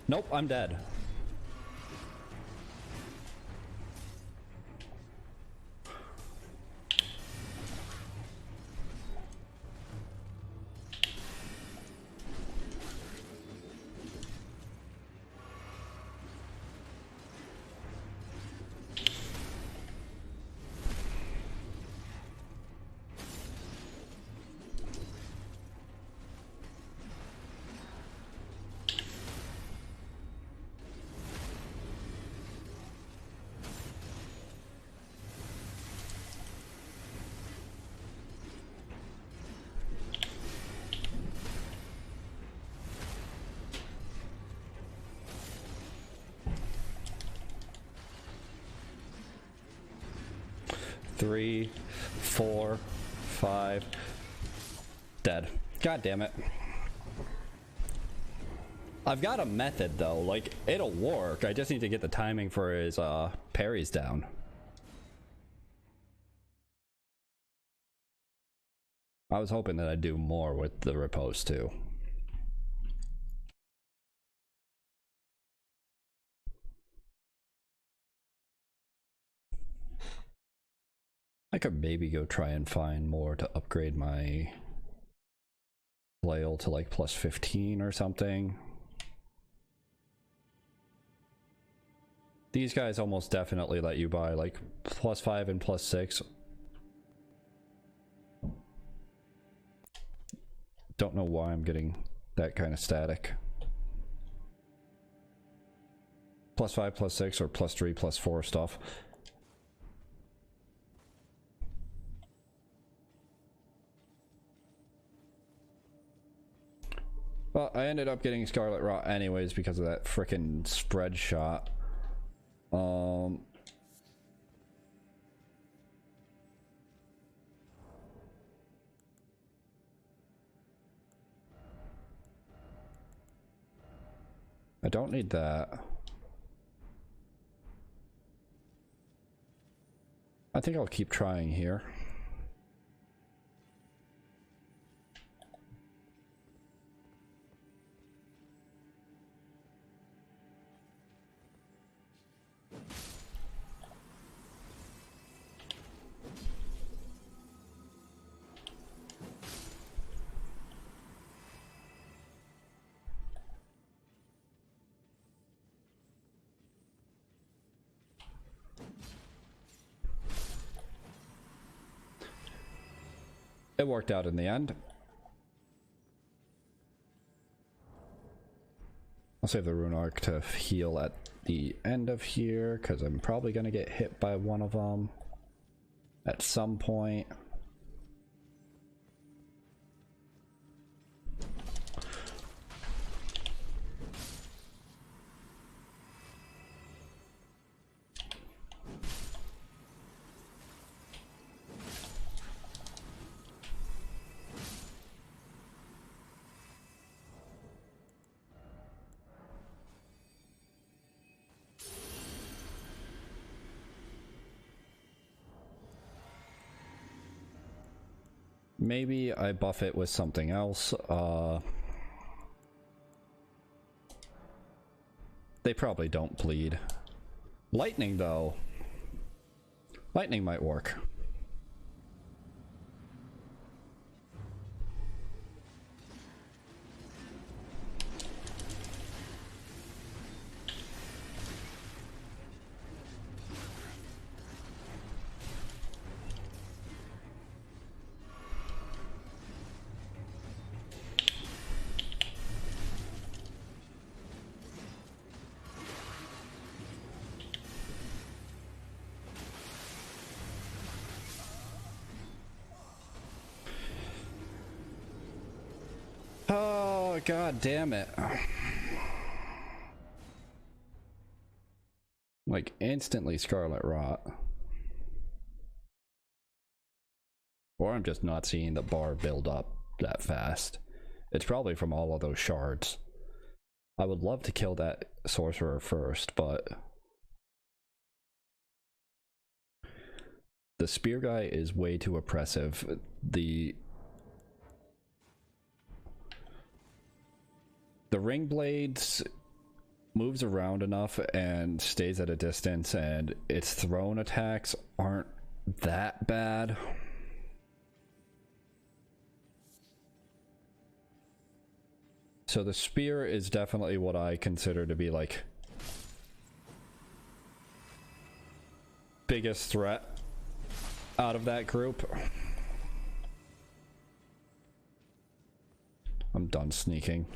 Nope, I'm dead. Three, 4, 5. Dead. God damn it. I've got a method though, like it'll work. I just need to get the timing for his parries down. I was hoping that I'd do more with the riposte too. I could maybe go try and find more to upgrade my flail to like plus 15 or something. These guys almost definitely let you buy like plus 5 and plus 6. Don't know why I'm getting that kind of static. Plus 5, plus 6, or plus 3, plus 4 stuff. Well, I ended up getting Scarlet Rot anyways because of that frickin' spread shot. I don't need that. I think I'll keep trying here. It worked out in the end. I'll save the rune arc to heal at the end of here, because I'm probably going to get hit by one of them at some point. Maybe I buff it with something else. They probably don't bleed. Lightning, though. Lightning might work. Oh, god damn it. Like, instantly Scarlet Rot. Or I'm just not seeing the bar build up that fast. It's probably from all of those shards. I would love to kill that sorcerer first, but the spear guy is way too oppressive. The ring blades moves around enough and stays at a distance, and its thrown attacks aren't that bad. So the spear is definitely what I consider to be like biggest threat out of that group. I'm done sneaking.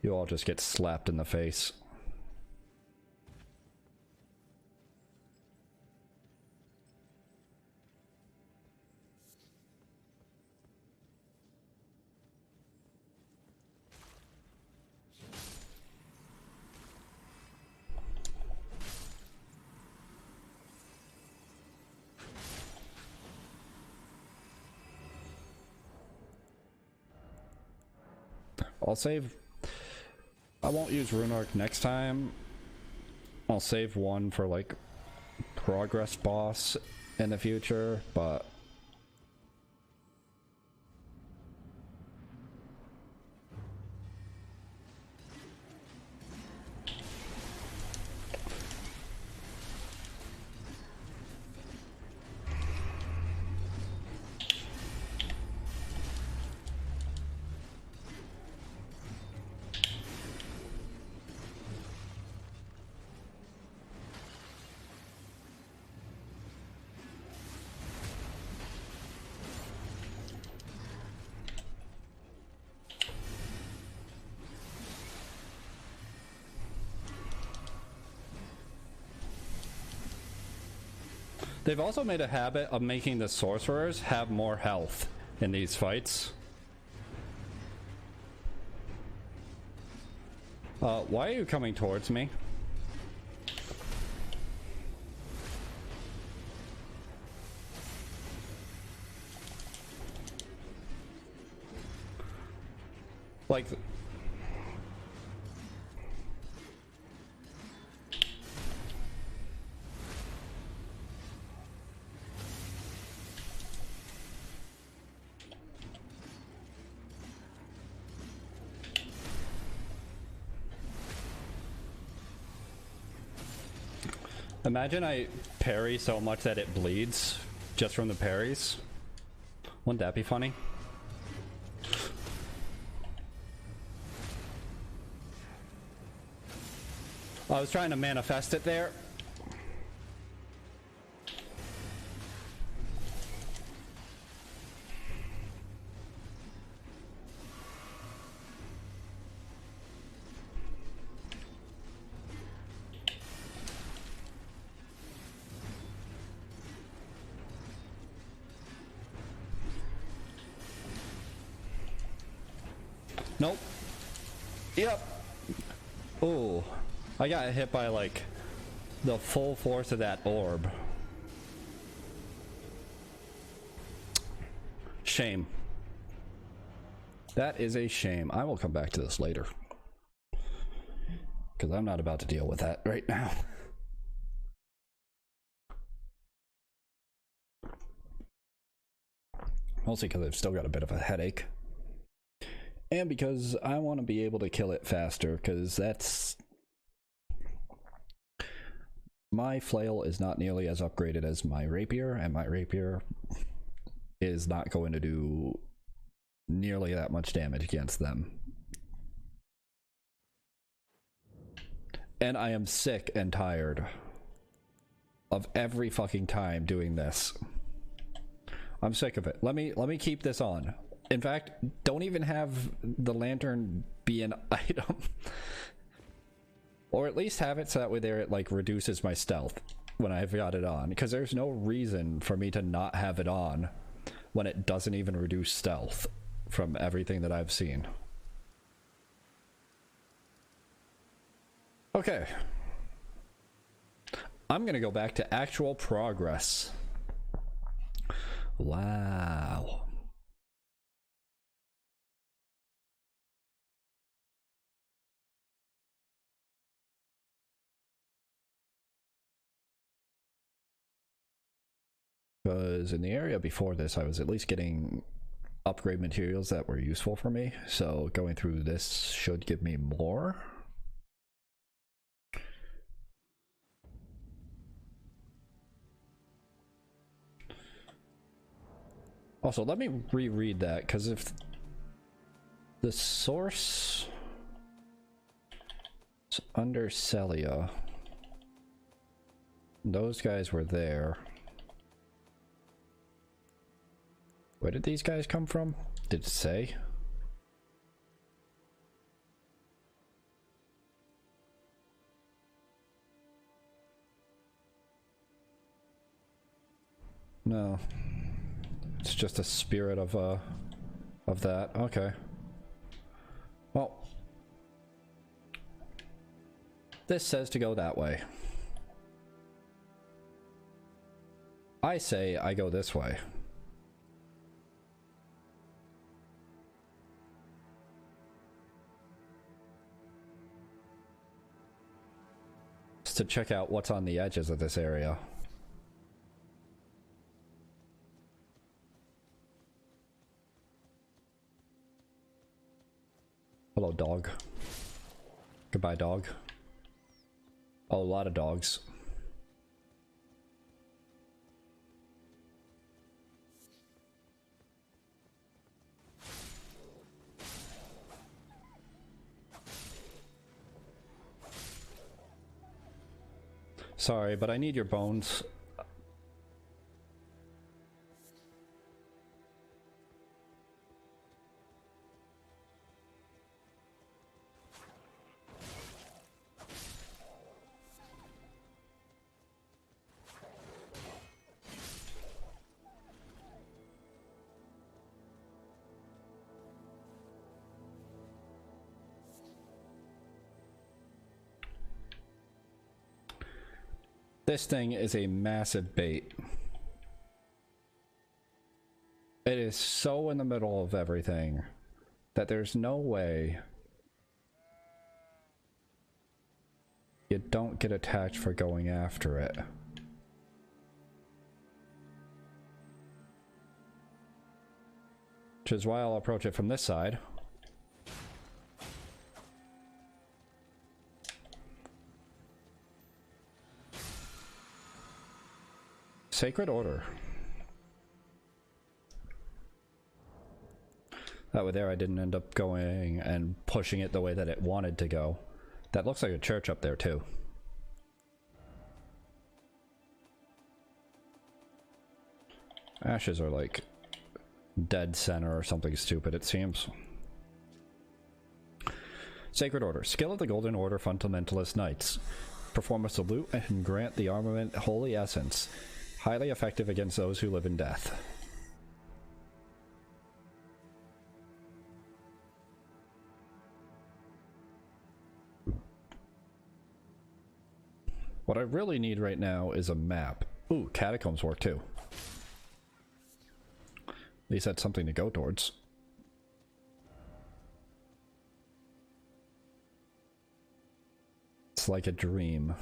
You all just get slapped in the face. I'll save. I won't use Rune Arc next time. I'll save one for like progress boss in the future, but they've also made a habit of making the sorcerers have more health in these fights. Why are you coming towards me? Like, Imagine I parry so much that it bleeds just from the parries. Wouldn't that be funny? I was trying to manifest it there. Nope. Yep. Oh, I got hit by like the full force of that orb. Shame. That is a shame. I will come back to this later, because I'm not about to deal with that right now. Mostly because I've still got a bit of a headache. And because I want to be able to kill it faster, because that's... My flail is not nearly as upgraded as my rapier, and my rapier is not going to do nearly that much damage against them. And I am sick and tired of every fucking time doing this. I'm sick of it. Let me keep this on. In fact, don't even have the lantern be an item. Or at least have it so that way there it like reduces my stealth when I've got it on. Because there's no reason for me to not have it on when it doesn't even reduce stealth from everything that I've seen. Okay. I'm gonna go back to actual progress. Wow. Because in the area before this, I was at least getting upgrade materials that were useful for me. So going through this should give me more. Also, let me reread that, because if the source is under Celia, those guys were there. Where did these guys come from? Did it say? No. It's just a spirit of that. Okay. Well, this says to go that way. I say I go this way. Just to check out what's on the edges of this area. Hello, dog. Goodbye, dog. Oh, a lot of dogs. Sorry, but I need your bones. This thing is a massive bait. It is so in the middle of everything that there's no way you don't get attacked for going after it. Which is why I'll approach it from this side. Sacred Order. That way there I didn't end up going and pushing it the way that it wanted to go. That looks like a church up there too. Ashes are like dead center or something stupid, it seems. Sacred Order. Skill of the Golden Order Fundamentalist Knights. Perform a salute and grant the armament Holy Essence. Highly effective against those who live in death. What I really need right now is a map. Ooh, catacombs work too. At least that's something to go towards. It's like a dream.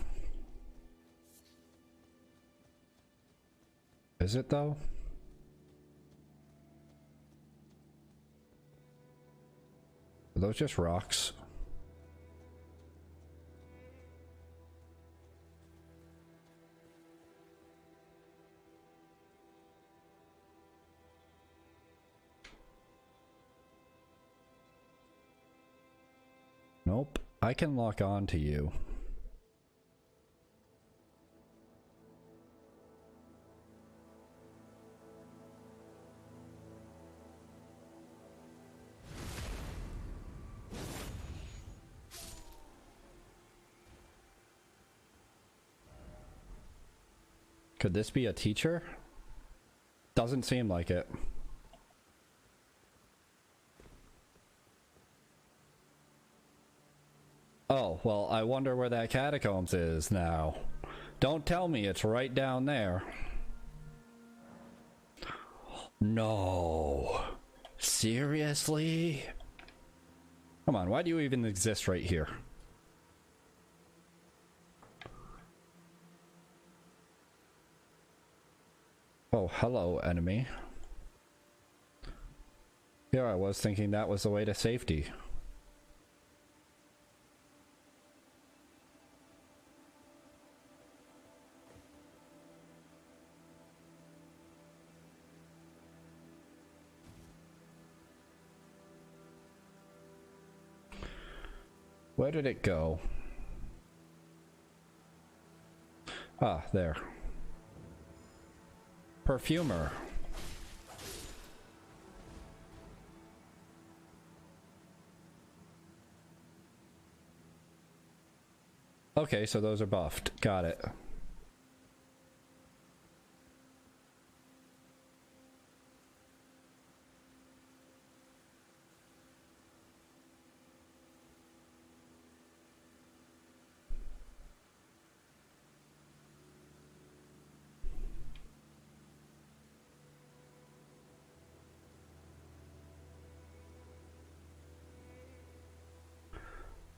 Is it though? Are those just rocks? Nope. I can lock on to you. Could this be a teacher? Doesn't seem like it. Oh, well, I wonder where that catacombs is now. Don't tell me it's right down there. No. Seriously? Come on, why do you even exist right here? Oh, hello, enemy. Here I was thinking that was the way to safety. Where did it go? Ah, there. Perfumer. Okay, so those are buffed. Got it.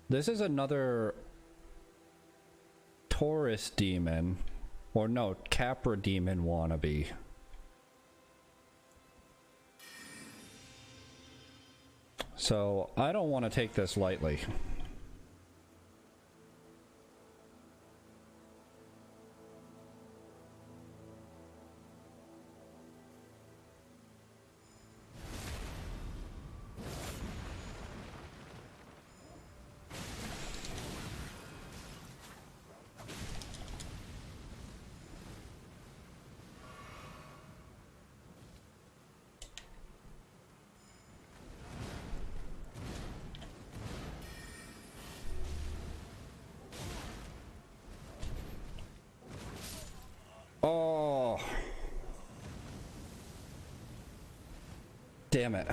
This is another Taurus demon, or no, Capra demon wannabe. So I don't want to take this lightly. Oh, damn it.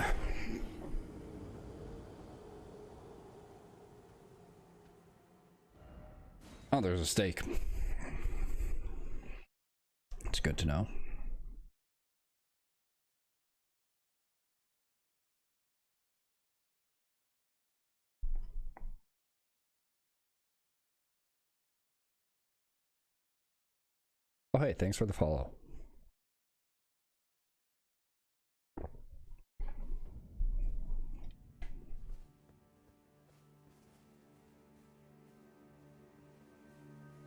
Oh, there's a stake. It's good to know. Oh, hey, thanks for the follow.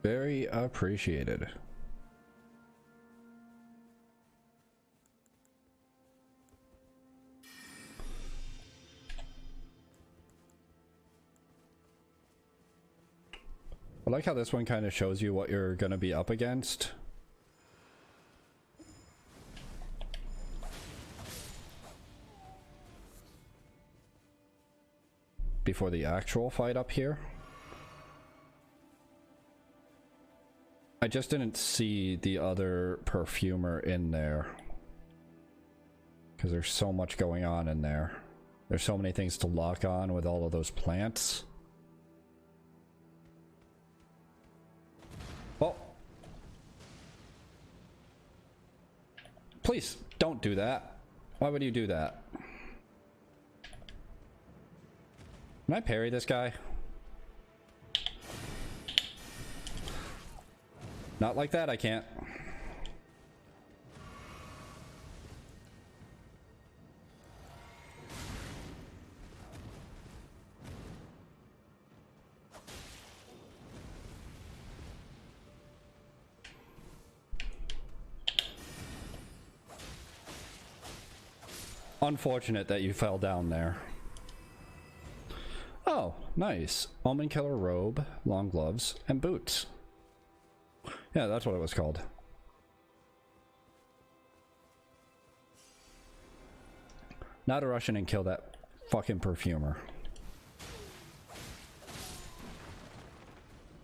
Very appreciated. I like how this one kind of shows you what you're going to be up against. Before the actual fight up here. I just didn't see the other perfumer in there. Because there's so much going on in there. There's so many things to lock on with all of those plants. Oh. Please, don't do that. Why would you do that? Can I parry this guy? Not like that, I can't. Unfortunate that you fell down there. Oh, nice. Omen Killer robe, long gloves, and boots. Yeah, that's what it was called. Now to rush in and kill that fucking perfumer.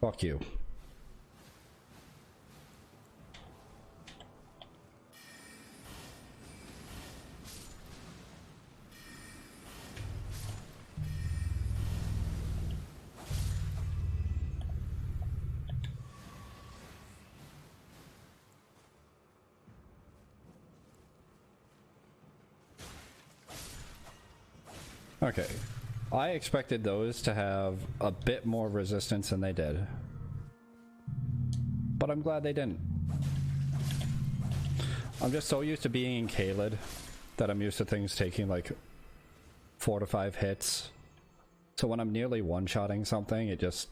Fuck you. Okay, I expected those to have a bit more resistance than they did, but I'm glad they didn't. I'm just so used to being in Caelid that I'm used to things taking like 4 to 5 hits, so when I'm nearly one-shotting something, it just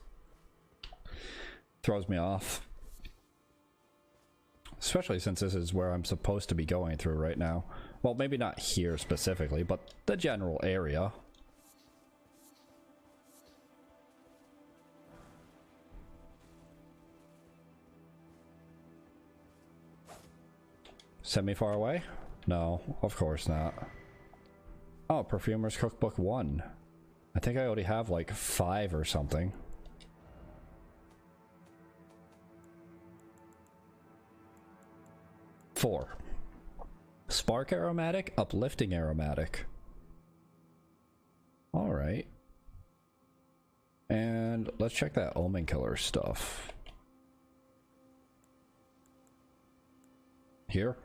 throws me off. Especially since this is where I'm supposed to be going through right now. Well, maybe not here specifically, but the general area. Semi-far away? No, of course not. Oh, Perfumer's Cookbook 1. I think I already have like 5 or something. Four. Spark aromatic, uplifting aromatic. Alright. And let's check that Omen Killer stuff. Here.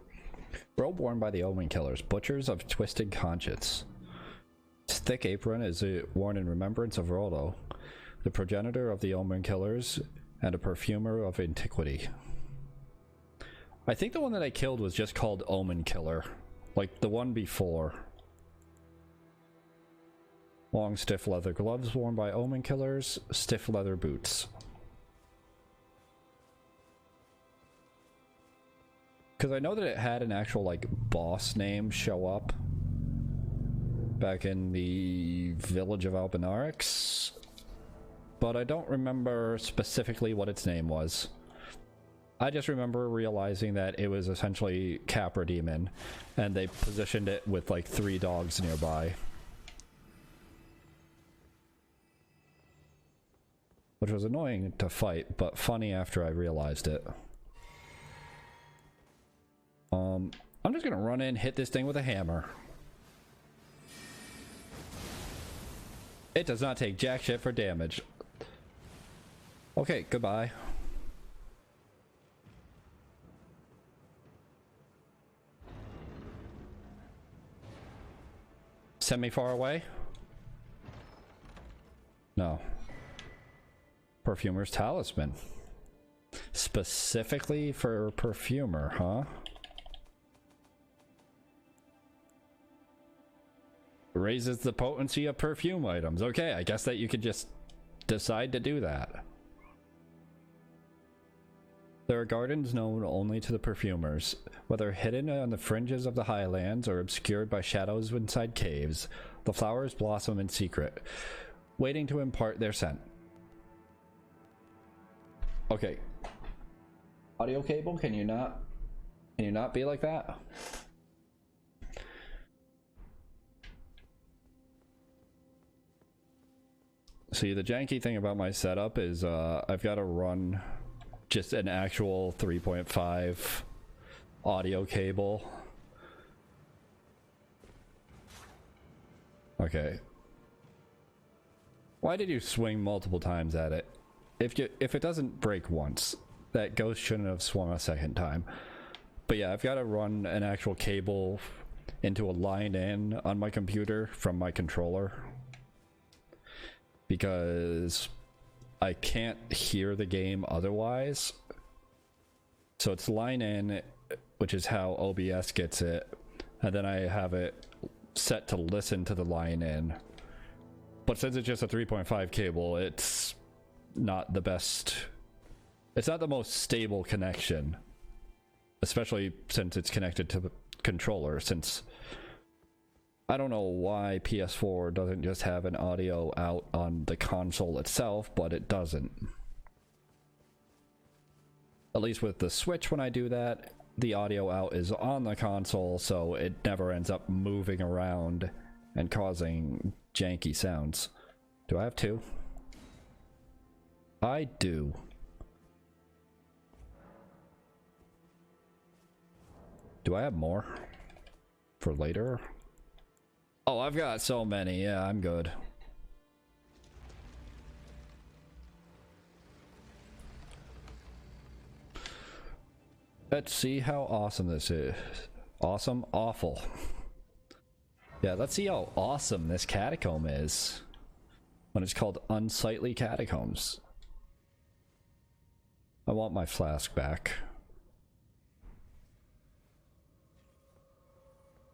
Robe worn by the Omen Killers, Butchers of Twisted Conscience. Its thick apron is worn in remembrance of Rollo, the progenitor of the Omen Killers and a perfumer of antiquity. I think the one that I killed was just called Omen Killer, like the one before. Long stiff leather gloves worn by Omen Killers, stiff leather boots. Because I know that it had an actual like boss name show up back in the village of Albinarix, but I don't remember specifically what its name was. I just remember realizing that it was essentially Capra Demon, and they positioned it with like 3 dogs nearby. Which was annoying to fight, but funny after I realized it. I'm just gonna run in, hit this thing with a hammer. It does not take jack shit for damage. Okay, goodbye. Semi-far away? No. Perfumers Talisman. Specifically for perfumer, huh? Raises the potency of perfume items. Okay, I guess that you could just decide to do that. There are gardens known only to the perfumers, whether hidden on the fringes of the highlands or obscured by shadows inside caves. The flowers blossom in secret, waiting to impart their scent. Okay. Audio cable, can you not be like that? See, the janky thing about my setup is I've got to run just an actual 3.5 audio cable. Okay. Why did you swing multiple times at it? If it doesn't break once, that ghost shouldn't have swung a second time. But yeah, I've got to run an actual cable into a line in on my computer from my controller, because I can't hear the game otherwise. So it's line in, which is how OBS gets it, and then I have it set to listen to the line in. But since it's just a 3.5 cable, it's not the best. It's not the most stable connection, especially since it's connected to the controller, since I don't know why PS4 doesn't just have an audio out on the console itself, but it doesn't. At least with the Switch, when I do that, the audio out is on the console, so it never ends up moving around and causing janky sounds. Do I have two? I do. Do I have more for later? Oh, I've got so many. Yeah, I'm good. Let's see how awesome this is. Awesome? Awful. Yeah, let's see how awesome this catacomb is when it's called Unsightly Catacombs. I want my flask back.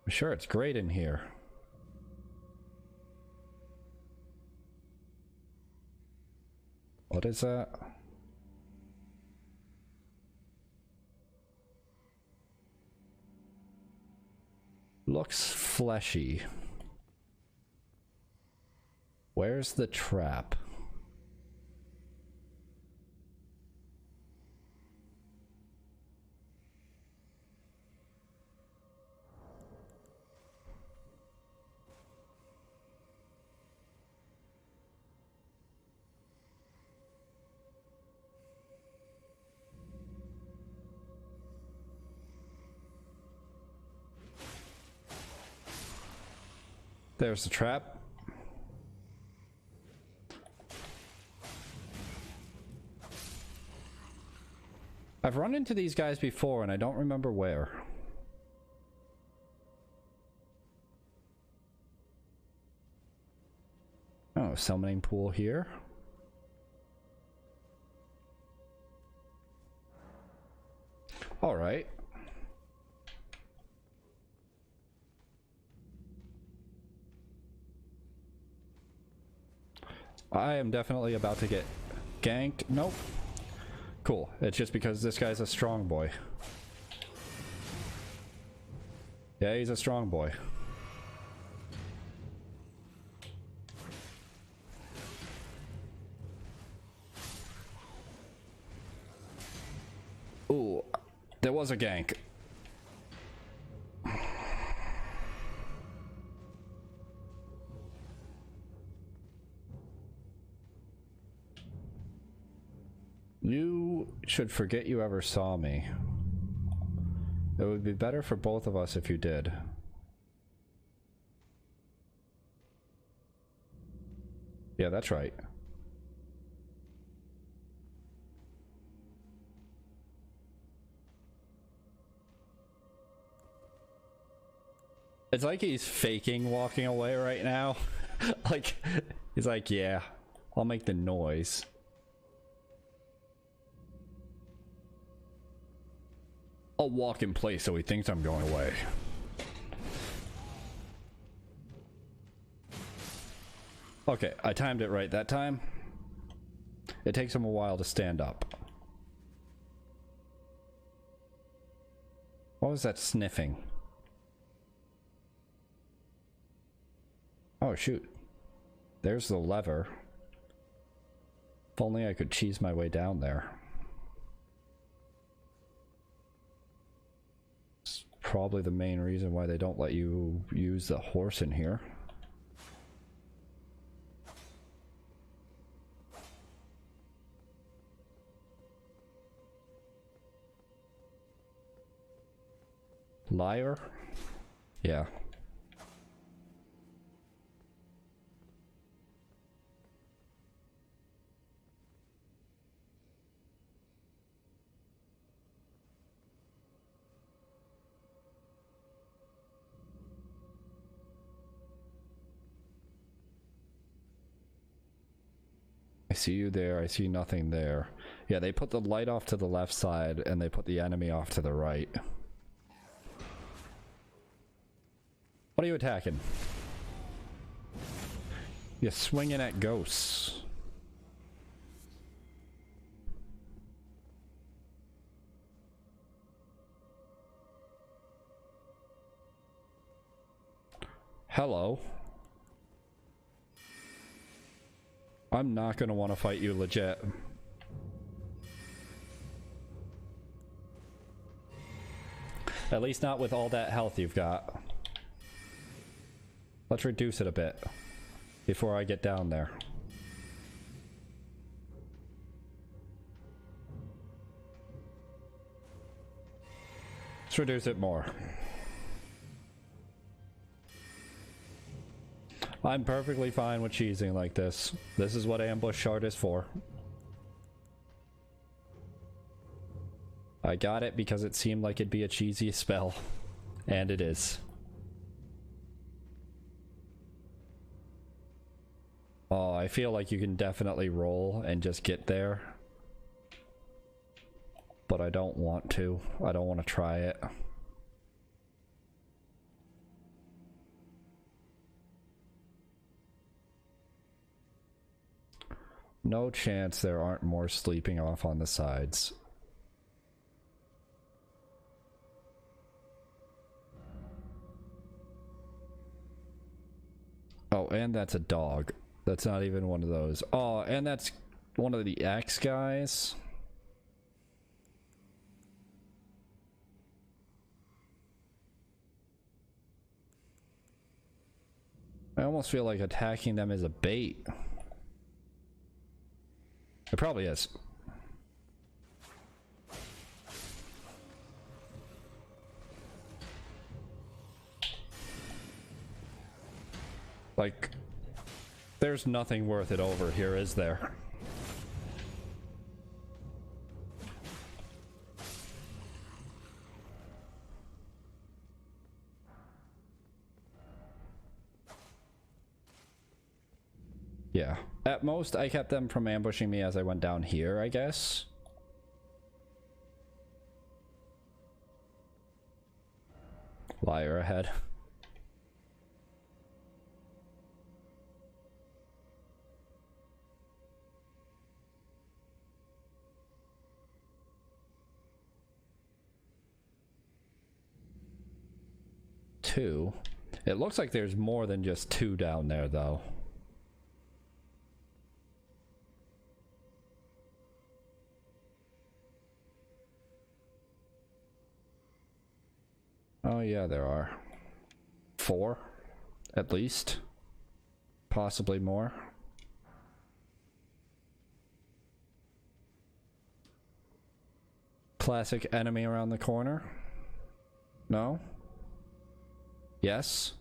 I'm sure it's great in here. What is that? Looks fleshy. Where's the trap? There's the trap. I've run into these guys before and I don't remember where. Oh, summoning pool here. All right. I am definitely about to get ganked. Nope. Cool. It's just because this guy's a strong boy. Yeah, he's a strong boy. Ooh, there was a gank. You should forget you ever saw me. It would be better for both of us if you did. Yeah, that's right. It's like he's faking walking away right now. Like, he's like, yeah, I'll make the noise. I'll walk in place so he thinks I'm going away. Okay, I timed it right that time. It takes him a while to stand up. What was that sniffing? Oh shoot. There's the lever. If only I could cheese my way down there. probably the main reason why they don't let you use the horse in here. Liar? Yeah. I see you there, I see nothing there. Yeah, they put the light off to the left side and they put the enemy off to the right. What are you attacking? You're swinging at ghosts. Hello. I'm not gonna want to fight you legit. At least not with all that health you've got. Let's reduce it a bit before I get down there. Let's reduce it more. I'm perfectly fine with cheesing like this. This is what ambush shard is for. I got it because it seemed like it'd be a cheesy spell. And it is. Oh, I feel like you can definitely roll and just get there. But I don't want to. I don't want to try it. No chance there aren't more sleeping off on the sides. Oh, and that's a dog. That's not even one of those. Oh, and that's one of the X guys. I almost feel like attacking them is a bait. It probably is. Like, there's nothing worth it over here, is there? Yeah. At most, I kept them from ambushing me as I went down here, I guess. Liar ahead. Two. It looks like there's more than just two down there, though. Oh yeah, there are. Four, at least. Possibly more. Classic enemy around the corner. No? Yes?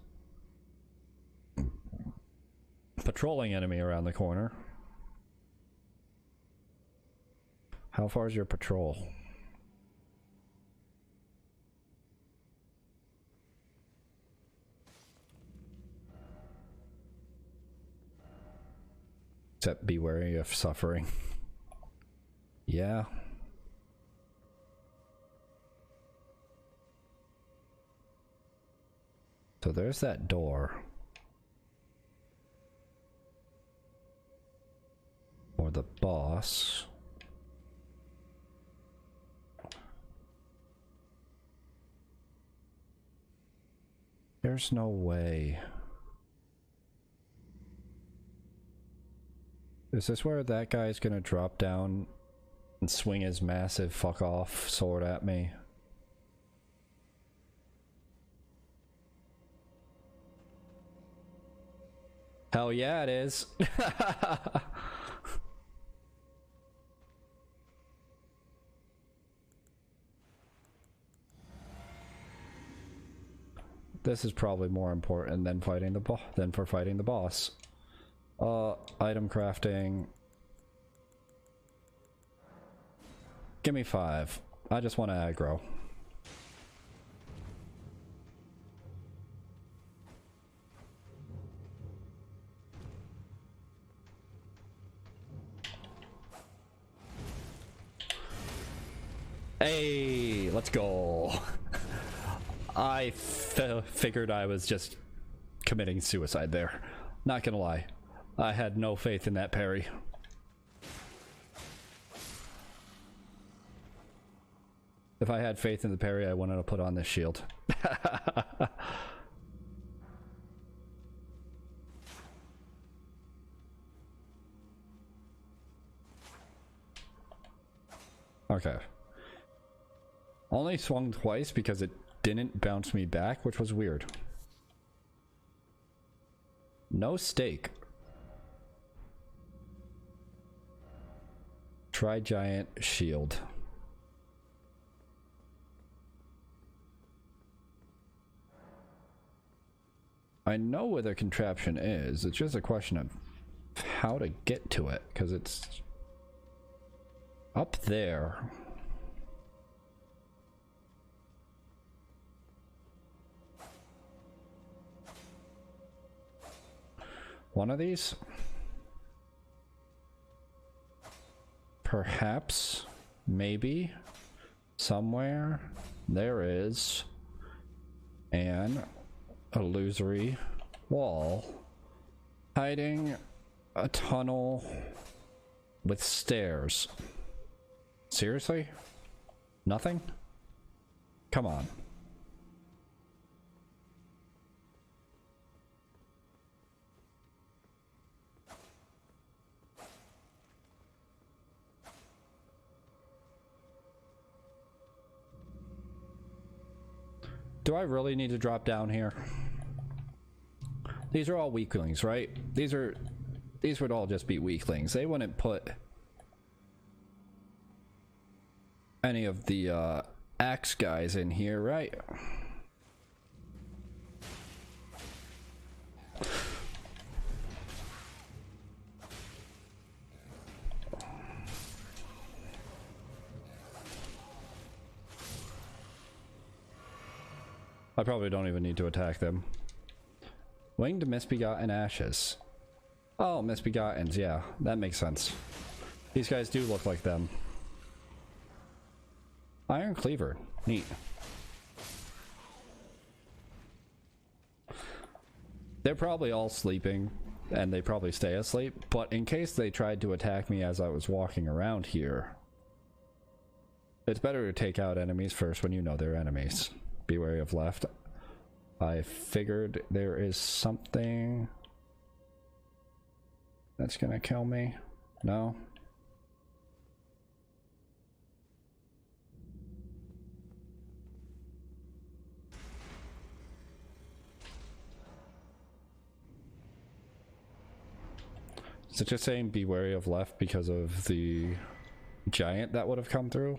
Patrolling enemy around the corner. How far is your patrol? Except be wary of suffering. Yeah. So there's that door. Or the boss. There's no way. Is this where that guy's gonna drop down and swing his massive fuck off sword at me? Hell yeah, it is. This is probably more important than fighting the fighting the boss. Item crafting. Give me 5. I just want to aggro. Hey, let's go. I figured I was just committing suicide there. Not gonna lie. I had no faith in that parry. If I had faith in the parry, I wouldn't have put on this shield. Okay. Only swung twice because it didn't bounce me back, which was weird. No stake. Try giant shield. I know where the contraption is. It's just a question of how to get to it, because it's up there. One of these? Perhaps, maybe, somewhere there is an illusory wall hiding a tunnel with stairs. Seriously? Nothing? Come on. Do I really need to drop down here? These are all weaklings, right? These would all just be weaklings. They wouldn't put any of the axe guys in here, right? I probably don't even need to attack them. Winged Misbegotten Ashes. Oh, Misbegottens, yeah, that makes sense. These guys do look like them. Iron Cleaver, neat. They're probably all sleeping, and they probably stay asleep, but in case they tried to attack me as I was walking around here, it's better to take out enemies first when you know they're enemies. Be wary of left. I figured there is something that's gonna kill me. No? Is it just saying be wary of left because of the giant that would have come through?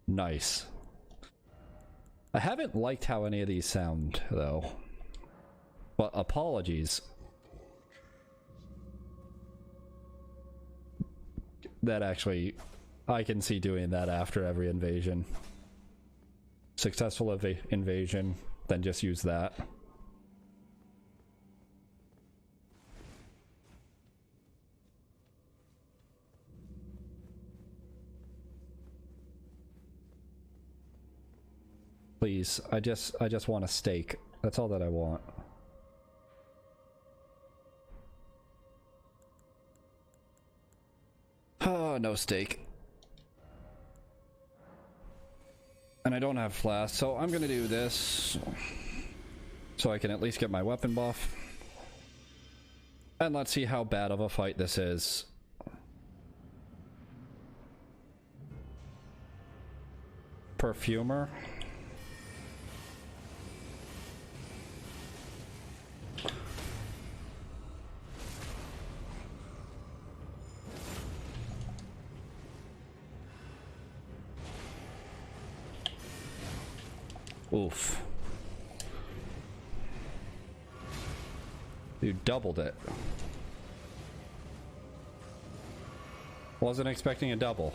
Nice. I haven't liked how any of these sound, though. But apologies. That actually, I can see doing that after every invasion. Successful invasion, then just use that. Please, I just want a steak. That's all that I want. Oh, no steak. And I don't have flask, so I'm gonna do this so I can at least get my weapon buff. And let's see how bad of a fight this is. Perfumer. Oof. You doubled it. Wasn't expecting a double.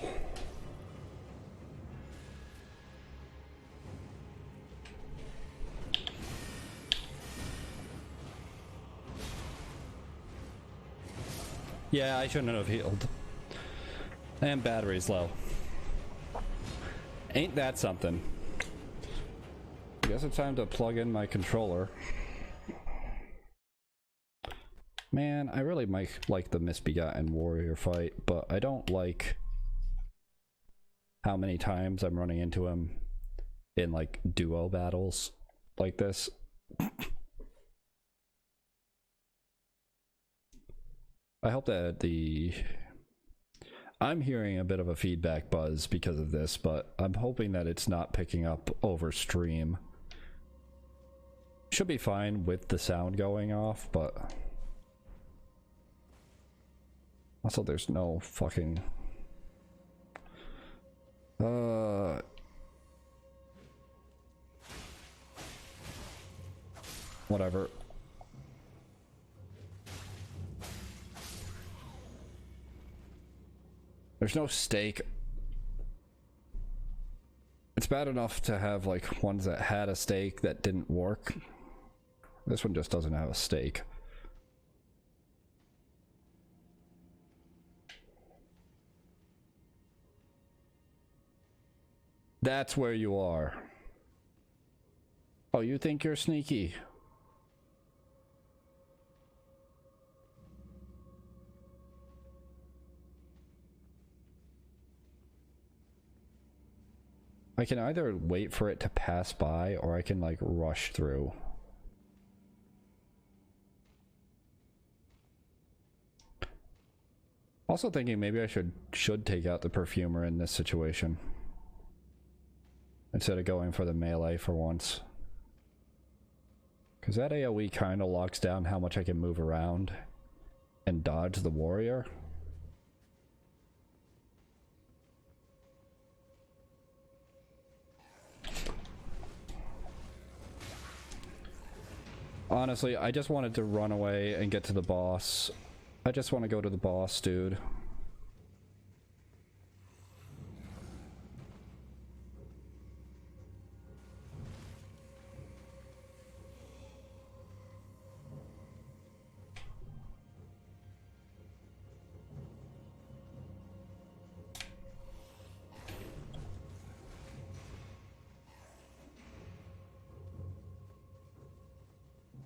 Yeah, I shouldn't have healed. And battery's low. Ain't that something? I guess it's time to plug in my controller. Man, I really might like the Misbegotten Warrior fight, but I don't like how many times I'm running into him in like duo battles like this. I hope that I'm hearing a bit of a feedback buzz because of this, but I'm hoping that it's not picking up over stream. Should be fine with the sound going off, but also there's no fucking whatever. There's no stake. It's bad enough to have like ones that had a stake that didn't work. This one just doesn't have a stake. That's where you are. Oh, you think you're sneaky? I can either wait for it to pass by or I can like rush through. Also thinking maybe I should take out the perfumer in this situation instead of going for the melee for once. Because that AoE kind of locks down how much I can move around and dodge the warrior. Honestly, I just wanted to run away and get to the boss. I just want to go to the boss, dude.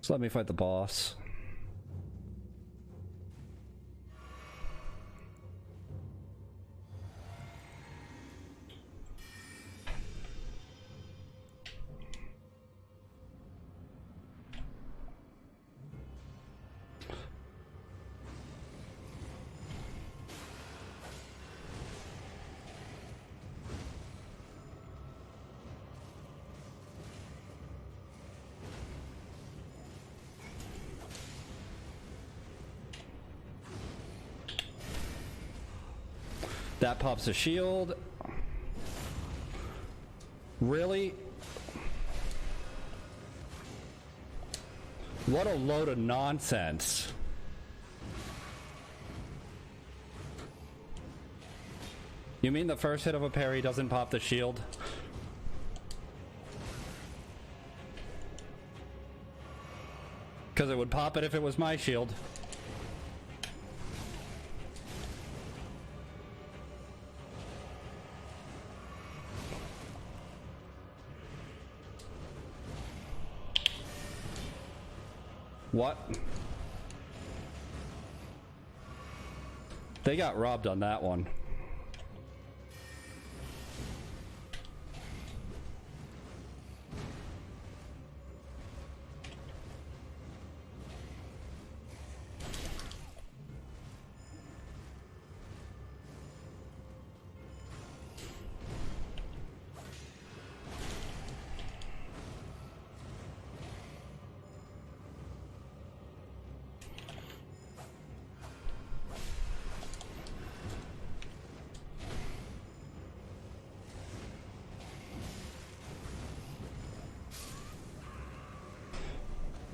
So let me fight the boss. That pops a shield. Really? What a load of nonsense. You mean the first hit of a parry doesn't pop the shield? Because it would pop it if it was my shield. What? They got robbed on that one.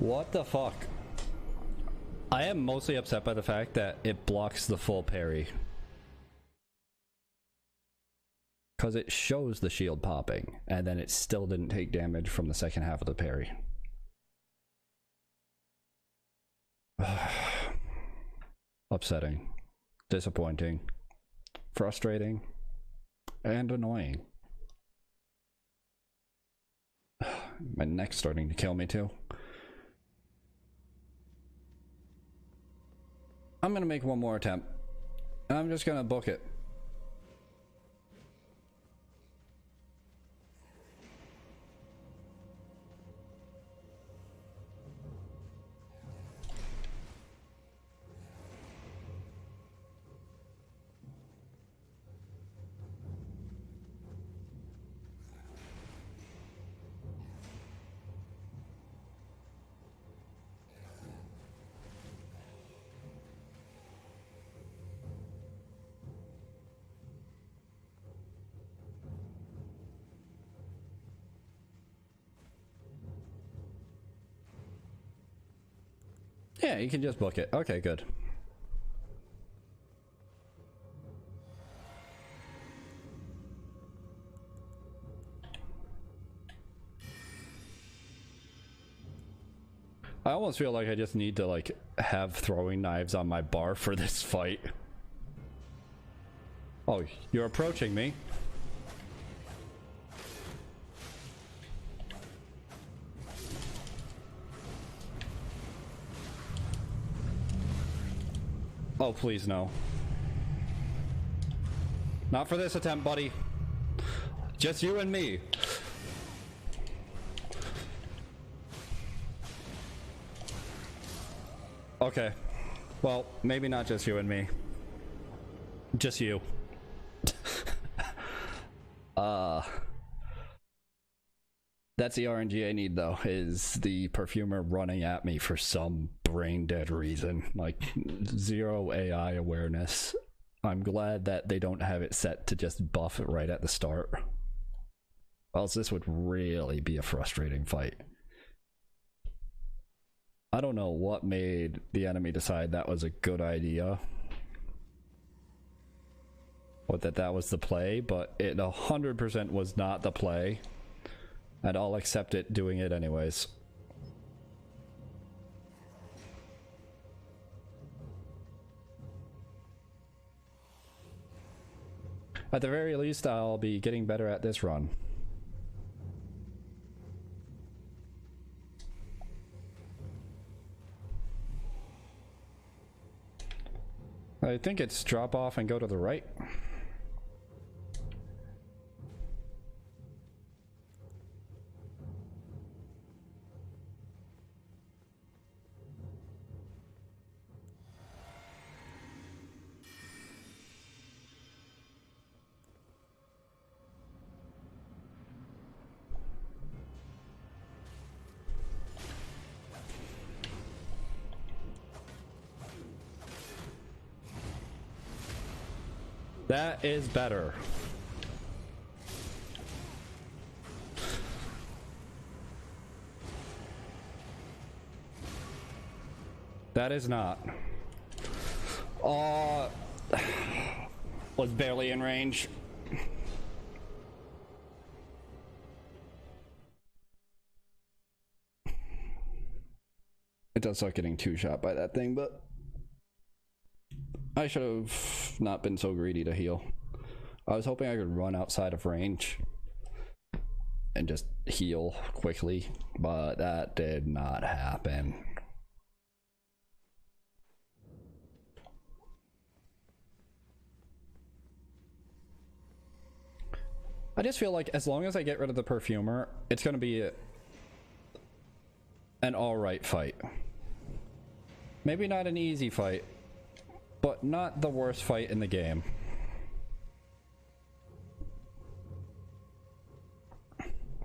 What the fuck? I am mostly upset by the fact that it blocks the full parry. Because it shows the shield popping, and then it still didn't take damage from the second half of the parry. Upsetting. Disappointing. Frustrating. And annoying. My neck's starting to kill me too. I'm gonna make one more attempt. I'm just gonna book it. Yeah, you can just book it. Okay, good. I almost feel like I just need to like have throwing knives on my bar for this fight. Oh, you're approaching me. Oh, please no. Not for this attempt, buddy. Just you and me. Okay. Well, maybe not just you and me. Just you. That's the RNG I need, though, is the perfumer running at me for some brain dead reason. Like, zero AI awareness. I'm glad that they don't have it set to just buff it right at the start. Or else this would really be a frustrating fight. I don't know what made the enemy decide that was a good idea. Or that was the play, but it 100% was not the play. And I'll accept it doing it anyways. At the very least, I'll be getting better at this run. I think it's drop off and go to the right. That is better. That is not. Was barely in range. It does suck getting two-shot by that thing, but I should have not been so greedy to heal. I was hoping I could run outside of range and just heal quickly, but that did not happen. I just feel like as long as I get rid of the perfumer, it's going to be an alright fight. Maybe not an easy fight, but not the worst fight in the game.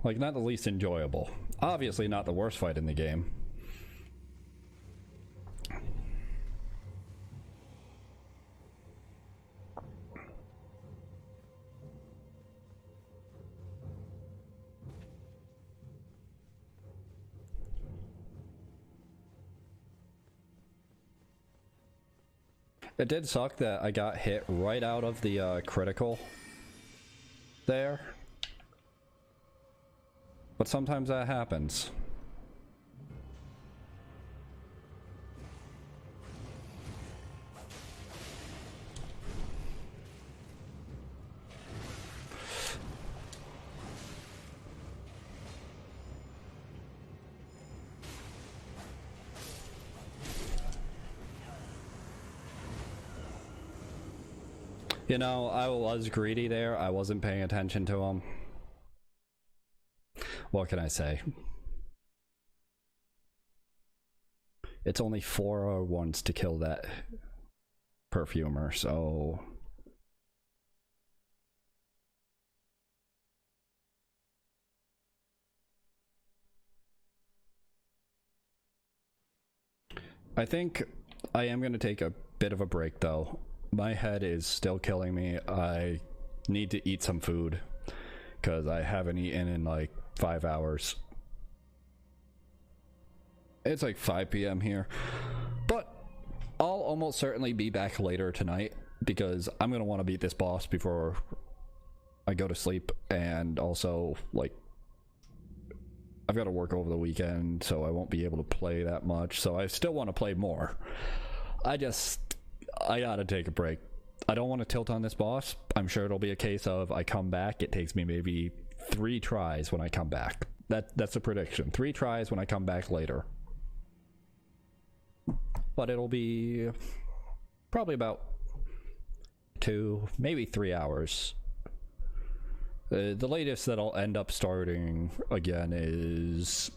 Like, not the least enjoyable. Obviously not the worst fight in the game. It did suck that I got hit right out of the critical there. But sometimes that happens. You know, I was greedy there. I wasn't paying attention to him. What can I say? It's only 401s to kill that perfumer, so... I think I am going to take a bit of a break, though. My head is still killing me. I need to eat some food because I haven't eaten in like 5 hours. It's like 5 p.m. here, but I'll almost certainly be back later tonight because I'm gonna want to beat this boss before I go to sleep, and also like I've got to work over the weekend, so I won't be able to play that much. So I still want to play more. I gotta take a break. I don't want to tilt on this boss. I'm sure it'll be a case of I come back, it takes me maybe 3 tries when I come back. That's a prediction. 3 tries when I come back later. But it'll be probably about 2, maybe 3 hours. The latest that I'll end up starting again is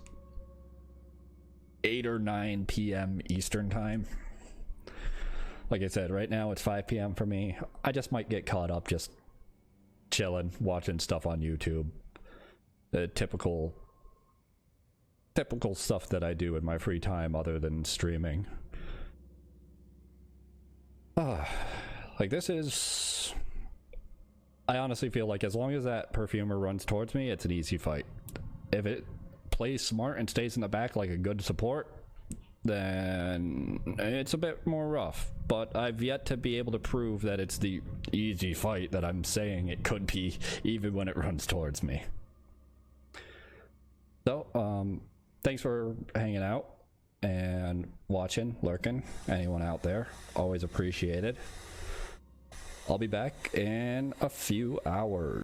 8 or 9 p.m. Eastern time. Like I said, right now it's 5 p.m. for me. I just might get caught up just chilling, watching stuff on YouTube. The typical stuff that I do in my free time other than streaming. Like this is... I honestly feel like as long as that perfumer runs towards me, it's an easy fight. If it plays smart and stays in the back like a good support, then it's a bit more rough. But I've yet to be able to prove that it's the easy fight that I'm saying it could be, even when it runs towards me. So, thanks for hanging out and watching, lurking. Anyone out there, always appreciated. I'll be back in a few hours.